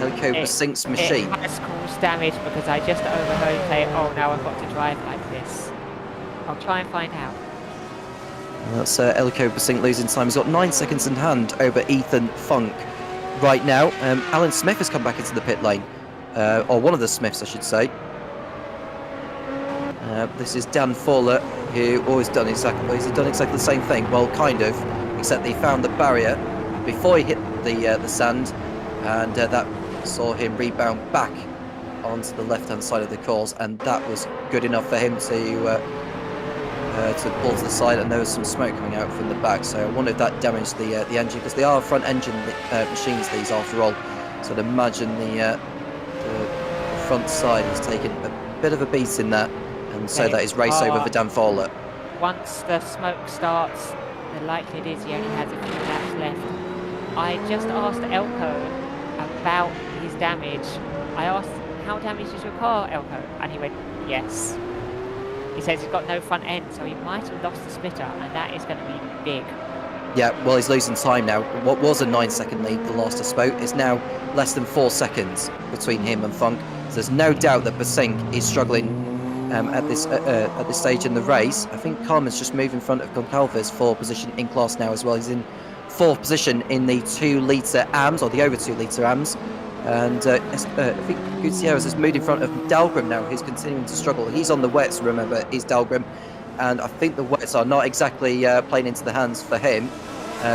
Speaker 5: Elko Basink's machine.
Speaker 6: It has caused damage, because I just overheard him say, "Oh, now I've got to drive like this." I'll try and find out.
Speaker 5: Well, that's Elko Basink losing time. He's got 9 seconds in hand over Ethan Funk right now. Alan Smith has come back into the pit lane, or one of the Smiths, I should say. This is Dan Fowler, who always done exactly the same thing. Well, kind of, except that he found the barrier before he hit the sand, and that saw him rebound back onto the left-hand side of the course, and that was good enough for him to pull to the side, and there was some smoke coming out from the back. So I wonder if that damaged the engine, because they are front engine machines, these, after all. So I'd imagine the front side has taken a bit of a beating there, and so that is race over for Dan Fowler.
Speaker 6: Once the smoke starts, the likelihood is he only has a few laps left. I just asked Elko about his damage. I asked, "How damaged is your car, Elko?" And he went, "Yes." He says he's got no front end, so he might have lost the splitter, and that is going to be big.
Speaker 5: Yeah, well, he's losing time now. What was a 9-second lead the last I spoke is now less than 4 seconds between him and Funk. So there's no doubt that Basing is struggling at this stage in the race. I think Carmen's just moved in front of Goncalves for position in class now as well. He's in 4th position in the 2-litre AMS, or the over 2-litre AMS. And I think Gutierrez has moved in front of Dahlgren now, who's continuing to struggle. He's on the wets, remember, is Dahlgren. And I think the wets are not exactly playing into the hands for him.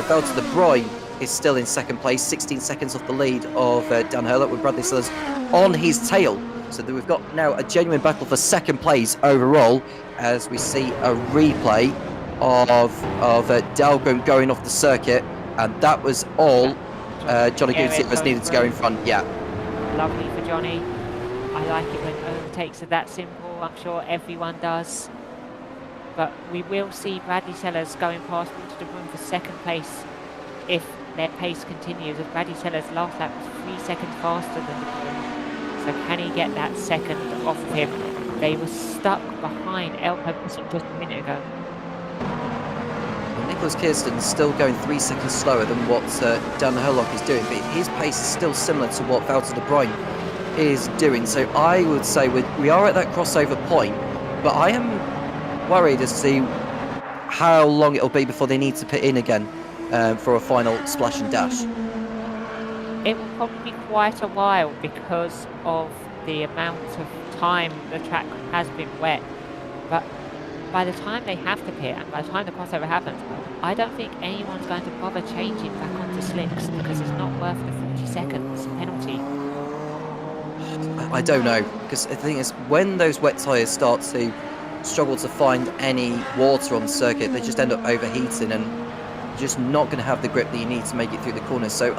Speaker 5: Valter de Bruyne is still in 2nd place, 16 seconds off the lead of Dan Hurlock, with Bradley Sellers on his tail. So that we've got now a genuine battle for 2nd place overall, as we see a replay of Dahlgren going off the circuit. And that was all Johnny Gutierrez needed to go in front. Yeah.
Speaker 6: Lovely for Johnny. I like it when overtakes are that simple. I'm sure everyone does. But we will see Bradley Sellers going past Walter de Bruyne for 2nd place if their pace continues. As Bradley Sellers' last lap was 3 seconds faster than de Bruyne. So can he get that second off of him? They were stuck behind Elko just a minute ago.
Speaker 5: Nicholas Kirsten's still going 3 seconds slower than what Dan Hurlock is doing, but his pace is still similar to what Valter de Bruyne is doing. So I would say we are at that crossover point, but I am worried as to how long it'll be before they need to pit in again for a final splash and dash.
Speaker 6: It will probably be quite a while because of the amount of time the track has been wet. But by the time they have to pit and by the time the crossover happens, I don't think anyone's going to bother changing back onto slicks because it's not worth the 40 seconds penalty.
Speaker 5: I don't know, because the thing is, when those wet tyres start to struggle to find any water on the circuit, they just end up overheating and just not going to have the grip that you need to make it through the corners. So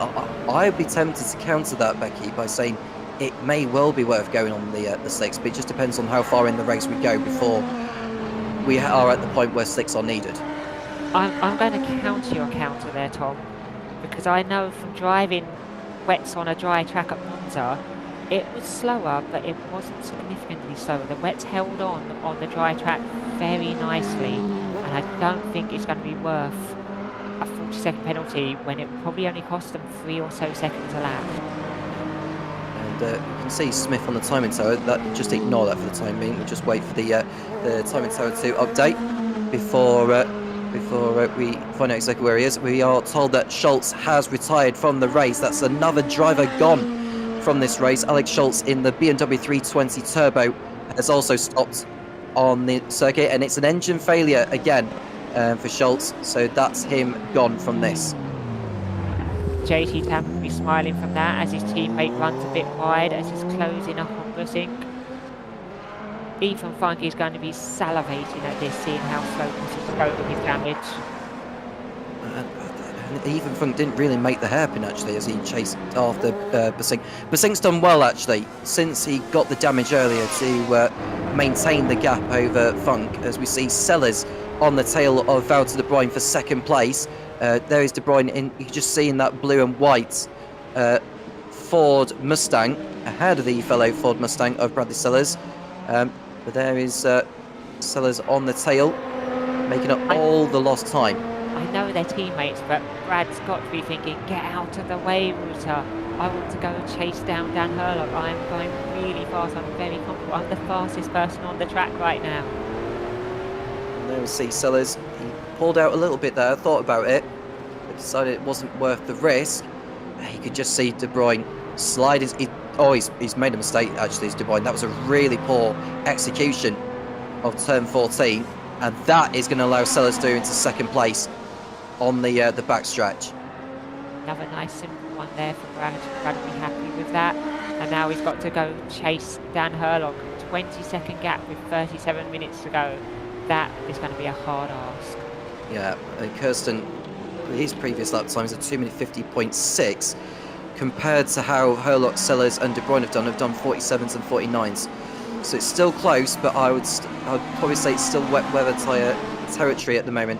Speaker 5: I'd be tempted to counter that, Becky, by saying it may well be worth going on the slicks, but it just depends on how far in the race we go before we are at the point where slicks are needed.
Speaker 6: I'm going to counter your counter there, Tom, because I know from driving wets on a dry track at Monza, it was slower, but it wasn't significantly slower. The wets held on the dry track very nicely, and I don't think it's going to be worth a 40-second penalty when it probably only cost them 3 or so seconds a lap.
Speaker 5: And you can see Smith on the timing tower. Just ignore that for the time being. We'll just wait for the timing tower to update before we find out exactly where he is. We are told that Schultz has retired from the race. That's another driver gone from this race. Alex Schultz in the BMW 320 Turbo has also stopped on the circuit, and it's an engine failure again for Schultz, so that's him gone from this.
Speaker 6: JT Tam will be smiling from that as his teammate runs a bit wide as he's closing up on Bussink. Ethan Funk is going to be salivating at this, seeing how slow Bussink is going with his damage.
Speaker 5: Ethan Funk didn't really make the hairpin actually as he chased after Bussink. Bussink's done well actually since he got the damage earlier to maintain the gap over Funk, as we see Sellers on the tail of Valter de Bruyne for 2nd place. There is de Bruyne in, you can just see in that blue and white Ford Mustang ahead of the fellow Ford Mustang of Bradley Sellers. But there is Sellers on the tail, making up all the lost time.
Speaker 6: I know they're teammates, but Brad's got to be thinking, get out of the way, Router. I want to go and chase down Dan Hurlock. I'm going really fast. I'm very comfortable. I'm the fastest person on the track right now.
Speaker 5: And there we see Sellers. He pulled out a little bit there, thought about it, but decided it wasn't worth the risk. You could just see De Bruyne slide his... He's made a mistake, actually, De Bruyne. That was a really poor execution of turn 14, and that is going to allow Sellers to into 2nd place on the backstretch.
Speaker 6: Another nice simple one there for Brad. Brad will be happy with that. And now he's got to go chase Dan Hurlock. 20-second gap with 37 minutes to go. That is going to be a hard ask.
Speaker 5: Yeah, Kirsten, his previous lap times are 2:50.6 compared to how Hurlock, Sellers and De Bruyne have done 47s and 49s. So it's still close, but I would probably say it's still wet weather tyre territory at the moment.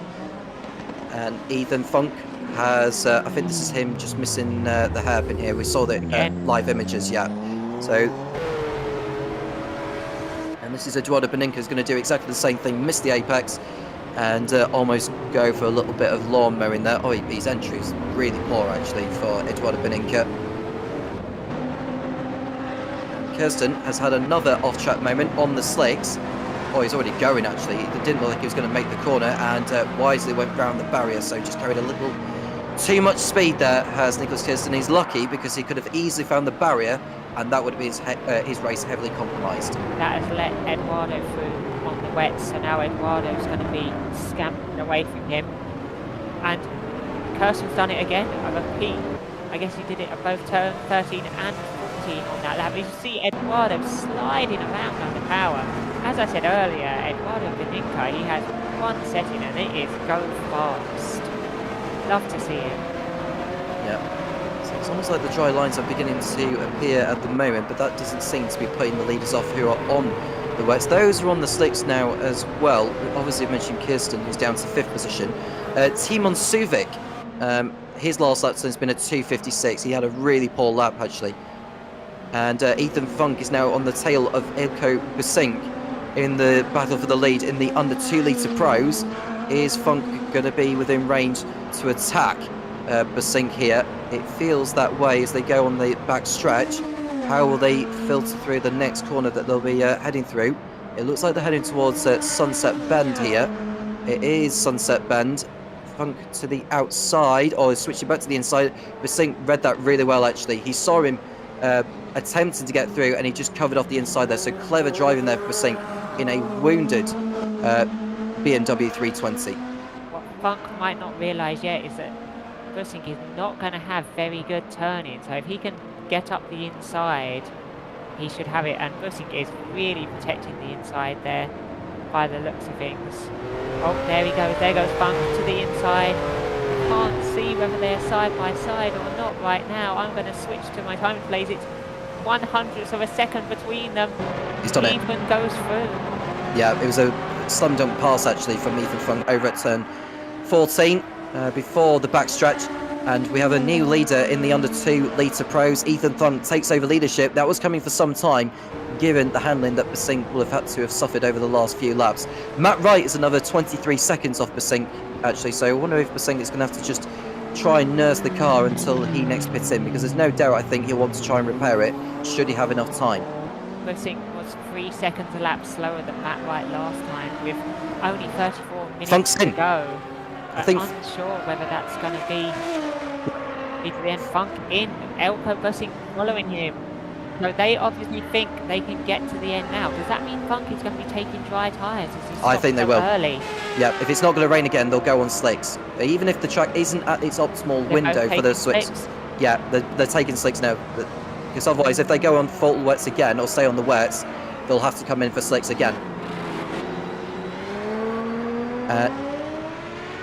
Speaker 5: And Ethan Funk has, I think this is him just missing the hairpin here. We saw the live images, yeah. So, and this is Eduardo Beninca is going to do exactly the same thing, miss the apex, and almost go for a little bit of lawn mowing there. Oh, his entry is really poor actually for Eduardo Beninca. Kirsten has had another off-track moment on the slicks. Oh, he's already going actually. It didn't look like he was going to make the corner, and wisely went round the barrier, so just carried a little too much speed there, has Nicholas Kirsten. He's lucky because he could have easily found the barrier, and that would have been his race heavily compromised.
Speaker 6: That has let Eduardo through on the wets, so now Eduardo's going to be scampering away from him. And Kirsten's done it again. I repeat, I guess he did it at both turn 13 and 14 on that lap. You see Eduardo sliding around under power. As I said earlier, Eduardo Beninca, he has one setting and it is go fast. Love to see it.
Speaker 5: Yeah. So it's almost like the dry lines are beginning to appear at the moment, but that doesn't seem to be putting the leaders off who are on the wets. Those are on the slicks now as well. Obviously, I mentioned Kirsten, who's down to 5th position. Timon Suvic, his last lap has been a 2:56. He had a really poor lap, actually. And Ethan Funk is now on the tail of Ilko Busink in the battle for the lead in the under 2 litre pros. Is Funk going to be within range to attack Busink here? It feels that way as they go on the back stretch. How will they filter through the next corner that they'll be heading through? It looks like they're heading towards Sunset Bend here. It is Sunset Bend. Funk to the outside, or switching back to the inside. Busink read that really well, actually. He saw him attempting to get through, and he just covered off the inside there. So clever driving there for Busink in a wounded BMW 320.
Speaker 6: What Funk might not realise yet is that Busink is not going to have very good turning, so if he can get up the inside, he should have it. And Busink is really protecting the inside there by the looks of things. Oh, there he goes. There goes Funk to the inside. Can't see whether they're side by side or not right now. I'm going to switch to my time plays. It's 100th of a second between them.
Speaker 5: He's done it.
Speaker 6: Ethan goes through.
Speaker 5: Yeah, it was a slam dunk pass actually from Ethan Funk over at turn 14 before the backstretch, and we have a new leader in the under 2 litre pros. Ethan Funk takes over leadership. That was coming for some time, given the handling that Busink will have had to have suffered over the last few laps. Matt Wright is another 23 seconds off Busink actually, so I wonder if Busink is going to have to just try and nurse the car until he next pits in, because there's no doubt I think he'll want to try and repair it should he have enough time.
Speaker 6: Busink was 3 seconds a lap slower than Matt Wright last time, with only 34 minutes
Speaker 5: Funk's
Speaker 6: to
Speaker 5: in.
Speaker 6: go.
Speaker 5: I think
Speaker 6: unsure whether that's going to be the end. Funk in, Elko Busink following him. So they obviously think they can get to the end now. Does that mean Funk is going to be taking dry tyres?
Speaker 5: I think they will.
Speaker 6: Early?
Speaker 5: Yeah, if it's not going to rain again, they'll go on slicks. Even if the track isn't at its optimal window for the switch. Yeah, they're taking slicks now. Because otherwise, if they go on full wets again or stay on the wets, they'll have to come in for slicks again.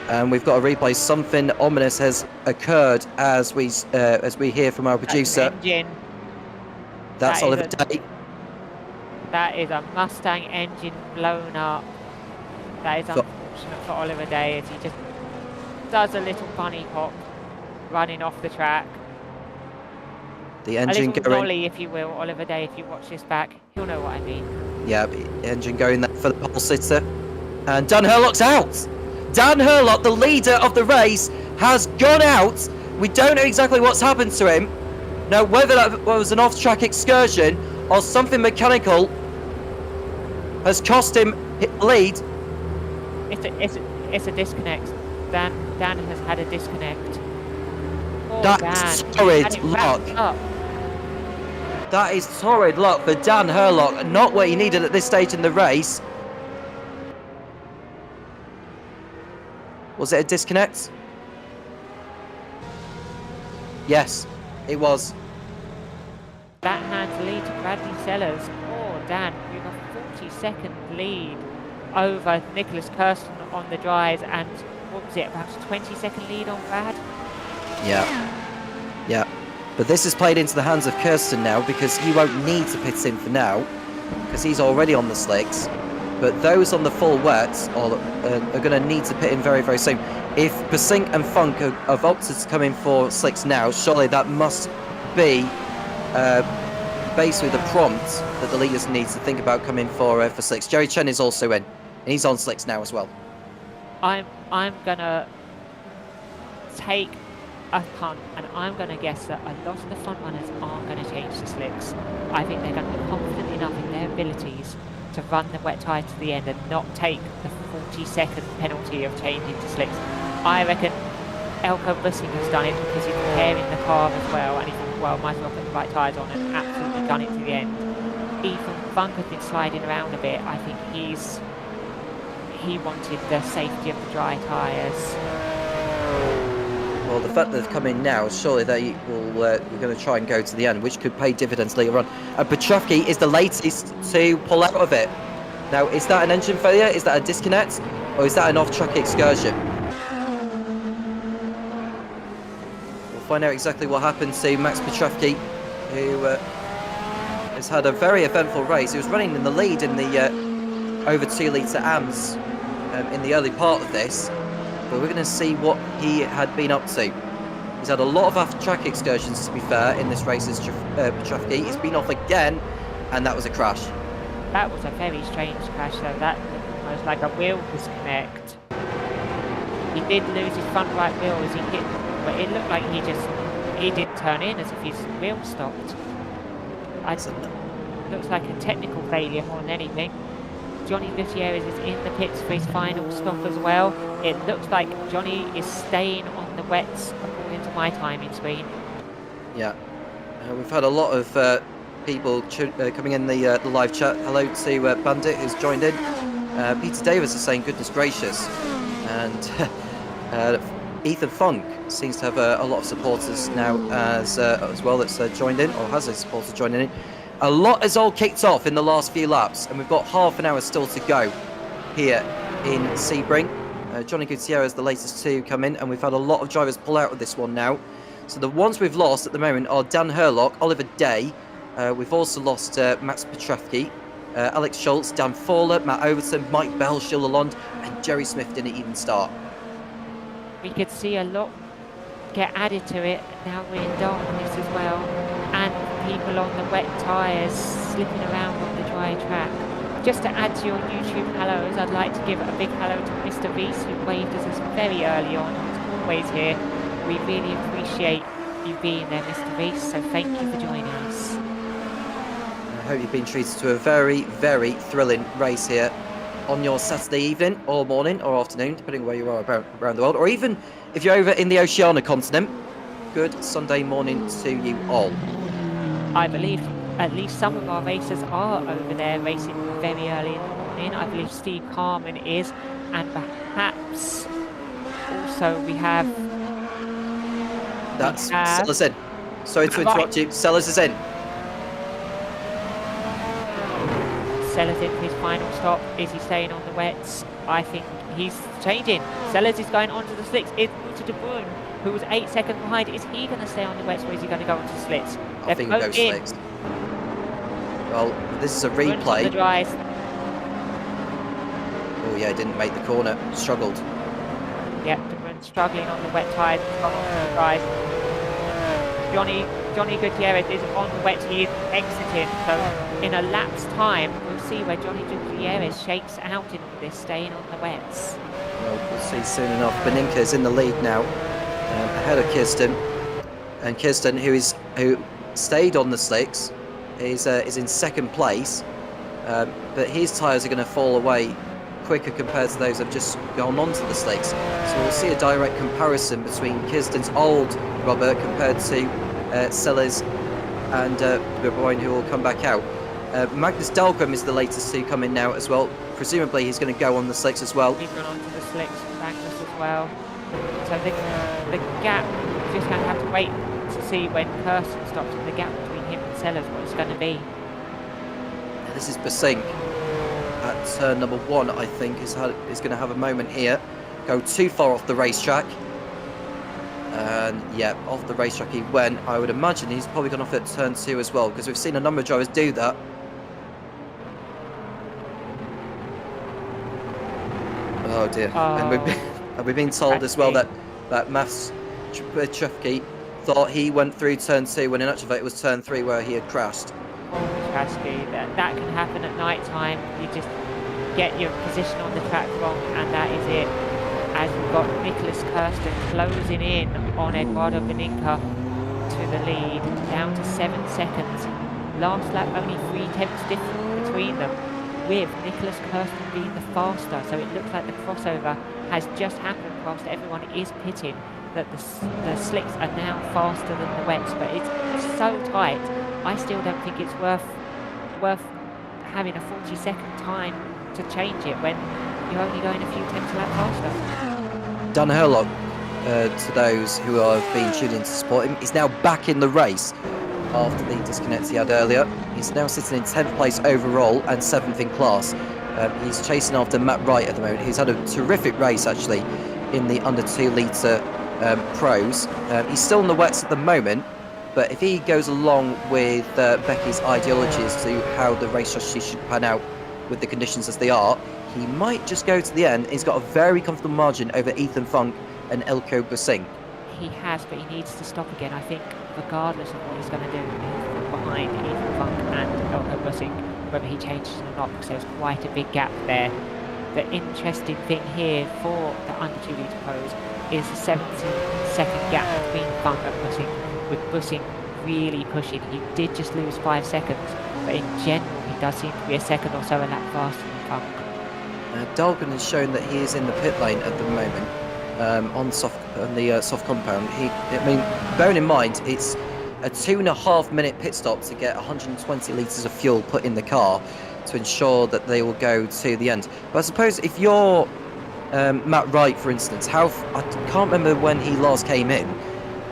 Speaker 5: And we've got a replay. Something ominous has occurred as we hear from our producer. That's Oliver Day.
Speaker 6: That is a Mustang engine blown up. That is unfortunate for Oliver Day, as he just does a little bunny hop running off the track.
Speaker 5: The engine
Speaker 6: a little
Speaker 5: going.
Speaker 6: dolly, if you will, Oliver Day. If you watch this back, he'll know what I mean.
Speaker 5: Yeah, the engine going there for the pole sitter. And Dan Hurlock's out. Dan Hurlock, the leader of the race, has gone out. We don't know exactly what's happened to him. Now, whether that was an off-track excursion or something mechanical has cost him lead.
Speaker 6: It's a disconnect. Dan has had a disconnect.
Speaker 5: That's torrid luck. That is torrid luck for Dan Hurlock. Not what he needed at this stage in the race. Was it a disconnect? Yes, it was.
Speaker 6: That hands lead to Bradley Sellers. Poor Dan, with a 40-second lead over Nicholas Kirsten on the dries, and what was it, about a 20-second lead on Brad?
Speaker 5: Yeah. But this is played into the hands of Kirsten now, because he won't need to pit in for now, because he's already on the slicks. But those on the full wets are going to need to pit in very, very soon. If Busink and Funk have opted to come in for slicks now, surely that must be basically the prompt that the leaders need to think about coming for slicks. Jerry Chen is also in, and he's on slicks now as well.
Speaker 6: I'm gonna take a punt, and I'm gonna guess that a lot of the front runners aren't gonna change to slicks. I think they're gonna be confident enough in their abilities to run the wet tyre to the end and not take the 40-second penalty of changing to slicks. I reckon Elko Bussing has done it because he's preparing the car as well, and he thought, well, might as well put the right tyres on, and absolutely done it to the end. Ethan Funk has been sliding around a bit. I think he wanted the safety of the dry tyres.
Speaker 5: Well, the fact that they've come in now, surely they will. We're going to try and go to the end, which could pay dividends later on. And Petrovsky is the latest to pull out of it. Now, is that an engine failure? Is that a disconnect? Or is that an off-track excursion? We'll find out exactly what happened to Max Petrovsky, who has had a very eventful race. He was running in the lead in the over 2 litre AMS in the early part of this. But we're going to see what he had been up to. He's had a lot of off-track excursions, to be fair, in this race as Petrovsky. He's been off again, and that was a crash.
Speaker 6: That was a very strange crash, though. That was like a wheel disconnect. He did lose his front right wheel as he hit, but it looked like he didn't turn in as if his wheel stopped. Looks like a technical failure more than anything. Johnny Gutierrez is in the pits for his final stop as well. It looks like Johnny is staying on the wets according to my timing screen.
Speaker 5: Yeah, we've had a lot of people coming in the live chat. Hello to Bandit, who's joined in. Peter Davis is saying goodness gracious, and Ethan Funk seems to have a lot of supporters now as well that's joined in, or has a supporter joining in. A lot has all kicked off in the last few laps, and we've got half an hour still to go here in Sebring. Johnny Gutierrez, the latest to come in, and we've had a lot of drivers pull out of this one now. So the ones we've lost at the moment are Dan Herlock, Oliver Day. We've also lost Max Petrovsky, Alex Schultz, Dan Fowler, Matt Overton, Mike Bell, Sheila Lalonde, and Jerry Smith didn't even start.
Speaker 6: We could see a lot get added to it. Now we're in darkness as well, and people on the wet tyres slipping around on the dry track. Just to add to your YouTube hellos, I'd like to give a big hello to Mr. Reese, who waved at us very early on. He's always here. We really appreciate you being there, Mr. Reese, so thank you for joining us.
Speaker 5: I hope you've been treated to a very, very thrilling race here on your Saturday evening, or morning, or afternoon, depending where you are around the world, or even if you're over in the Oceania continent. Good Sunday morning to you all.
Speaker 6: I believe at least some of our racers are over there racing very early in the morning. I believe Steve Carman is, and perhaps also we have...
Speaker 5: That's Sellers in. Sorry to interrupt you. Sellers is in.
Speaker 6: Sellers in for his final stop. Is he staying on the wets? I think he's changing. Sellers is going onto the slicks. It's Wouter de Bruin, who was 8 seconds behind. Is he going to stay on the wets, or is he going to go onto the slicks?
Speaker 5: I think he'll go slicks. Well, this is a replay. Oh yeah, didn't make the corner. Struggled.
Speaker 6: Yeah, de Bruin struggling on the wet tyres. Johnny Gutierrez is on the wet. He is exiting. So in a lap's time, we'll see where Johnny Gutierrez shakes out in this, staying on the wets.
Speaker 5: Well, we'll see soon enough. Beninka's in the lead now, ahead of Kirsten. And Kirsten, who stayed on the slicks, is in second place. But his tyres are going to fall away quicker compared to those that have just gone onto the slicks. So we'll see a direct comparison between Kirsten's old rubber compared to Sellers and De Bruyne, who will come back out. Magnus Dahlgren is the latest to come in now as well. Presumably he's going to go on the slicks as well.
Speaker 6: He's gone onto the slicks, Magnus as well. So the gap, we're just going to have to wait to see when Kirsten stops, and the gap between him and Sellers, what it's going to be.
Speaker 5: This is Basing at turn number 1, I think, is going to have a moment here. Go too far off the racetrack. And yeah, off the racetrack he went. I would imagine he's probably gone off at turn 2 as well, because we've seen a number of drivers do that. Oh dear. And we've been told as well that Max Petrovsky thought he went through turn 2 when in actual fact it was turn 3 where he had crashed.
Speaker 6: tragedy. That can happen at night time. You just get your position on the track wrong, and that is it. As we've got Nicholas Kirsten closing in on Eduardo Beninca to the lead, down to 7 seconds. Last lap, only 3 tenths difference between them, with Nicholas Kirsten being the faster. So it looks like the crossover has just happened whilst everyone is pitting, that the slicks are now faster than the wets, but it's so tight. I still don't think it's worth having a 40-second time to change it when you're only going a few tenths a lap faster.
Speaker 5: Dan Herlock, to those who have been tuning in to support him, is now back in the race after the disconnect he had earlier. He's now sitting in 10th place overall and 7th in class. He's chasing after Matt Wright at the moment, who's had a terrific race actually in the under 2 litre pros. He's still in the wets at the moment, but if he goes along with Becky's ideologies to how the race strategy should pan out with the conditions as they are, he might just go to the end. He's got a very comfortable margin over Ethan Funk and Elko Busing.
Speaker 6: He has, but he needs to stop again. I think regardless of what he's going to do, he's behind Ethan Funk and Elko Busing, whether he changes or not, because there's quite a big gap there. The interesting thing here for the under 2 litre pros is the 17-second gap between Funk and Busing, with Busing really pushing. He did just lose 5 seconds, but in general he does seem to be a second or so a lap faster than Funk.
Speaker 5: Dahlgren has shown that he is in the pit lane at the moment on the soft compound. Bearing in mind it's a 2.5 minute pit stop to get 120 litres of fuel put in the car to ensure that they will go to the end. But I suppose if you're Matt Wright, for instance, I can't remember when he last came in,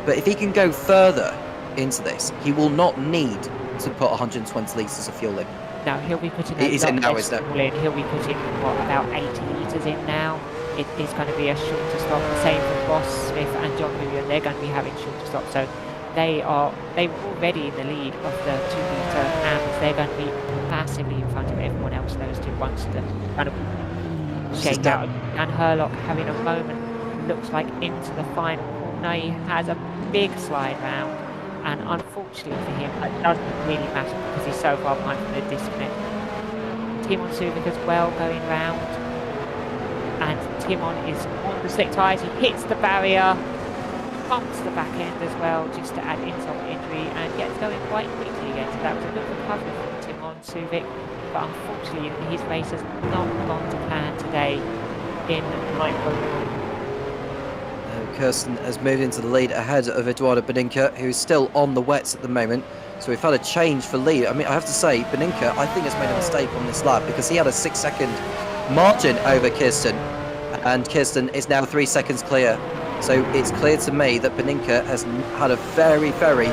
Speaker 5: but if he can go further into this, he will not need to put 120 litres of fuel in.
Speaker 6: No, he'll be putting He'll be putting about 80 litres in now. It is going to be a shorter stop. The same for Ross Smith and John Vivian. They're going to be having shorter stops. So they were already in the lead of the 2 litre, and they're going to be massively in front of everyone else. Those two once the kind of shake out. And Herlock having a moment, looks like into the final corner. He has a big slide round. And unfortunately for him, it doesn't really matter because he's so far behind from the disconnect. Timon Subic as well going round. And Timon is on the slick tyres. He hits the barrier, bumps the back end as well, just to add insult to injury, and gets going quite quickly again. So that was a good recovery from Timon Subic. But unfortunately, his race has not gone to plan today in micro.
Speaker 5: Kirsten has moved into the lead ahead of Eduardo Beninca, who's still on the wets at the moment. So we've had a change for lead. I mean, I have to say, Beninca, I think, has made a mistake on this lap because he had a 6-second margin over Kirsten, and Kirsten is now 3 seconds clear. So it's clear to me that Beninca has had a very, very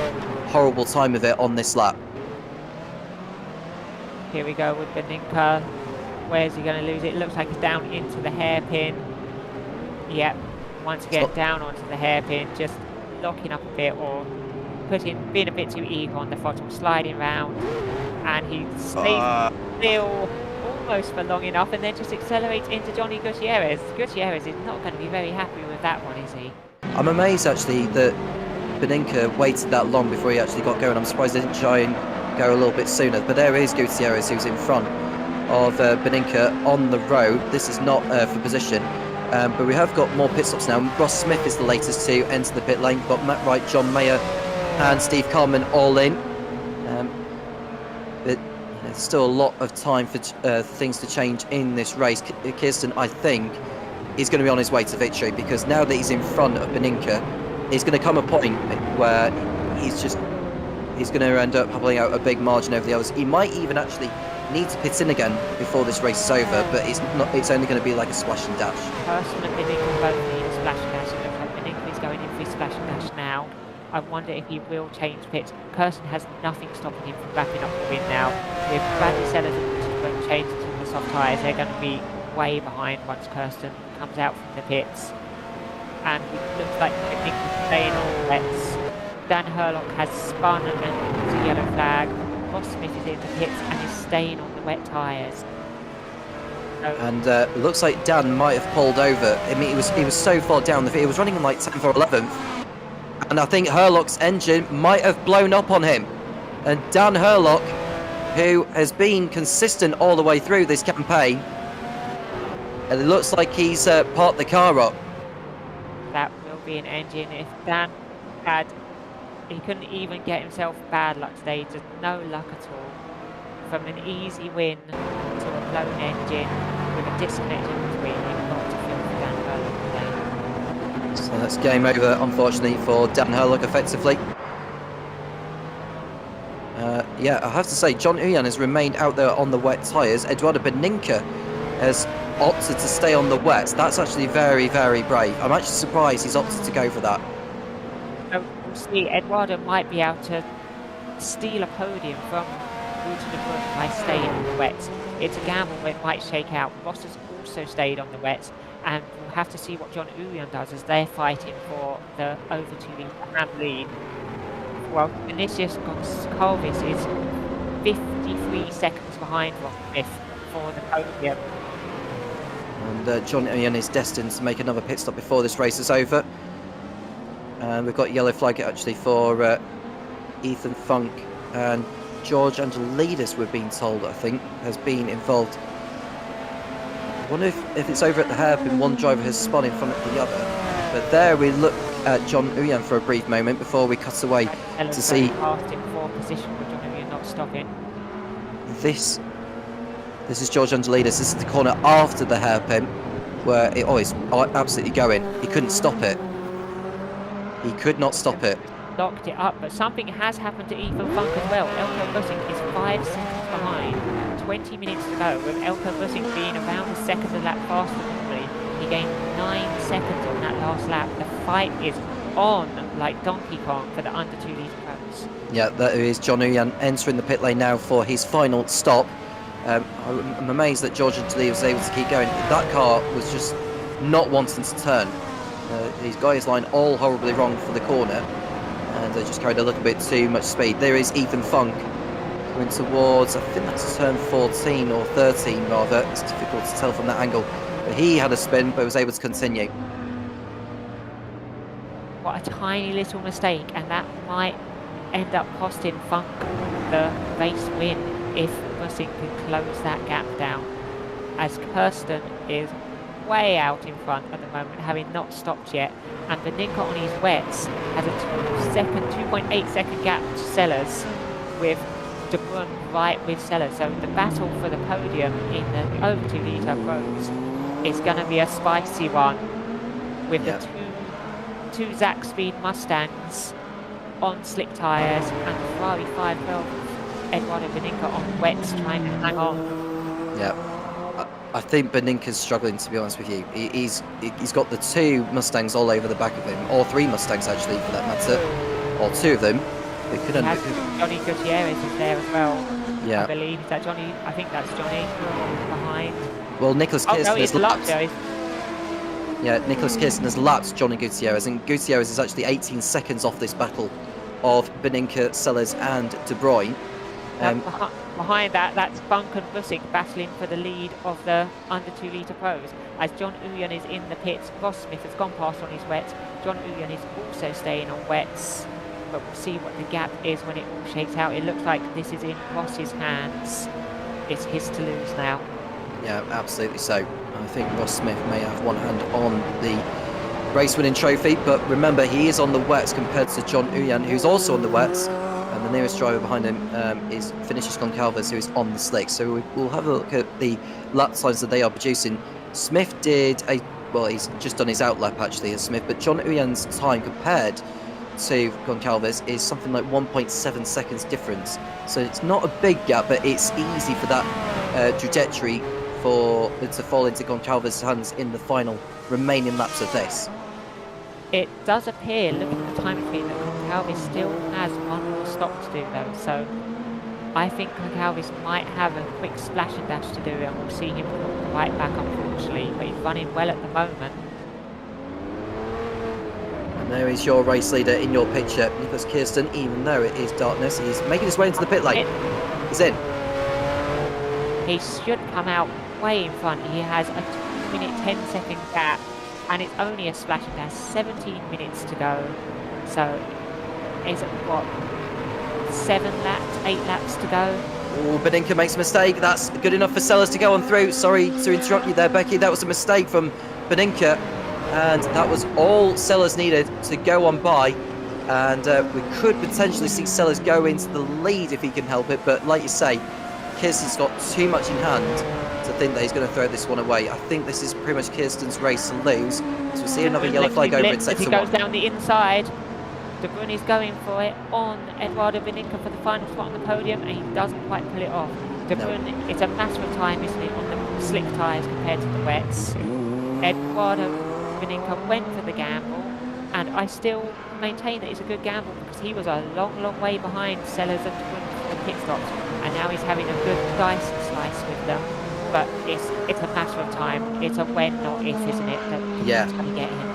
Speaker 5: horrible time of it on this lap.
Speaker 6: Here we go with Beninca. Where's he going to lose it? It looks like he's down into the hairpin. Yep. Once again down onto the hairpin, just locking up a bit or being a bit too eager on the throttle, sliding round, and he stays still almost for long enough and then just accelerates into Johnny Gutierrez. Gutierrez is not going to be very happy with that one, is he?
Speaker 5: I'm amazed actually that Beninca waited that long before he actually got going. I'm surprised he didn't try and go a little bit sooner, but there is Gutierrez who's in front of Beninca on the road. This is not for position. But we have got more pit stops now. Ross Smith is the latest to enter the pit lane. We've got Matt Wright, John Mayer and Steve Carman all in. But there's still a lot of time for things to change in this race. Kirsten, I think, is going to be on his way to victory, because now that he's in front of Beninca, there's going to come a point where he's going to end up pulling out a big margin over the others. He might even actually need to pit in again before this race is over, but it's only going to be like a splash and dash.
Speaker 6: Kirsten and Beninca both need a splash and dash. It looks like Beninca is going in for his splash and dash now. I wonder if he will change pits. Kirsten has nothing stopping him from wrapping up the win now. With Bradley Sellers and change to the soft tyres, they're going to be way behind once Kirsten comes out from the pits. And it looks like Beninca's staying on the wets. Dan Herlock has spun and there's a yellow flag. Ross Smith is in the pits and is staying on the wet tyres.
Speaker 5: And it looks like Dan might have pulled over. I mean, he was so far down the field. He was running in like 10th or 11th. And I think Herlock's engine might have blown up on him. And Dan Herlock, who has been consistent all the way through this campaign. And it looks like he's parked the car up.
Speaker 6: That will be an engine. If Dan he couldn't even get himself bad luck today, just no luck at all. From an easy win to a blown engine with a disconnection between, you've got to feel for Dan Hurlock today.
Speaker 5: So that's game over, unfortunately, for Dan Hurlock, effectively. Yeah, I have to say, John Uyan has remained out there on the wet tyres. Eduardo Beninka has opted to stay on the wets. That's actually very, very brave. I'm actually surprised he's opted to go for that.
Speaker 6: So we'll see, Eduardo might be able to steal a podium from Ruta de Brun by staying on the wets. It's a gamble, but it might shake out. Ross has also stayed on the wets, and we'll have to see what John Uyan does as they're fighting for the over 2 lap lead. Well, Vinicius Gonçalves is 53 seconds behind Ross Smith for the podium.
Speaker 5: And John Uyan is destined to make another pit stop before this race is over. And we've got a yellow flag actually for Ethan Funk, and George Angelidis, we're being told, I think, has been involved. I wonder if it's over at the hairpin, one driver has spun in front of the other. But there we look at John Uyan for a brief moment before we cut away to see.
Speaker 6: Past him for position with John Uyan not stopping.
Speaker 5: This is George Angelidis. This is the corner after the hairpin where it always absolutely going. He couldn't stop it. He could not stop it.
Speaker 6: Locked it up, but something has happened to Ethan Funk as well. Elko Bussing is 5 seconds behind. 20 minutes to go, with Elko Bussing being around a second a lap faster than me. He gained 9 seconds on that last lap. The fight is on like Donkey Kong for the under 2 litre pros.
Speaker 5: Yeah, that is John Uyan entering the pit lane now for his final stop. I'm amazed that George Angelidis was able to keep going. That car was just not wanting to turn. These guys line all horribly wrong for the corner, and they just carried a little bit too much speed. There is Ethan Funk going towards, I think that's turn 14 or 13 rather. It's difficult to tell from that angle. But he had a spin, but was able to continue.
Speaker 6: What a tiny little mistake, and that might end up costing Funk the race win if Bussing can close that gap down, as Kirsten is way out in front at the moment, having not stopped yet, and Beninka on his wets has a 2.8 second gap to Sellers, with De Bruyne right with Sellers. So the battle for the podium in the over 2 litre pros is going to be a spicy one, with the two Zach Speed Mustangs on slick tyres and the Ferrari 512 Eduardo Beninka on wets trying to hang on.
Speaker 5: Yeah, I think Beninka's struggling, to be honest with you. He's got the 2 Mustangs all over the back of him, or 3 Mustangs actually for that matter, or 2 of them. It could
Speaker 6: Johnny Gutierrez is there as well.
Speaker 5: Yeah,
Speaker 6: I believe. Is that Johnny? I think that's Johnny behind.
Speaker 5: well, Nicholas Kirsten has lapped.
Speaker 6: Yeah,
Speaker 5: Nicholas Kirsten has lapped Johnny Gutierrez, and Gutierrez is actually 18 seconds off this battle of Beninka, Sellers and De Bruyne.
Speaker 6: Behind that, that's Funk and Bussing battling for the lead of the under 2 litre pros. As John Uyan is in the pits, Ross Smith has gone past on his wets. John Uyan is also staying on wets, but we'll see what the gap is when it all shakes out. It looks like this is in Ross's hands. It's his to lose now.
Speaker 5: Yeah, absolutely so. I think Ross Smith may have one hand on the race-winning trophy, but remember, he is on the wets compared to John Uyan, who's also on the wets, and the nearest driver behind him is Vinicius Gonçalves, who is on the slick. So we'll have a look at the lap times that they are producing. Smith did he's just done his outlap actually as Smith, but John Uyan's time compared to Gonçalves is something like 1.7 seconds difference. So it's not a big gap, but it's easy for that trajectory to fall into Gonçalves' hands in the final remaining laps of this.
Speaker 6: It does appear, looking at the time between, that Gonçalves still has one more stop to do though, so I think Gonçalves might have a quick splash and dash to do, and we'll see him come right back unfortunately, but he's running well at the moment.
Speaker 5: And there is your race leader in your picture, Nicholas Kirsten. Even though it is darkness, he's making his way into the pit lane. He's in.
Speaker 6: He should come out way in front. He has a 2-minute 10-second gap, and it's only a splash and dash. 17 minutes to go. So, is it what? 8 laps to go?
Speaker 5: Oh, Beninka makes a mistake. That's good enough for Sellers to go on through. Sorry to interrupt you there, Becky. That was a mistake from Beninka. And that was all Sellers needed to go on by. And we could potentially see Sellers go into the lead if he can help it. But like you say, Kirsten's got too much in hand to think that he's going to throw this one away. I think this is pretty much Kirsten's race to lose. So we see another yellow flag over in sector
Speaker 6: he goes down the inside. De Bruyne is going for it on Eduardo Beninka for the final spot on the podium, and he doesn't quite pull it off. De Bruyne, it's a matter of time, isn't it, on the slick tyres compared to the wets. Eduardo Beninka went for the gamble, and I still maintain that it's a good gamble because he was a long, long way behind Sellers and De Bruyne for the pit stops, and now he's having a good dice slice with them. But it's a matter of time. It's a when, not if, isn't it? That he's going to get him.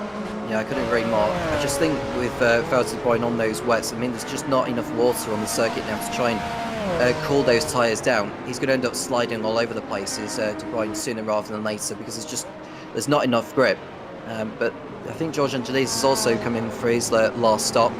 Speaker 5: Yeah, I couldn't agree more. I just think with Valtteri Bottas on those wets, I mean, there's just not enough water on the circuit now to try and cool those tyres down. He's going to end up sliding all over the place, De Bruyne, sooner rather than later, because there's not enough grip. But I think George Angelis is also coming for his last stop,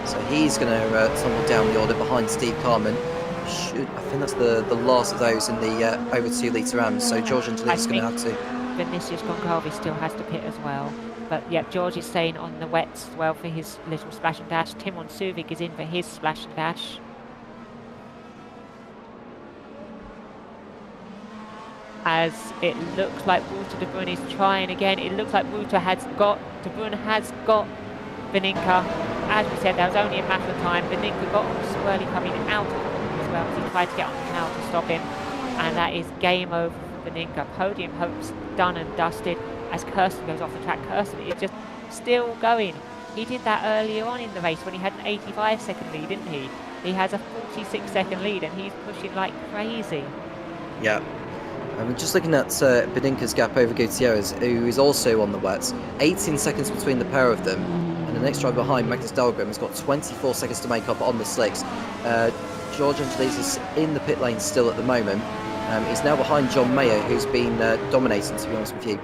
Speaker 5: so he's going to tumble down the order behind Steve Carman. I think that's the last of those in the over 2 litre AMs, so George Angelis is going to have to.
Speaker 6: Vinicius Goncalves still has to pit as well. But yeah, George is staying on the wets as well for his little splash and dash. Timon Suvic is in for his splash and dash. As it looks like Walter De Bruyne is trying again. It looks like De Bruyne has got Beninka. As we said, that was only a matter of time. Beninka got swirly coming out as well as he tried to get on the power to stop him. And that is game over for Beninka. Podium hopes done and dusted. As Kirsten goes off the track, Kirsten is just still going. He did that earlier on in the race when he had an 85-second lead, didn't he? He has a 46-second lead and he's pushing like crazy.
Speaker 5: Yeah. I'm just looking at Beninka's gap over Gutierrez, who is also on the wets. 18 seconds between the pair of them. And the next driver behind, Magnus Dahlgren, has got 24 seconds to make up on the slicks. George Angelis is in the pit lane still at the moment. He's now behind John Mayer, who's been dominating, to be honest with you,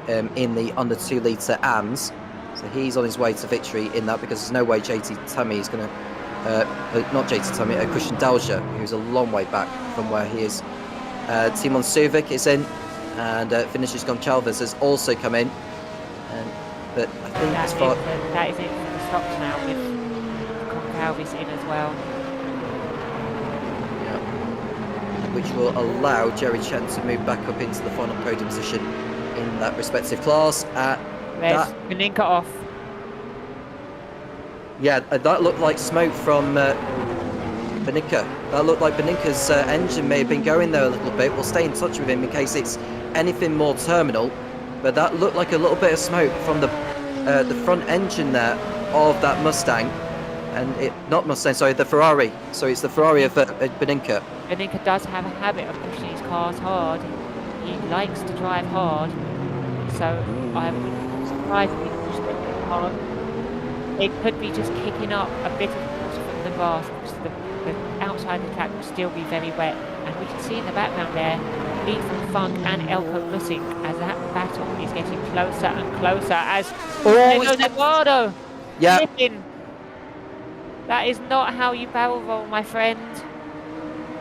Speaker 5: in the under 2 litre AMs. So he's on his way to victory in that, because there's no way JT Tammy is going to, not JT Tammy, Christian Dalger, who's a long way back from where he is. Timon Suvic is in, and Vinicius Goncalves has also come in. But I think
Speaker 6: that is it for the stops now, with Goncalves in as well.
Speaker 5: Yeah. Which will allow Jerry Chen to move back up into the final podium position in that respective class.
Speaker 6: There's Beninka off.
Speaker 5: Yeah, that looked like smoke from Beninka. That looked like Beninka's engine may have been going there a little bit. We'll stay in touch with him in case it's anything more terminal. But that looked like a little bit of smoke from the front engine there of that Mustang. And the Ferrari. So it's the Ferrari of Beninka.
Speaker 6: Beninka does have a habit of pushing his cars hard. He likes to drive hard. So I wouldn't be surprised if he pushed it hard. It could be just kicking up a bit of water from the grass, because the outside of the track will still be very wet. And we can see in the background there, Ethan Funk and Elko Lussing, as that battle is getting closer and closer as Eduardo flipping. That is not how you barrel roll, my friend.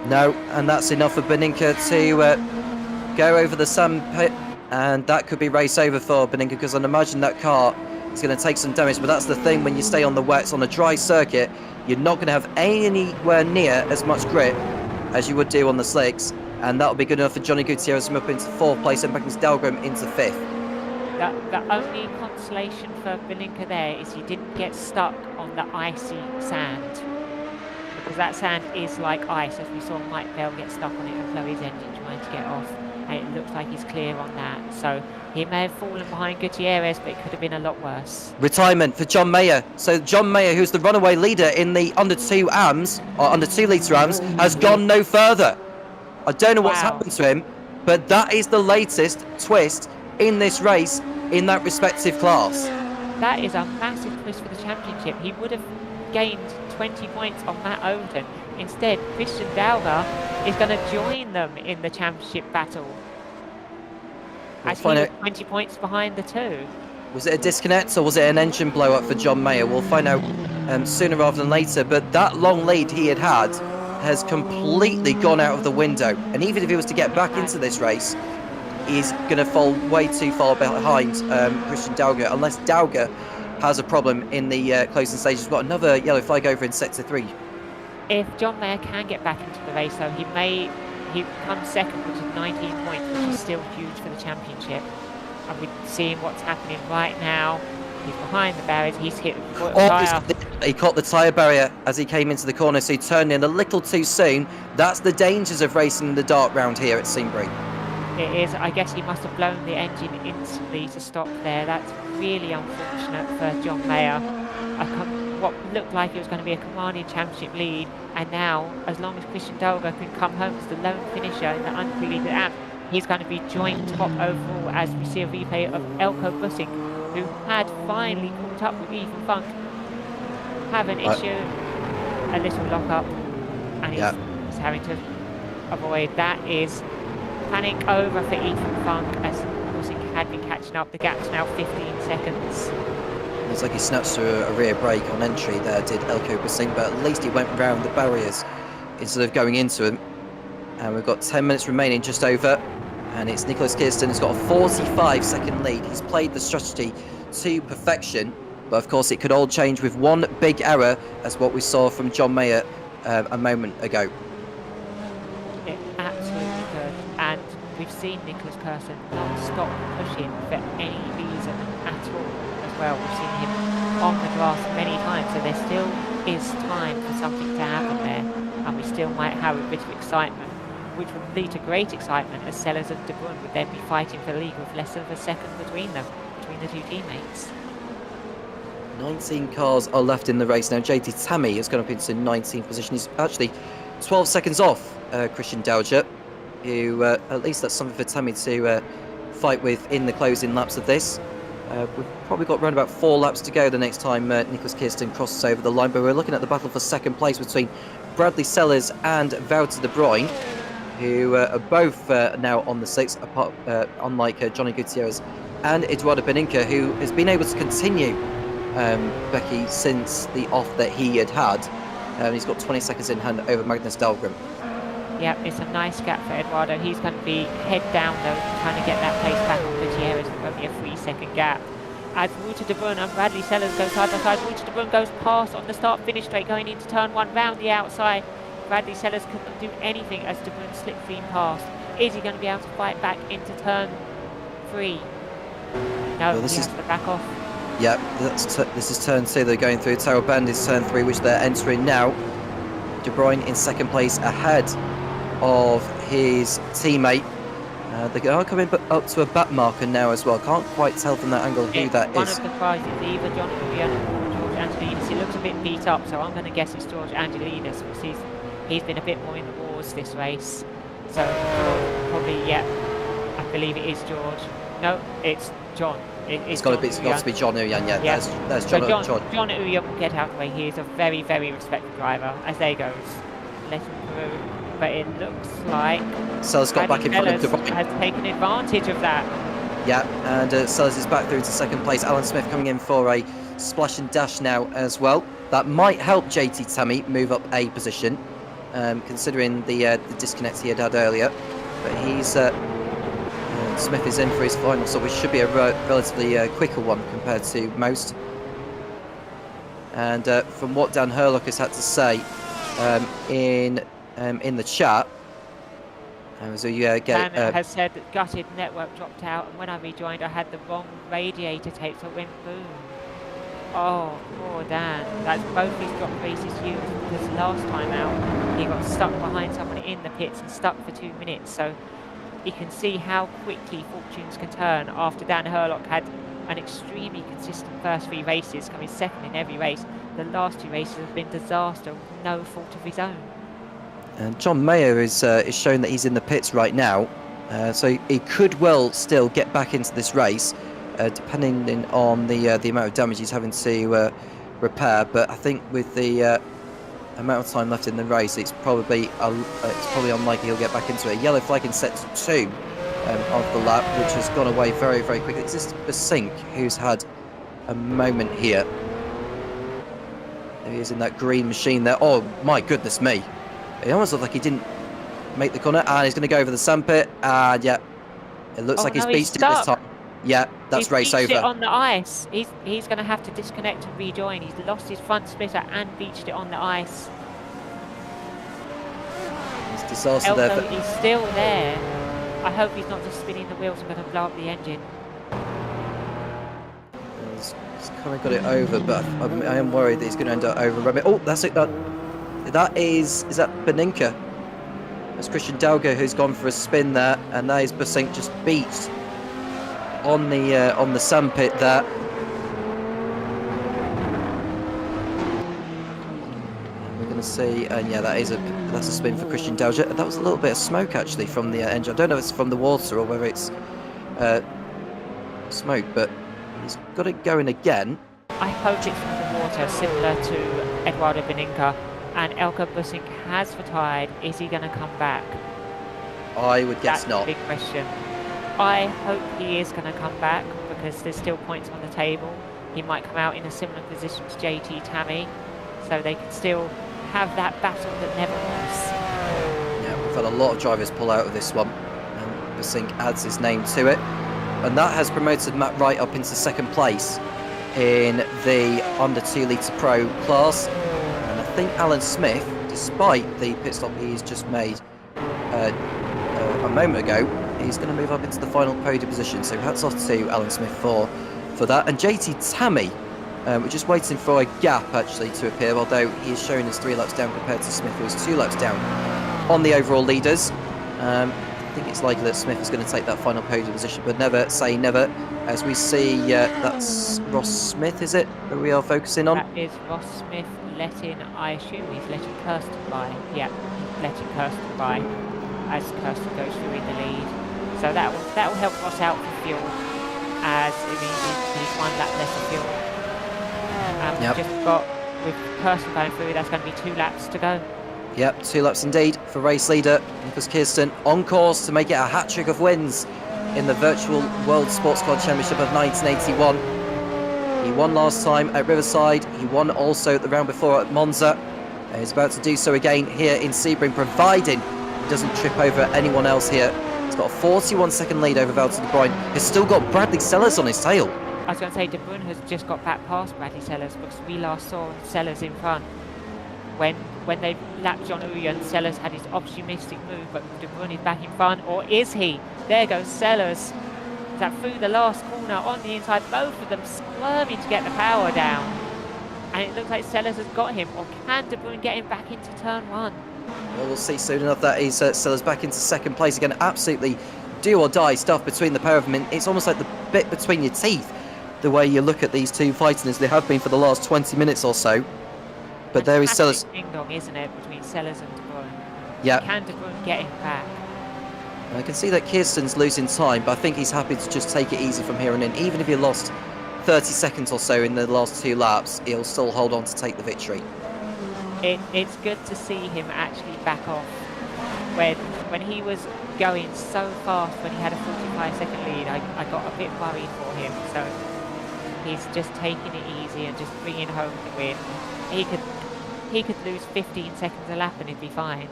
Speaker 5: No, and that's enough for Beninka to go over the sand pit, and that could be race over for Beninka, because I'd imagine that car is going to take some damage. But that's the thing, when you stay on the wets on a dry circuit, you're not going to have anywhere near as much grip as you would do on the slicks, and that'll be good enough for Johnny Gutierrez to move up into 4th place and Magnus Dahlgren into 5th.
Speaker 6: The only consolation for Beninka there is he didn't get stuck on the icy sand, because that sand is like ice, as we saw Mike Bell get stuck on it and blow his engine trying to get off, and it looks like he's clear on that. So he may have fallen behind Gutierrez, but it could have been a lot worse.
Speaker 5: Retirement for John Mayer. So John Mayer, who's the runaway leader in the under 2 AMs, or under 2 litre AMs, has gone no further. I don't know what's happened to him, but that is the latest twist in this race in that respective class.
Speaker 6: That is a massive twist for the championship. He would have gained 20 points on Matt Overton. Instead, Christian Dalga is going to join them in the championship battle. As he was 20 points behind the two.
Speaker 5: Was it a disconnect or was it an engine blow up for John Mayer? We'll find out sooner rather than later. But that long lead he had has completely gone out of the window. And even if he was to get back into this race, he's going to fall way too far behind Christian Dauger, unless Dauger has a problem in the closing stages. We've got another yellow flag over in sector 3.
Speaker 6: If John Mayer can get back into the race, though, he comes second, which is 19 points, which is still huge for the championship. And we're seeing what's happening right now. He's behind the barriers. He's hit the tyre.
Speaker 5: He caught the tyre barrier as he came into the corner, so he turned in a little too soon. That's the dangers of racing in the dark round here at Sebring.
Speaker 6: It is. I guess he must have blown the engine instantly to stop there. That's really unfortunate for John Mayer. What looked like it was going to be a commanding championship lead, and now, as long as Christian Dauger can come home as the lone finisher in the unpreceded app, he's going to be joint top overall as we see a replay of Elko Bussing, who had finally caught up with Ethan Funk, have an issue, a little lock-up, and he's having to avoid. That is panic over for Ethan Funk as Bussing had been catching up. The gap's now 15 seconds.
Speaker 5: Looks like he snatched a rear brake on entry there, did Elko Bussing, but at least he went round the barriers instead of going into them. And we've got 10 minutes remaining, just over. And it's Nicholas Kirsten who's got a 45-second lead. He's played the strategy to perfection, but of course it could all change with one big error, as what we saw from John Mayer a moment ago.
Speaker 6: It absolutely could, and we've seen Nicholas Kirsten not stop pushing for any reason at all as well. We've seen him on the grass many times, so there still is time for something to happen there, and we still might have a bit of excitement, which would lead to great excitement as Sellers and De Bruyn would then be fighting for the lead with less than a second between them, between the two teammates.
Speaker 5: 19 cars are left in the race now. JT Tammy has gone up into 19th position. He's actually 12 seconds off Christian Dauger, who at least that's something for Tammy to fight with in the closing laps of this. We've probably got around about 4 laps to go the next time Nicholas Kirsten crosses over the line, but we're looking at the battle for second place between Bradley Sellers and Wouter De Bruyn, who are both now on the 6th, unlike Johnny Gutierrez and Eduardo Beninca, who has been able to continue Becky since the off that he had. He's got 20 seconds in hand over Magnus Dahlgren.
Speaker 6: Yep, it's a nice gap for Eduardo. He's going to be head down though, trying to get that place back on Gutierrez with only a 3-second gap. As Wouter De Bruyn and Bradley Sellers go side by side, Wouter De Bruyn goes past on the start-finish straight, going into turn 1, round the outside. Bradley Sellers couldn't do anything as De Bruyn slipped clean past. Is he going to be able to fight back into turn 3? No, he has to back off.
Speaker 5: Yeah, this is turn 2. They're going through. Terrell Bend is turn 3, which they're entering now. De Bruyn in second place ahead of his teammate. They are coming up to a back marker now as well. Can't quite tell from that angle who that
Speaker 6: one
Speaker 5: is.
Speaker 6: One of the prizes is either John Urian or George Angelidis. He looks a bit beat up, so I'm going to guess it's George Angelidis, because he's been a bit more in the wars this race. So probably, yeah, I believe it is George. No, it's John.
Speaker 5: It's got to be John Urian. Yeah, there's John.
Speaker 6: John Urian will get out of the way. He is a very, very respected driver. As there goes, let him through. But it looks like
Speaker 5: Sellers got back in front of De Bruyn.
Speaker 6: Has taken advantage of that.
Speaker 5: Yeah, and Sellers is back through into second place. Alan Smith coming in for a splash and dash now as well. That might help JT Tammy move up a position, considering the disconnect he had earlier. But he's Smith is in for his final, so which should be a relatively quicker one compared to most. And from what Dan Herlock has had to say in the chat,
Speaker 6: Dan has said that gutted network dropped out, and when I rejoined I had the wrong radiator tape, so it went boom. Oh, poor Dan. That's both his drop races used, because last time out he got stuck behind someone in the pits and stuck for 2 minutes, so you can see how quickly fortunes can turn after Dan Herlock had an extremely consistent first 3 races, coming second in every race. The last 2 races have been disaster with no fault of his own. And
Speaker 5: John Mayer is showing that he's in the pits right now, so he could well still get back into this race, depending on the amount of damage he's having to repair. But I think with the amount of time left in the race, it's probably unlikely he'll get back into it. A yellow flag in set 2 of the lap, which has gone away very, very quickly. It's just Basink who's had a moment here. There he is in that green machine there. Oh my goodness me! He almost looked like he didn't make the corner, and he's going to go over the sandpit, and yeah, it looks like he's beached it this time. Yeah, that's race over.
Speaker 6: He's beached it on the ice. He's going to have to disconnect and rejoin. He's lost his front splitter and beached it on the ice.
Speaker 5: It's disaster there.
Speaker 6: Elko is still there. I hope he's not just spinning the wheels and going to blow up the engine.
Speaker 5: He's kind of got it over, but I am worried that he's going to end up over. Oh, that's it. That is that Beninka? That's Christian Delgo who's gone for a spin there, and that is Basink just beat on the sandpit there. We're going to see, and yeah, that's a spin for Christian Delgo. That was a little bit of smoke actually from the engine. I don't know if it's from the water or whether it's smoke, but he's got it going again.
Speaker 6: I hope it's from the water, similar to Eduardo Beninka. And Elko Basink has retired. Is he going to come back?
Speaker 5: I would guess
Speaker 6: That's
Speaker 5: not.
Speaker 6: A big question. I hope he is going to come back because there's still points on the table. He might come out in a similar position to JT Tammy, so they can still have that battle that never was.
Speaker 5: Yeah, we've had a lot of drivers pull out of this one, and Basink adds his name to it, and that has promoted Matt Wright up into second place in the under 2 litre pro class. I think Alan Smith, despite the pit stop he's just made a moment ago, he's going to move up into the final podium position. So hats off to Alan Smith for that. And JT Tammy, we're just waiting for a gap actually to appear, although he is showing us 3 laps down compared to Smith, who is 2 laps down on the overall leaders. I think it's likely that Smith is going to take that final podium position, but never say never. As we see, that's Ross Smith, is it, that we are focusing on?
Speaker 6: That is Ross Smith. I assume he's letting Kirsten by. Yeah, he's letting Kirsten by as Kirsten goes through in the lead. So that will help Ross out for fuel, as it means he's 1 lap less of fuel. We've just got, with Kirsten going through, that's going to be 2 laps to go.
Speaker 5: Yep, 2 laps indeed for race leader Nicholas Kirsten, on course to make it a hat-trick of wins in the virtual World Sportscar Championship of 1981. He won last time at Riverside, he won also the round before at Monza, and he's about to do so again here in Sebring, providing he doesn't trip over anyone else here. He's got a 41-second lead over Valtteri De Bruyne. He's still got Bradley Sellers on his tail.
Speaker 6: I was going to say, De Bruyne has just got back past Bradley Sellers because we last saw Sellers in front. When they lapped John Uyan, Sellers had his optimistic move, but De Bruyne is back in front, or is he? There goes Sellers. That through the last corner on the inside, both of them squirming to get the power down, and it looks like Sellers has got him, or can De Bruyne get him back into turn 1?
Speaker 5: Well, we'll see soon enough. That is Sellers back into second place again. Absolutely do or die stuff between the pair of them. It's almost like the bit between your teeth, the way you look at these two fighting, as they have been for the last 20 minutes or so. But there is Sellers.
Speaker 6: Ding-dong, isn't it, between Sellers and De Bruyne?
Speaker 5: Yeah.
Speaker 6: Can De Bruyne get him back?
Speaker 5: And I can see that Kirsten's losing time, but I think he's happy to just take it easy from here on in. Even if he lost 30 seconds or so in the last 2 laps, he'll still hold on to take the victory.
Speaker 6: It's good to see him actually back off. When he was going so fast, when he had a 45-second lead, I got a bit worried for him. So he's just taking it easy and just bringing home the win. He could lose 15 seconds a lap and he'd be fine.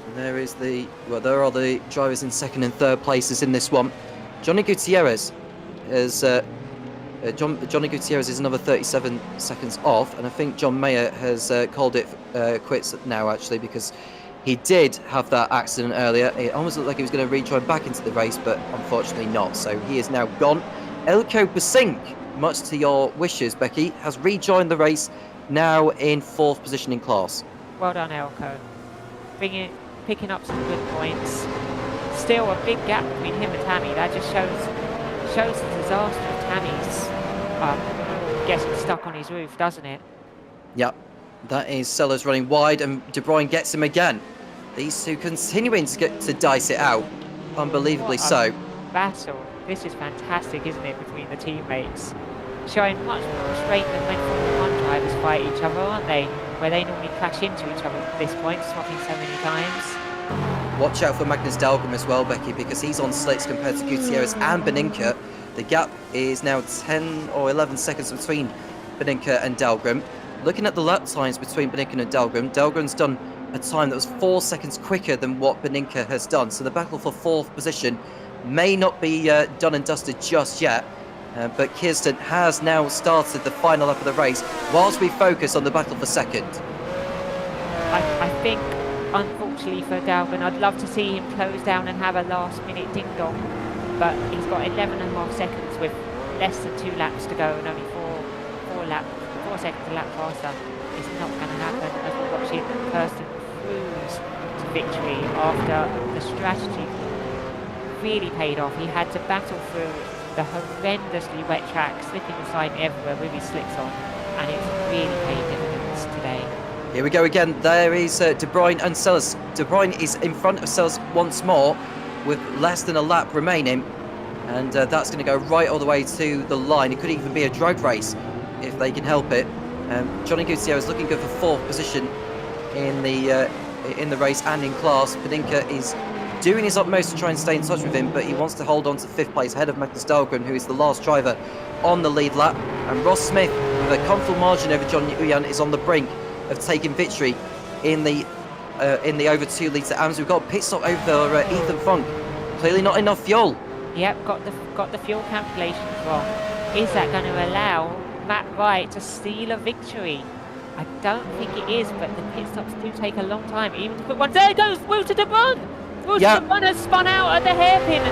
Speaker 5: And there are the drivers in second and third places in this one. Johnny Gutierrez is Johnny Gutierrez is another 37 seconds off, and I think John Mayer has called it quits now actually, because he did have that accident earlier. It almost looked like he was going to rejoin back into the race, but unfortunately not. So he is now gone. Elko Basink, much to your wishes, Becky, has rejoined the race, now in 4th position in class.
Speaker 6: Well done, Elko. Picking up some good points. Still a big gap between him and Tammy. That just shows the disaster of Tammy's getting stuck on his roof, doesn't it?
Speaker 5: Yep. That is Sellers running wide, and De Bruyne gets him again. These two continuing to dice it out. Unbelievably so.
Speaker 6: Battle. This is fantastic, isn't it, between the teammates? Showing much more restraint than when Formula 1 drivers fight each other, aren't they? Where they normally crash into each other at this point, swapping so many times.
Speaker 5: Watch out for Magnus Dahlgren as well, Becky, because he's on slicks compared to Gutierrez and Beninka. The gap is now 10 or 11 seconds between Beninka and Dahlgren. looking at the lap times between Beninka and Dahlgren's done a time that was 4 seconds quicker than what Beninka has done. So the battle for 4th position may not be done and dusted just yet. But Kirsten has now started the final lap of the race whilst we focus on the battle for 2nd.
Speaker 6: I think, unfortunately for Dahlgren, I'd love to see him close down and have a last-minute ding-dong, but he's got 11.5 seconds with less than 2 laps to go and only 4 seconds a lap faster. It's not going to happen as we're watching Kirsten cruise to victory after the strategy really paid off. He had to battle through the horrendously wet track, slipping aside everywhere with his slicks on, and it's really paid dividends today.
Speaker 5: Here we go again. There is De Bruyne and Sellers. De Bruyne is in front of Sellers once more with less than a lap remaining, and that's going to go right all the way to the line. It could even be a drag race if they can help it. Johnny Gutierrez is looking good for 4th position in the race and in class. Beninka is doing his utmost to try and stay in touch with him, but he wants to hold on to 5th place ahead of Magnus Dahlgren, who is the last driver on the lead lap. And Ross Smith, with a comfortable margin over John Uyan, is on the brink of taking victory in the over 2 litre AMS. We've got a pit stop over Ethan Funk. Clearly not enough fuel.
Speaker 6: Yep, got the fuel calculations wrong. Is that going to allow Matt Wright to steal a victory? I don't think it is, but the pit stops do take a long time, even to put one. There goes Wouter de Bruyn! Wouter de Bruyn has spun out at the hairpin,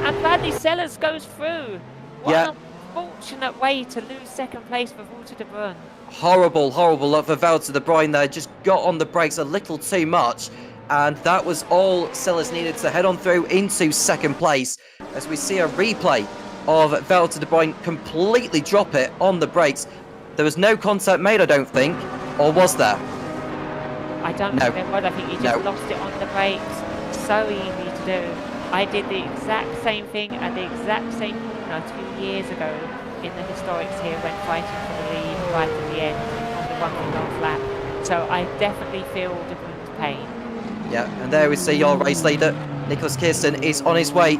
Speaker 6: and Bradley Sellers goes through. What an unfortunate way to lose 2nd place for Wouter de Bruyn.
Speaker 5: Horrible luck for Wouter de Bruyn there. Just got on the brakes a little too much, and that was all Sellers needed to head on through into 2nd place, as we see a replay of Wouter de Bruyn completely drop it on the brakes. There was no contact made, I don't think, or was there?
Speaker 6: I don't know if there was. I think he just lost it on the brakes. So easy to do. I did the exact same thing at the exact same corner 2 years ago in the historics here when fighting for the lead right at the end on the 1 last lap. So I definitely feel de Bruyn's pain.
Speaker 5: Yeah, and there we see your race leader, Nicholas Kirsten, is on his way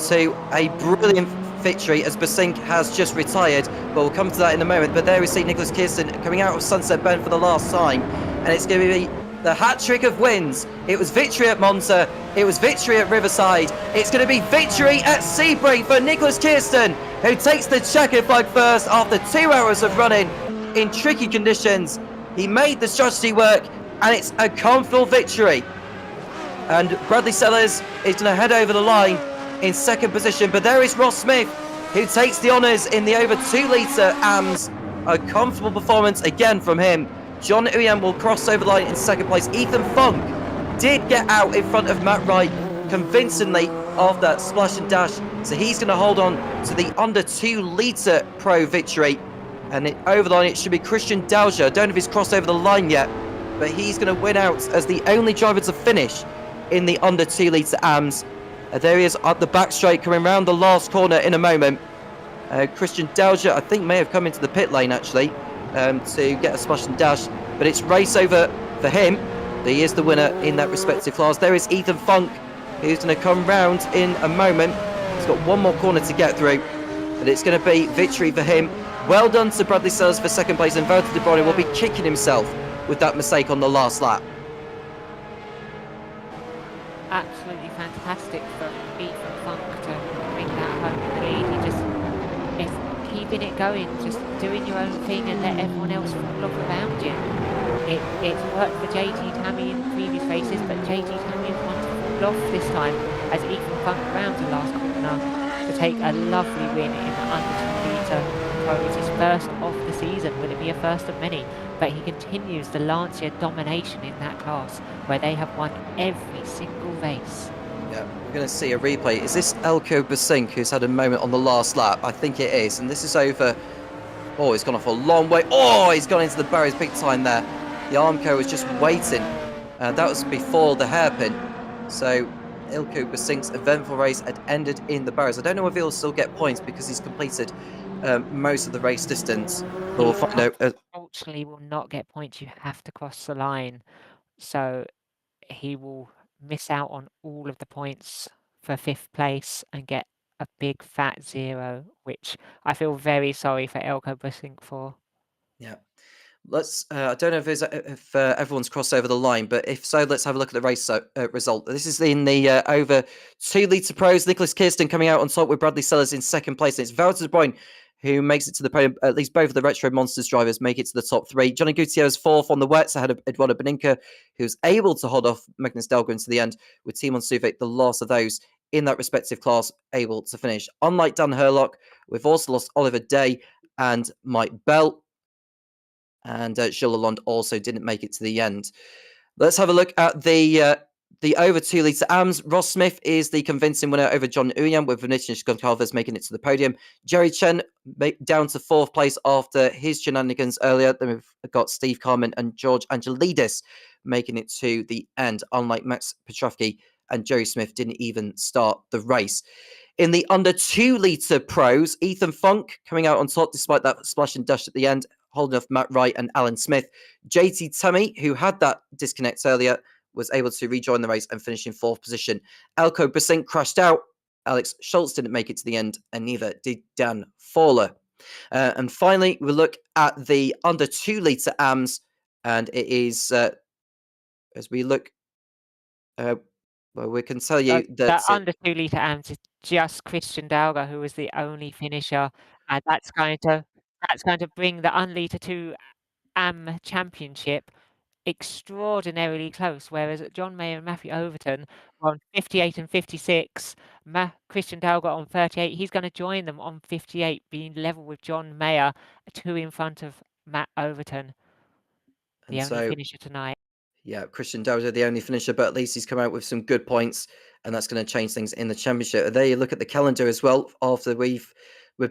Speaker 5: to a brilliant victory as Basink has just retired, but we'll come to that in a moment. But there we see Nicholas Kirsten coming out of Sunset Bend for the last time, and it's going to be the hat-trick of wins. It was victory at Monza, it was victory at Riverside, it's going to be victory at Sebring for Nicholas Kirsten, who takes the checkered flag first after 2 hours of running in tricky conditions. He made the strategy work, and it's a comfortable victory. And Bradley Sellers is going to head over the line in 2nd position, but there is Ross Smith, who takes the honours in the over 2 litre AMS. A comfortable performance again from him. John Uyan will cross over the line in 2nd place. Ethan Funk did get out in front of Matt Wright convincingly after that splash and dash, so he's going to hold on to the under 2 litre pro victory. And over the line it should be Christian Dauger. I don't know if he's crossed over the line yet, but he's going to win out as the only driver to finish in the under 2 litre AMS. There he is at the back straight, coming round the last corner in a moment. Christian Dauger, I think, may have come into the pit lane actually to get a splash and dash, but it's race over for him. He is the winner in that respective class. There is Ethan Funk, who's going to come round in a moment. He's got one more corner to get through, but it's going to be victory for him. Well done to Bradley Sellers for 2nd place, and Wouter de Bruyn will be kicking himself with that mistake on the last lap.
Speaker 6: Absolutely fantastic for Ethan Funk to bring that home in the lead. He just is keeping it going, just doing your own thing and let everyone else fall off around you. It's worked for JT Tammy in previous races, but JT Tammy has wanted to fall off this time as Ethan Funk round the last corner to take a lovely win in the under 2 litre pro. It's his first of the season. Will it be a first of many? But he continues the Lancia domination in that class, where they have won every single race.
Speaker 5: Yeah, we're going to see a replay. Is this Elko Basink who's had a moment on the last lap? I think it is, and this is over. Oh, he's gone off a long way. Oh, he's gone into the barriers big time there. The Armco was just waiting. That was before the hairpin. So Elko Basink's eventful race had ended in the barriers. I don't know if he'll still get points because he's completed most of the race distance. But we'll find out.
Speaker 6: Unfortunately, will not get points. You have to cross the line. So he will miss out on all of the points for 5th place and get a big fat 0, which I feel very sorry for Elko Basink for.
Speaker 5: Yeah. Let's. I don't know if everyone's crossed over the line, but if so, let's have a look at the race result. This is in the over 2 litre pros. Nicholas Kirsten coming out on top with Bradley Sellers in second place. And it's Wouter de Bruyne who makes it to the podium. At least both of the Retro Monsters drivers make it to the top three. Johnny Gutierrez fourth on the wets ahead of Eduardo Beninca, who's able to hold off Magnus Dahlgren to the end, with Timon Suvik, the last of those in that respective class, able to finish. Unlike Dan Herlock, we've also lost Oliver Day and Mike Bell. And Gilles Lalonde also didn't make it to the end. Let's have a look at the over 2 litre AMS. Ross Smith is the convincing winner over John Uyan, with Vinicius Goncalves making it to the podium. Jerry Chen down to fourth place after his shenanigans earlier. Then we've got Steve Carman and George Angelidis making it to the end, unlike Max Petrovsky and Jerry Smith didn't even start the race. In the under 2 litre pros, Ethan Funk coming out on top despite that splash and dash at the end, holding off Matt Wright and Alan Smith. JT Tummy, who had that disconnect earlier, was able to rejoin the race and finish in fourth position. Elko Brissink crashed out. Alex Schultz didn't make it to the end, and neither did Dan Fowler. And finally, we'll look at the under 2 litre AMS, and it is, as we look, well, we can tell you that
Speaker 6: under 2 litre AMS is just Christian Dalga, who was the only finisher, and that's going to bring the under 2 AM championship extraordinarily close. Whereas John Mayer and Matthew Overton were on 58 and 56, Christian Dalga on 38. He's going to join them on 58, being level with John Mayer, 2 in front of Matt Overton, the only finisher tonight.
Speaker 5: Yeah, Christian Dozer, the only finisher, but at least he's come out with some good points, and that's going to change things in the championship. There you look at the calendar as well. After we've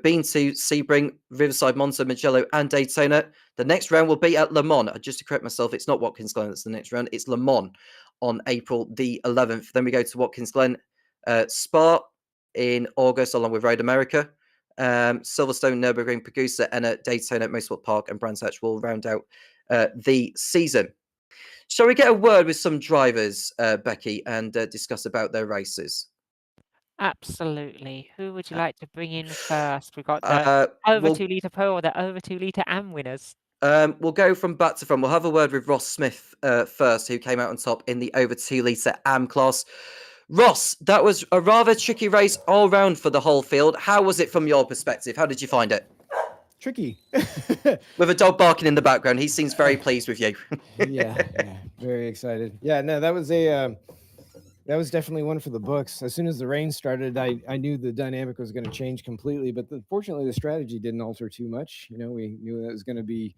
Speaker 5: been to Sebring, Riverside, Monza, Mugello, and Daytona. The next round will be at Le Mans. Just to correct myself, it's not Watkins Glen that's the next round. It's Le Mans on April the 11th. Then we go to Watkins Glen, Spa in August, along with Road America. Silverstone, Nürburgring, Pagusa, and Daytona, Motorsport Park, and Brands Hatch will round out the season. Shall we get a word with some drivers, Becky, and discuss about their races?
Speaker 6: Absolutely. Who would you like to bring in first? We've got the over 2 litre pro or the over 2 litre AM winners.
Speaker 5: We'll go from back to front. We'll have a word with Ross Smith first, who came out on top in the over 2 litre AM class. Ross, that was a rather tricky race all round for the whole field. How was it from your perspective? How did you find it?
Speaker 7: Tricky.
Speaker 5: With a dog barking in the background, he seems very pleased with you.
Speaker 7: yeah, very excited. Yeah, no, that was definitely one for the books. As soon as the rain started, I knew the dynamic was going to change completely, but fortunately the strategy didn't alter too much. You know, we knew that it was going to be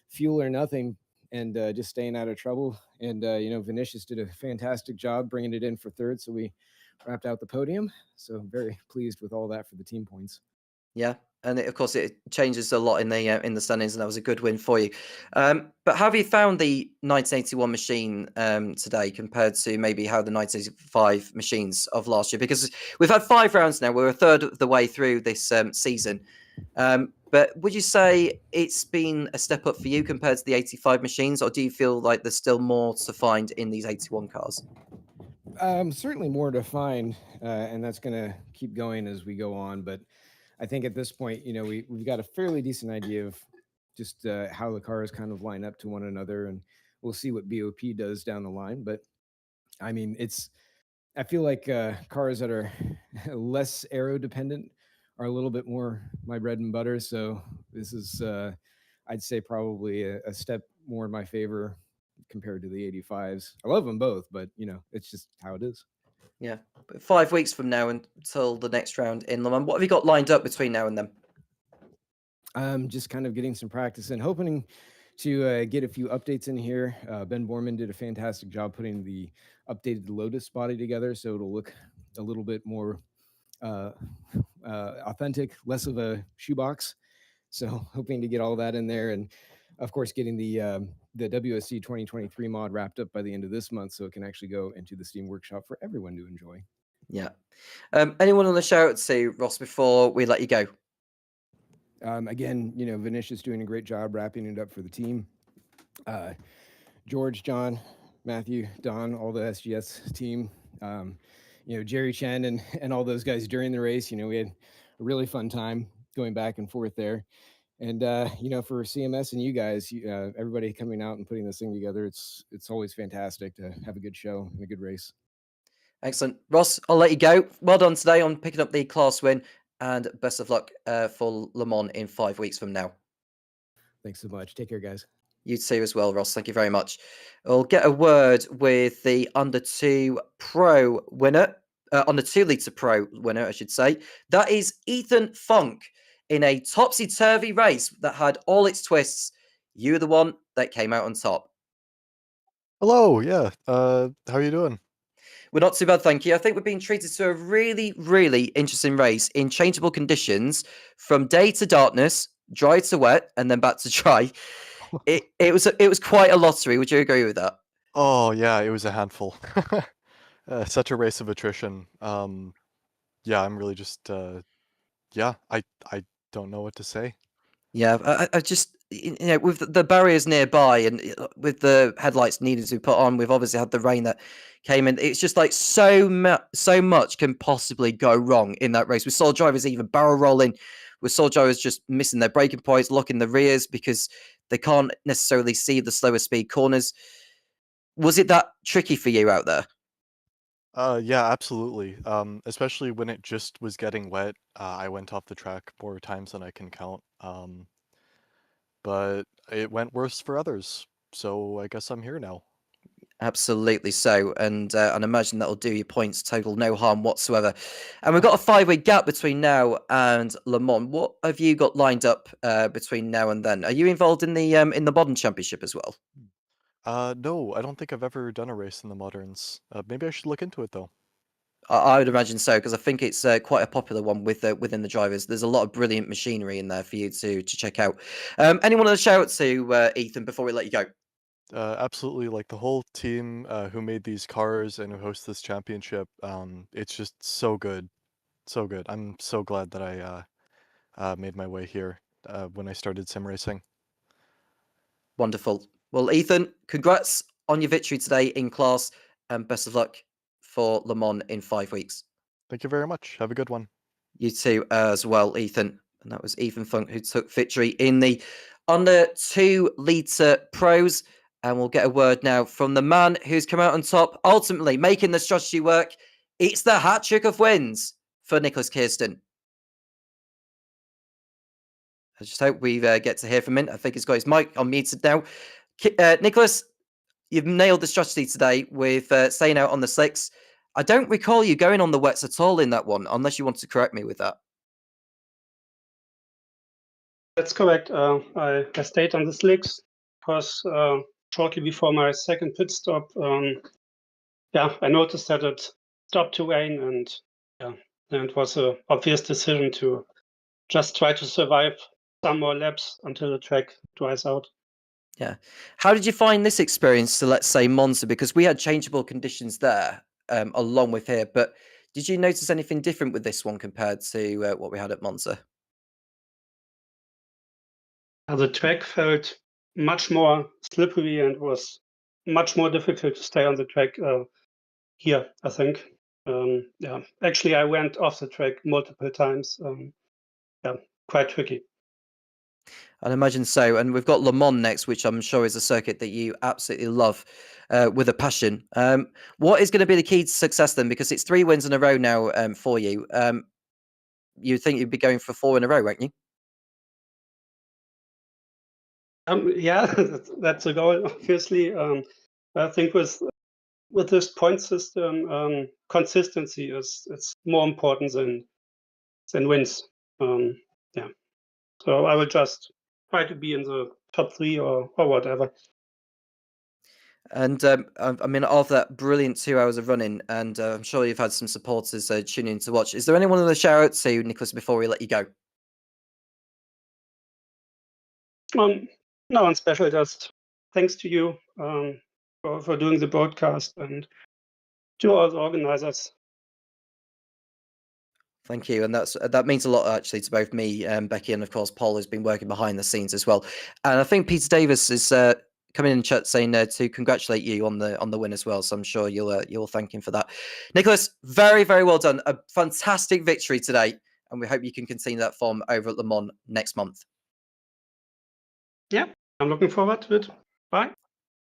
Speaker 7: fuel or nothing, and just staying out of trouble. And Vinicius did a fantastic job bringing it in for third, so we wrapped out the podium. So very pleased with all that for the team points.
Speaker 5: Yeah, and of course it changes a lot in the standings, and that was a good win for you. But how have you found the 1981 machine today compared to maybe how the 1985 machines of last year? Because we've had 5 rounds now. We're a third of the way through this season. But would you say it's been a step up for you compared to the 85 machines, or do you feel like there's still more to find in these 81 cars?
Speaker 7: Certainly more to find, and that's going to keep going as we go on. But I think at this point, we've got a fairly decent idea of just how the cars kind of line up to one another, and we'll see what BOP does down the line. But I mean, I feel like cars that are less aero dependent are a little bit more my bread and butter. So this is, I'd say, probably a step more in my favor compared to the 85s. I love them both, but it's just how it is.
Speaker 5: Yeah, but 5 weeks from now until the next round in Le Mans, what have you got lined up between now and then?
Speaker 7: Just kind of getting some practice and hoping to get a few updates in here. Ben Borman did a fantastic job putting the updated Lotus body together, so it'll look a little bit more authentic, less of a shoebox. So hoping to get all that in there, and of course getting the WSC 2023 mod wrapped up by the end of this month, so it can actually go into the Steam Workshop for everyone to enjoy.
Speaker 5: Yeah. Anyone on the shout out to Ross before we let you go?
Speaker 7: Again, Vinicius doing a great job wrapping it up for the team. George, John, Matthew, Don, all the SGS team. Jerry Chen and all those guys during the race. We had a really fun time going back and forth there. And for CMS and you guys, everybody coming out and putting this thing together, it's always fantastic to have a good show and a good race.
Speaker 5: Excellent. Ross, I'll let you go. Well done today on picking up the class win, and best of luck for Le Mans in 5 weeks from now.
Speaker 7: Thanks so much. Take care, guys.
Speaker 5: You too as well, Ross. Thank you very much. We'll get a word with the under 2 pro winner, under 2 litre pro winner, I should say. That is Ethan Funk in a topsy-turvy race that had all its twists. You were the one that came out on top.
Speaker 8: Hello, yeah. How are you doing?
Speaker 5: We're not too bad, thank you. I think we're being treated to a really, really interesting race in changeable conditions from day to darkness, dry to wet, and then back to dry. It was quite a lottery. Would you agree with that?
Speaker 8: Oh, yeah, it was a handful. Such a race of attrition. Yeah, I'm really just, yeah, I don't know what to say.
Speaker 5: Yeah, I just, with the barriers nearby and with the headlights needed to be put on, we've obviously had the rain that came in. It's just like so much can possibly go wrong in that race. We saw drivers even barrel rolling. We saw drivers just missing their braking points, locking the rears because they can't necessarily see the slower speed corners. Was it that tricky for you out there?
Speaker 8: Yeah, absolutely. Especially when it just was getting wet. I went off the track more times than I can count. But it went worse for others. So I guess I'm here now.
Speaker 5: Absolutely so, and imagine that'll do your points total no harm whatsoever. And we've got a 5-week gap between now and Le Mans. What have you got lined up between now and then? Are you involved in the Modern Championship as well?
Speaker 8: No, I don't think I've ever done a race in the Moderns. Maybe I should look into it though.
Speaker 5: I would imagine so, because I think it's quite a popular one within the drivers. There's a lot of brilliant machinery in there for you to check out. Anyone to shout out to, Ethan, before we let you go?
Speaker 8: Absolutely, like the whole team who made these cars and who host this championship. It's just so good, so good. I'm so glad that I made my way here when I started sim racing.
Speaker 5: Wonderful. Well, Ethan, congrats on your victory today in class, and best of luck for Le Mans in 5 weeks.
Speaker 8: Thank you very much. Have a good one.
Speaker 5: You too as well, Ethan. And that was Ethan Funk who took victory in the under 2 litre pros. And we'll get a word now from the man who's come out on top, ultimately making the strategy work. It's the hat trick of wins for Nicholas Kirsten. I just hope we get to hear from him. I think he's got his mic unmuted now. Nicholas, you've nailed the strategy today with staying out on the slicks. I don't recall you going on the wets at all in that one, unless you want to correct me with that.
Speaker 9: That's correct. I stayed on the slicks because shortly before my second pit stop, I noticed that it stopped to rain, and then it was an obvious decision to just try to survive some more laps until the track dries out.
Speaker 5: Yeah. How did you find this experience to, let's say, Monza? Because we had changeable conditions there along with here, but did you notice anything different with this one compared to what we had at Monza?
Speaker 9: The track felt much more slippery and was much more difficult to stay on the track here, I think. Actually, I went off the track multiple times. Quite tricky.
Speaker 5: I'd imagine so. And we've got Le Mans next, which I'm sure is a circuit that you absolutely love with a passion. What is going to be the key to success then? Because it's 3 wins in a row now for you. You'd think you'd be going for 4 in a row, won't you?
Speaker 9: That's a goal, obviously. I think with this point system, consistency is more important than wins. So I will just try to be in the top 3 or whatever.
Speaker 5: And I mean, of that brilliant 2 hours of running, and I'm sure you've had some supporters tuning in to watch. Is there anyone in the shout out to, Nicholas, before we let you go?
Speaker 9: No one special, just thanks to you for doing the broadcast and to all the organizers.
Speaker 5: Thank you, and that means a lot actually to both me, Becky, and of course Paul, who's been working behind the scenes as well. And I think Peter Davis is coming in chat saying to congratulate you on the win as well. So I'm sure you'll thank him for that. Nicholas, very very well done, a fantastic victory today, and we hope you can continue that form over at Le Mans next month.
Speaker 9: Yeah, I'm looking forward to it. Bye.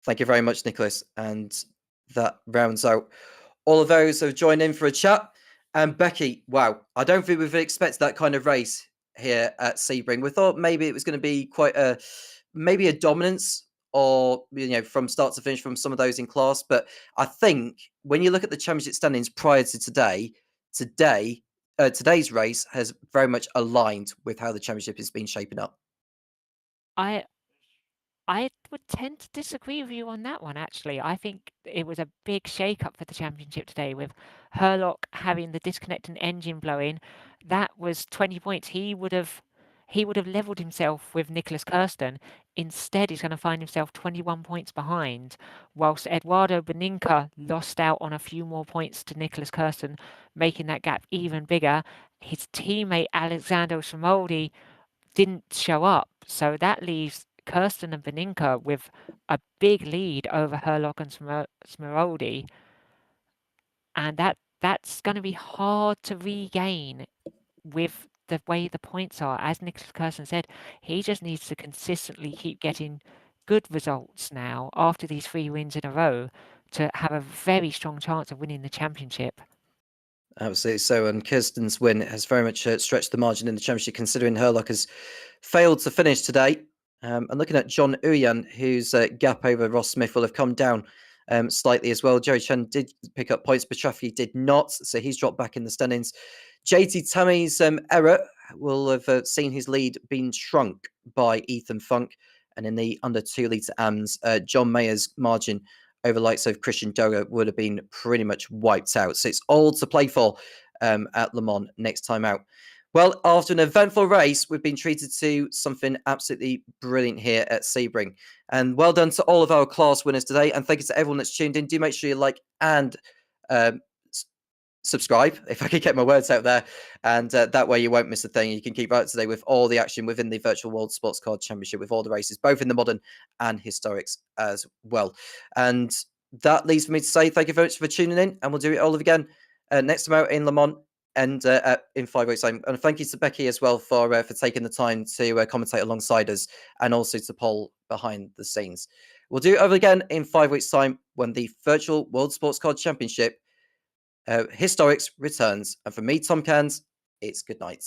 Speaker 5: Thank you very much, Nicholas. And that rounds out all of those who have joined in for a chat. And Becky, wow, I don't think we've expected that kind of race here at Sebring. We thought maybe it was going to be quite maybe a dominance or, from start to finish from some of those in class. But I think when you look at the championship standings prior to today's race has very much aligned with how the championship has been shaping up.
Speaker 6: I would tend to disagree with you on that one, actually. I think it was a big shake-up for the championship today with Herlock having the disconnecting engine blowing. That was 20 points. He would have leveled himself with Nicholas Kirsten. Instead, he's going to find himself 21 points behind, whilst Eduardo Beninca lost out on a few more points to Nicholas Kirsten, making that gap even bigger. His teammate Alexander Schmoldi didn't show up, so that leaves Kirsten and Beninca with a big lead over Herlock and Smeraldi, and that's going to be hard to regain with the way the points are. As Nicholas Kirsten said, he just needs to consistently keep getting good results now after these 3 wins in a row to have a very strong chance of winning the championship.
Speaker 5: Absolutely so, and Kirsten's win has very much stretched the margin in the championship, considering Herlock has failed to finish today. And looking at John Uyan, whose gap over Ross Smith will have come down slightly as well. Jerry Chen did pick up points, but Traffy did not, so he's dropped back in the standings. JT Tammy's error will have seen his lead being shrunk by Ethan Funk, and in the under 2 litre AMS, John Mayer's margin over likes of Christian Doga would have been pretty much wiped out. So it's all to play for at Le Mans next time out. Well, after an eventful race, we've been treated to something absolutely brilliant here at Sebring. And well done to all of our class winners today. And thank you to everyone that's tuned in. Do make sure you like and subscribe, if I could get my words out there. And that way you won't miss a thing. You can keep up to date with all the action within the Virtual World Sports Car Championship, with all the races, both in the modern and historics as well. And that leaves me to say thank you very much for tuning in. And we'll do it all again next time out in Le Mans and in 5 weeks' time. And thank you to Becky as well for taking the time to commentate alongside us, and also to Paul behind the scenes. We'll do it over again in 5 weeks' time when the Virtual World Sports Car Championship Historics returns. And for me, Tom Cairns, it's good night.